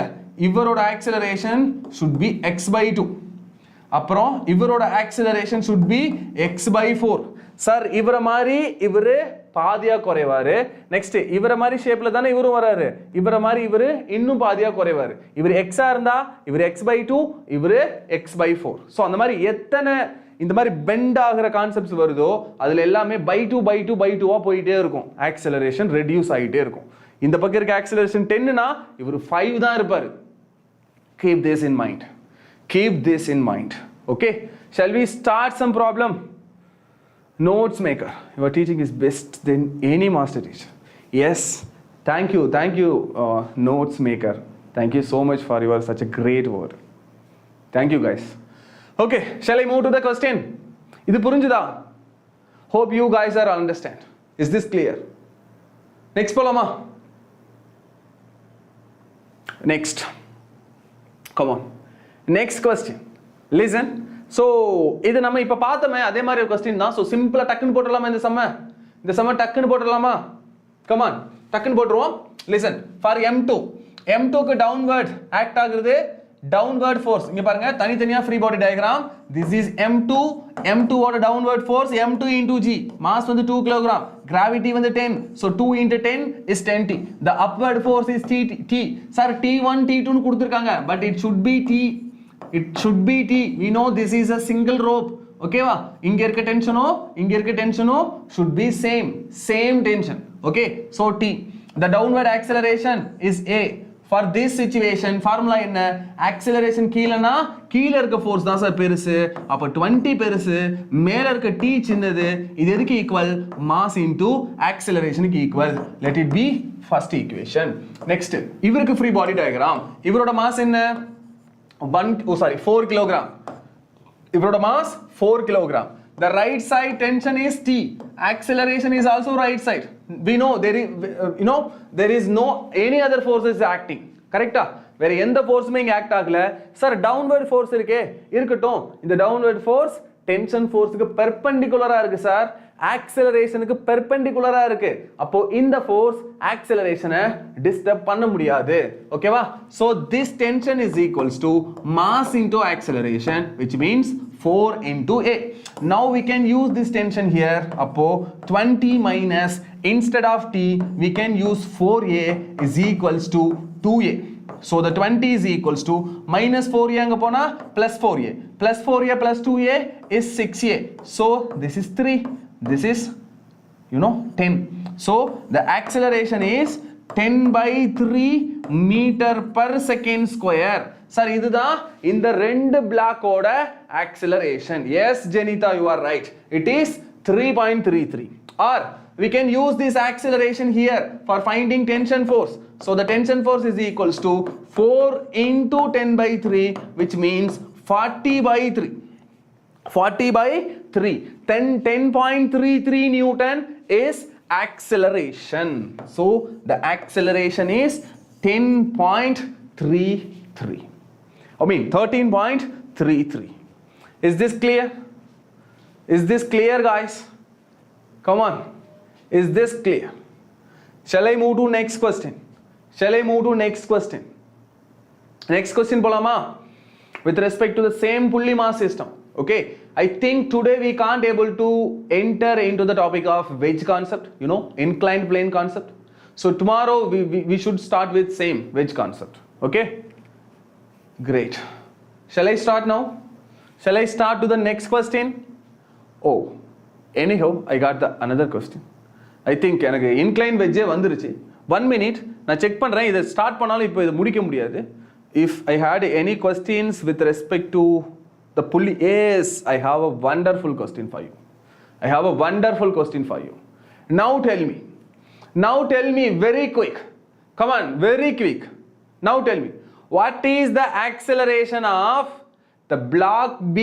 இவரோட acceleration should be x by 2. அப்புறம் இவரோட acceleration should be x by 4. Sir இவர மாதிரி இவரு பாதியா குறைவாரு. நெக்ஸ்ட் இவர மாதிரி ஷேப்ல தானே இவரும் வராரு. இவர மாதிரி இவரு இன்னும் பாதியா குறைவாரு. இவர் எக்ஸா இருந்தா இவர் x by 2, இவரு x by 4. சோ அந்த மாதிரி எத்தனை இந்த மாதிரி பெண்ட் ஆகிற கான்செப்ட்ஸ் வருதோ அதுல எல்லாமே by 2 by 2 by 2 போயிட்டே இருக்கும். ஆக்சலரேஷன் ரெடியூஸ் ஆகிட்டே இருக்கும். இந்த பக்கம் இருக்க ஆக்சலரேஷன் 10 னா இவர் 5 தான் இருப்பாரு. Keep this in mind. Keep this in mind. Okay, shall we start some problem? Notes maker, your teaching is best than any master teacher. Yes, thank you notes maker. Thank you so much for your such a great word. Thank you guys. Okay, shall I move to the question? Idu purinjudha? Hope you guys are understand. Is this clear? Next polama. Next, come on, next question. Listen. So இது நம்ம இப்ப பார்த்தோமே அதே மாதிரி ஒரு question தான். So சிம்பிளா டக்குன்னு போட்டுறலாமா? இந்த சம டக்குன்னு போட்டுறலாமா? கம் ஆன், டக்குன்னு போட்டுருவோம். லிசன், ஃபார் m2 க்கு டவுன்வர்ட் ஆக்ட் ஆகுறது டவுன்வர்ட் ஃபோர்ஸ். இங்க பாருங்க, தனித்தனியா free body diagram. This is m2 ஓட downward force m2 into g. Mass வந்து 2 kg, கிராவிட்டி வந்து 10. so 2 into 10 is 10t. the upward force is t. Sir t1 t2 னு கொடுத்திருக்காங்க, but it should be t. We know this is a single rope. Okay va? இங்க இருக்க டென்ஷனோ should be same tension. Okay, so t. the downward acceleration is a. for this situation formula என்ன? acceleration கீழனா கீழ இருக்க force தான் sir பெருசு. அப்ப 20 பெருசு, மேல இருக்க t சின்னது. இது எதுக்கு ஈக்குவல்? mass into acceleration க்கு equal. let it be first equation. next, இவருக்கு free body diagram. இவரோட mass என்ன? 4 kg. இவரோட mass 4 kg. the right side tension is t. acceleration is also right side. we know there is no any other forces acting. கரெக்ட்டா? வேற எந்த ஃபோர்ஸுமே இங்க act ஆகல. Sir downward force இருக்கட்டும். இந்த டவுன்வர்ட் ஃபோர்ஸ் டென்ஷன் ஃபோர்ஸ்க்கு பெர்பெண்டிகுலரா இருக்கு சார். ஆக்சலரேஷனுக்கு பெர்பெண்டிகுலரா இருக்கு. அப்போ இந்த ஃபோர்ஸ் ஆக்சலரேஷனை டிஸ்டர்ப் பண்ண முடியாது. ஓகேவா? so this tension is equals to mass into acceleration, which means 4 into a. now we can use this tension here. அப்போ 20 minus, instead of t we can use 4a is equals to 2a. so the 20 is equals to minus 4a அங்க போனா plus 4a plus 4a plus 2a is 6a. so this is 3, this is 10. so the acceleration is 10 by 3 meter per second square. Sir இதுதான் இந்த ரெண்டு பிளாக்கோட acceleration. yes Janita, you are right, it is 3.33. or we can use this acceleration here for finding tension force. so the tension force is equals to 4 into 10 by 3, which means 40 by 3. 40 by 3. 10.33 Newton is acceleration. so the acceleration is 10.33. I mean 13.33. is this clear? Is this clear guys? come on, is this clear? shall I move to next question? next question போலாமா? with respect to the same pulli mass system. Okay, I think today we can't able to enter into the topic of wedge concept, you know, inclined plane concept. So tomorrow we should start with same wedge concept. Okay, great. Shall I start now? Shall I start to the next question? Oh, anyhow, I got the another question. I think எனக்கு inclined wedge வந்துருச்சு. 1 minute நான் check பண்றேன். இதை start பண்ணாலும் இப்போ இதை முடிக்க முடியாது. If I had any questions with respect to the pulley, yes, I have a wonderful question for you. I have a wonderful question for you. Now tell me very quick. Come on, very quick. Now tell me, what is the acceleration of the block B?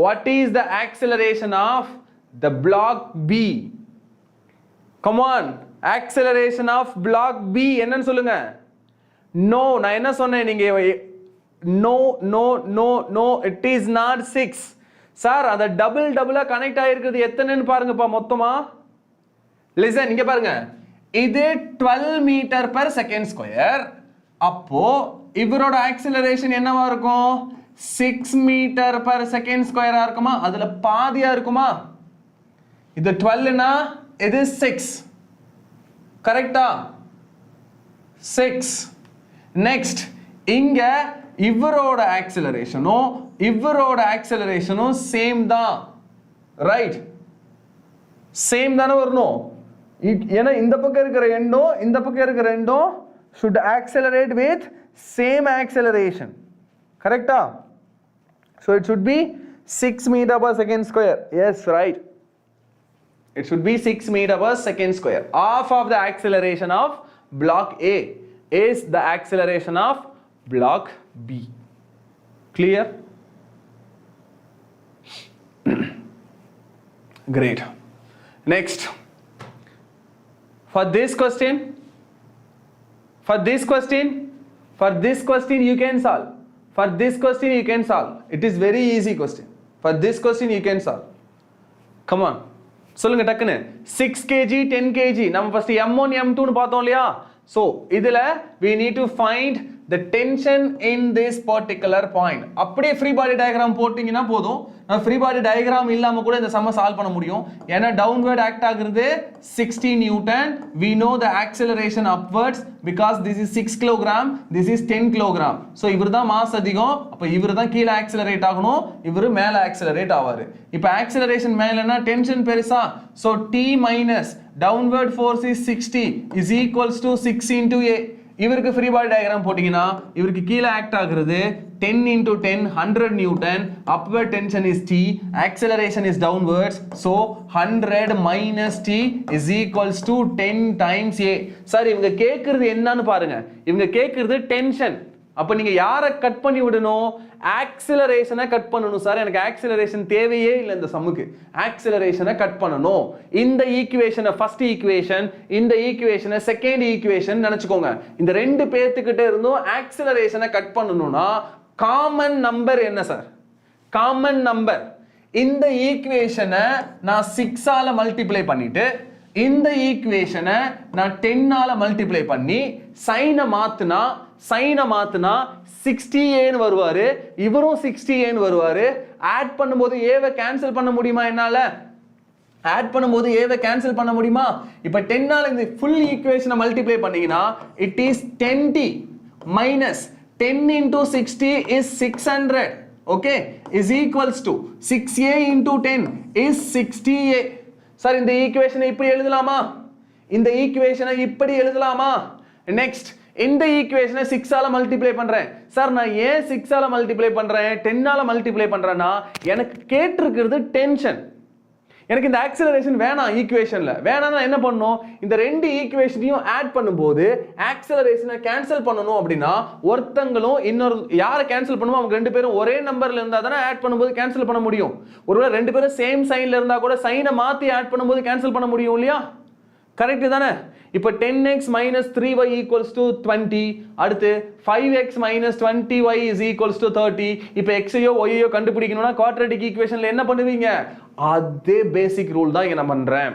What is the acceleration of the block B? Come on, acceleration of block B என்னன்னு சொல்லுங்க. No, நான் என்ன சொன்னேன் நீங்க no, it is not 6. Sir அந்த டபுளா connect ஆயிருக்கிறது எத்தனைன்னு பாருங்கப்பா மொத்தமா. Listen, இங்க பாருங்க, இது 12 மீட்டர் per second square. அப்போ இவரோட ஆக்சிலரேஷன் என்னவா இருக்கும்? 6 மீட்டர் per second square இருக்குமா? அதுல பாதியா இருக்குமா? இது 12னா இது 6. கரெக்டா? 6. நெக்ஸ்ட், இங்க இவரோட ஆக்சிலரேஷனும் சேம் தான். ரைட், சேம் தானே வரணும். ஏன்னா இந்த பக்கம் இருக்கிற எண்டும் should accelerate with same acceleration. கரெக்டா? So it should be 6 meter per second square. Yes, right. It should be 6 meter per second square. Half of the acceleration of block A is the acceleration of block B. Clear? Great. Next, for this question you can solve. It is very easy question. For this question you can solve. Come on, சொல்லுங்க டக்குன்னு. 6 kg 10 kg நம்ம first m1 m2 னு பார்த்தோம் இல்லையா? So இதுல we need to find the tension in this particular point. அப்படியே free body diagram போட்டீங்கன்னா போதும். நான் free body diagram இல்லாம கூட இந்த சம்ம சால்வ் பண்ண முடியும். ஏன்னா downward act ஆகுறது 60 Newton. We know the acceleration upwards because this is 6 kg, this is 10 kg. So இவர்தான் மாஸ் அதிகம், அப்ப இவர்தான் கீழ ஆக்சிலரேட் ஆகணும், இவரு மேல ஆக்சிலரேட் ஆவாரு. இப்போ ஆக்சிலரேஷன் மேலனா டென்ஷன் பெருசா. So T minus downward force is 60 is equals to 6 into A. இவருக்கு free body diagram போட்டீங்கன்னா இவருக்கு கீழ ஆக்ட் ஆகுறது 10 into 10 100 Newton. Upward tension is T, acceleration is downwards, so 100 minus T is equals to 10 times A. Sir இவங்க கேக்குறது என்னன்னு பாருங்க. இவங்க கேக்குறது டென்ஷன். அப்ப நீங்க யாரை கட் பண்ணி விடணும்? ஆக்சிலரேஷனை கட் பண்ணணும். சார் எனக்கு ஆக்சிலரேஷன் தேவையே இல்லை இந்த சம்முக்கு, ஆக்சிலரேஷனை கட் பண்ணணும். இந்த ஈக்குவேஷனை ஃபர்ஸ்ட் ஈக்குவேஷன், இந்த ஈக்குவேஷனை செகண்ட் ஈக்குவேஷன் நினைச்சுக்கோங்க. இந்த ரெண்டு பேர்த்துக்கிட்ட இருந்தும் ஆக்சிலரேஷனை கட் பண்ணணும்னா காமன் நம்பர் என்ன சார்? Common number. இந்த ஈக்குவேஷனை நான் 6 ஆல மல்டிப்ளை பண்ணிட்டு இந்த ஈக்குவேஷனை நான் 10 ஆல மல்டிப்ளை பண்ணி சைனை மாத்துனா 60A ன்னு வருவாரு, இவரும் 60A ன்னு வருவாரு. ஆட் பண்ணும்போது ஏவை கேன்சல் பண்ண முடியுமா என்னால? ஆட் பண்ணும்போது ஏவை கேன்சல் பண்ண முடியுமா? இப்போ 10 ஆல இந்த ஃபுல் ஈக்குவேஷனை மல்டிப்ளை பண்ணீங்கன்னா it is 10t minus 10 into 60 is 600. Okay, is equals to 6A into 10 is 60A. Sir இந்த ஈக்குவேஷனை இப்படி எழுதலாமா? இந்த ஈக்குவேஷனை இப்படி எழுதலாமா? நெக்ஸ்ட், இந்த ஈக்குவேஷனை 6 ஆல மல்டிப்ளை பண்றேன். சார் நான் ஏன் 6 ஆல மல்டிப்ளை பண்றேன், 10 ஆல மல்டிப்ளை பண்றேன்னா எனக்கு கேட்டிருக்கிறது டென்ஷன். எனக்கு இந்த ஆக்சிலரேஷன் வேணாம், ஈக்குவேஷன்ல வேணாம்னா என்ன பண்ணணும்? இந்த ரெண்டு ஈக்குவேஷனையும் ஆட் பண்ணும்போது ஆக்சிலரேஷனை கேன்சல் பண்ணணும். அப்படின்னா ஒருத்தங்களும் இன்னொரு யாரை கேன்சல் பண்ணுமோ அவங்க ரெண்டு பேரும் ஒரே நம்பர்ல இருந்தா தானே ஆட் பண்ணும்போது கேன்சல் பண்ண முடியும். ஒருவேளை ரெண்டு பேரும் சேம் சைன்ல இருந்தா கூட சைனை மாத்தி ஆட் பண்ணும்போது கேன்சல் பண்ண முடியும் இல்லையா? கரெக்ட் தானே? இப்போ 10x minus 3y equals to 20. அடுத்து 5x minus 20y is equals to 30. இப்போ xயோ yயோ கண்டுபிடிக்கணும்னா குவாட்ரேட்டிக் ஈக்குவேஷன்ல என்ன பண்ணுவீங்க? அதே பேசிக் ரூல் தான் இங்க நான் பண்றேன்.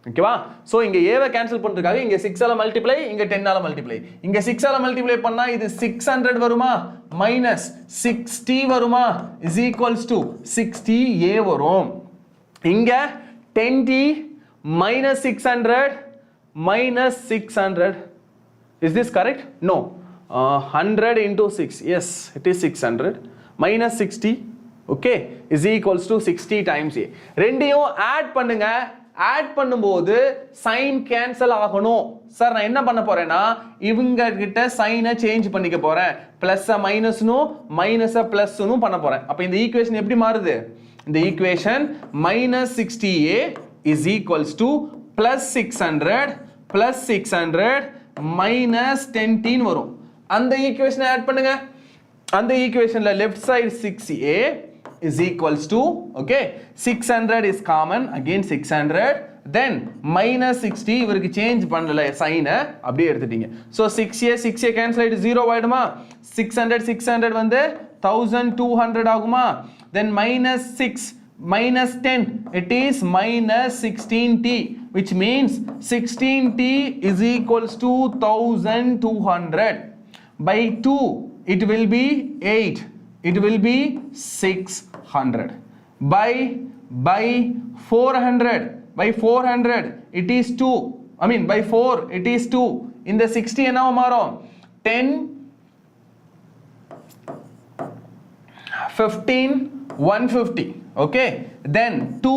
ஓகேவா? ஸோ இங்கே ஏவை கேன்சல் பண்ணுறதுக்காக இங்கே 6ஆல் மல்டிப்ளை, இங்கே 10ஆல் மல்டிப்ளை. இங்கே 6ஆல் மல்டிப்ளை பண்ணால் இது 600 வருமா, மைனஸ் 60 வருமா, இஸ் ஈக்குவல்ஸ் டு 60a வரும். இங்கே 10t minus 600 minus 600. Is this correct? No. 100 into 6. Yes, it is 600 minus 60. Okay, is equals to 60 times a. ரெண்டையும் add பண்ணுங்க. add பண்ணும்போது sign cancel ஆகணும். சார் நான் என்ன பண்ண போறேன்னா இவங்க கிட்ட சைனை சேஞ்ச் பண்ணிக்க போறேன். பிளஸ் மைனஸ்னும் மைனஸ் பிளஸ்னும் பண்ண போறேன். அப்ப இந்த ஈக்குவேஷன் எப்படி மாறுது? இந்த equation minus 60a is equals to plus 600 minus 10t வரும். அந்த ஈக்குவேஷனை ஆட் பண்ணுங்க. அந்த ஈக்குவேஷன்ல left side 6a is equals to, okay, 600 is common, again 600, then minus 60 இவருக்கு சேஞ்ச் பண்ணல சைனை அப்படியே எடுத்துட்டீங்க. so 6a cancel ஆயிட்டு 0 ஆயிடுமா, 600 வந்து 1200 ஆகுமா, then minus 6 minus 10, it is minus 16t, which means 16t is equals to 1200. by 2 it will be 8, it will be 600. by 400 it is 2, I mean by 4 it is 2. இந்த 60 என்னவா மாறும், 10 15 150. okay, then 2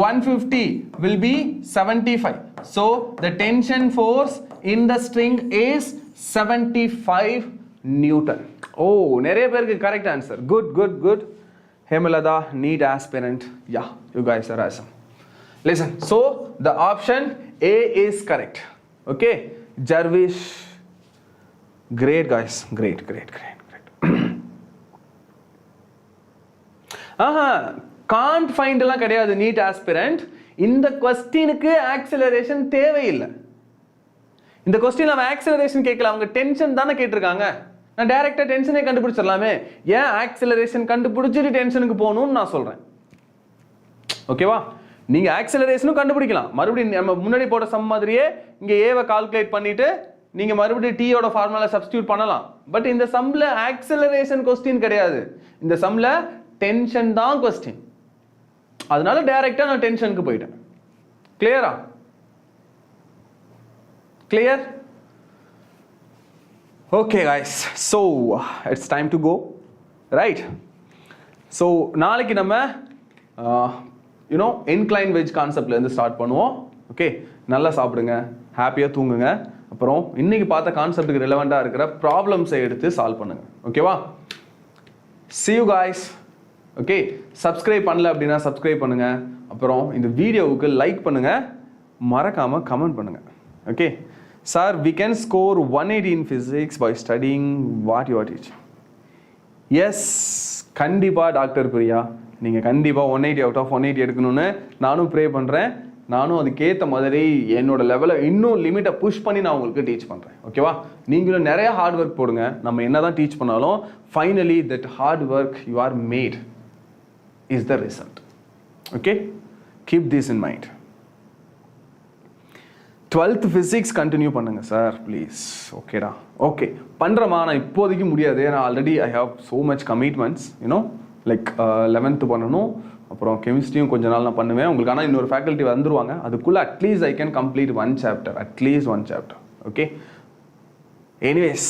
150 will be 75. so the tension force in the string is 75 Newton. oh, நிறைய பேருக்கு correct answer. good. Hemalada, NEET aspirant. yeah, you guys are awesome. listen, so the option A is correct. okay, Jarvish, great guys, great. can't find எல்லாம் கிடையாது NEET aspirant. இந்த क्वेश्चनக்கு acceleration தேவையில்லை. இந்த question அவன் acceleration கேட்கல, அவங்க டென்ஷன் தானே கேட்டிருக்காங்க. நான் டைரக்டா டென்ஷனே கண்டுபிடிச்சிடலாமே, ஏன் acceleration கண்டுபிடிச்சிட்டு டென்ஷனுக்கு போகணும்னு நான் சொல்றேன். ஓகேவா? நீங்க acceleration கண்டுபிடிக்கலாம், மறுபடியும் நம்ம முன்னாடி போட்ட சம் மாதிரியே இங்க ஏவை கால்குலேட் பண்ணிட்டு நீங்க மறுபடியும் t ஓட ஃபார்முலா சப்ஸ்டிட்யூட் பண்ணலாம். பட் இந்த சம்ல acceleration क्वेश्चन கிடையாது, இந்த சம்ல டென்ஷன் தான் क्वेश्चन. அதனால டைரக்டா நான் டென்ஷனுக்கு போயிட்டேன். கிளியரா? clear? okay guys, so it's time to go, right? so நாளைக்கு நம்ம incline wedge கான்செப்ட்ல இருந்து ஸ்டார்ட் பண்ணுவோம். ஓகே, நல்லா சாப்பிடுங்க, ஹாப்பியா தூங்குங்க, அப்புறம் இன்னைக்கு பார்த்த கான்செப்ட்டுக்கு ரிலவெண்டா இருக்கிற ப்ராப்ளம்ஸை எடுத்து சால்வ் பண்ணுங்க. ஓகேவா? see you guys. Okay, subscribe பண்ணல அப்படின்னா சப்ஸ்கிரைப் பண்ணுங்க, அப்புறம் இந்த வீடியோவுக்கு லைக் பண்ணுங்க, மறக்காம கமெண்ட் பண்ணுங்க. Okay sir, we can score 180 in physics by studying what you are teaching. yes, கண்டிப்பா டாக்டர் பிரியா, நீங்க கண்டிப்பா 180 out of 180 எடுக்கணும்னு நானும் ப்ரே பண்றேன். நானும் அதுக்கேற்ற மாதிரி என்னோட லெவலை இன்னும் லிமிட்டை புஷ் பண்ணி நான் உங்களுக்கு டீச் பண்ணுறேன். ஓகேவா? நீங்களும் நிறைய ஹார்ட் ஒர்க் போடுங்க. நம்ம என்ன தான் டீச் பண்ணாலும் finally that hard work you are mat is the result. Okay, keep this in mind. 12th physics continue பண்ணுங்க சார் ப்ளீஸ். ஓகேடா? ஓகே பண்ணுறமா, நான் இப்போதைக்கு முடியாது, ஏன்னா already I have so much commitments. Like 11th பண்ணணும், அப்புறம் கெமிஸ்ட்ரியும் கொஞ்ச நாள் நான் பண்ணுவேன் உங்களுக்கு. ஆனால் இன்னொரு ஃபேக்கல்ட்டி வந்துருவாங்க, அதுக்குள்ளே at least I can complete one chapter. Okay, anyways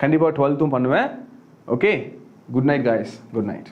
கண்டிப்பாக 12th பண்ணுவேன். Okay, good night guys, good night.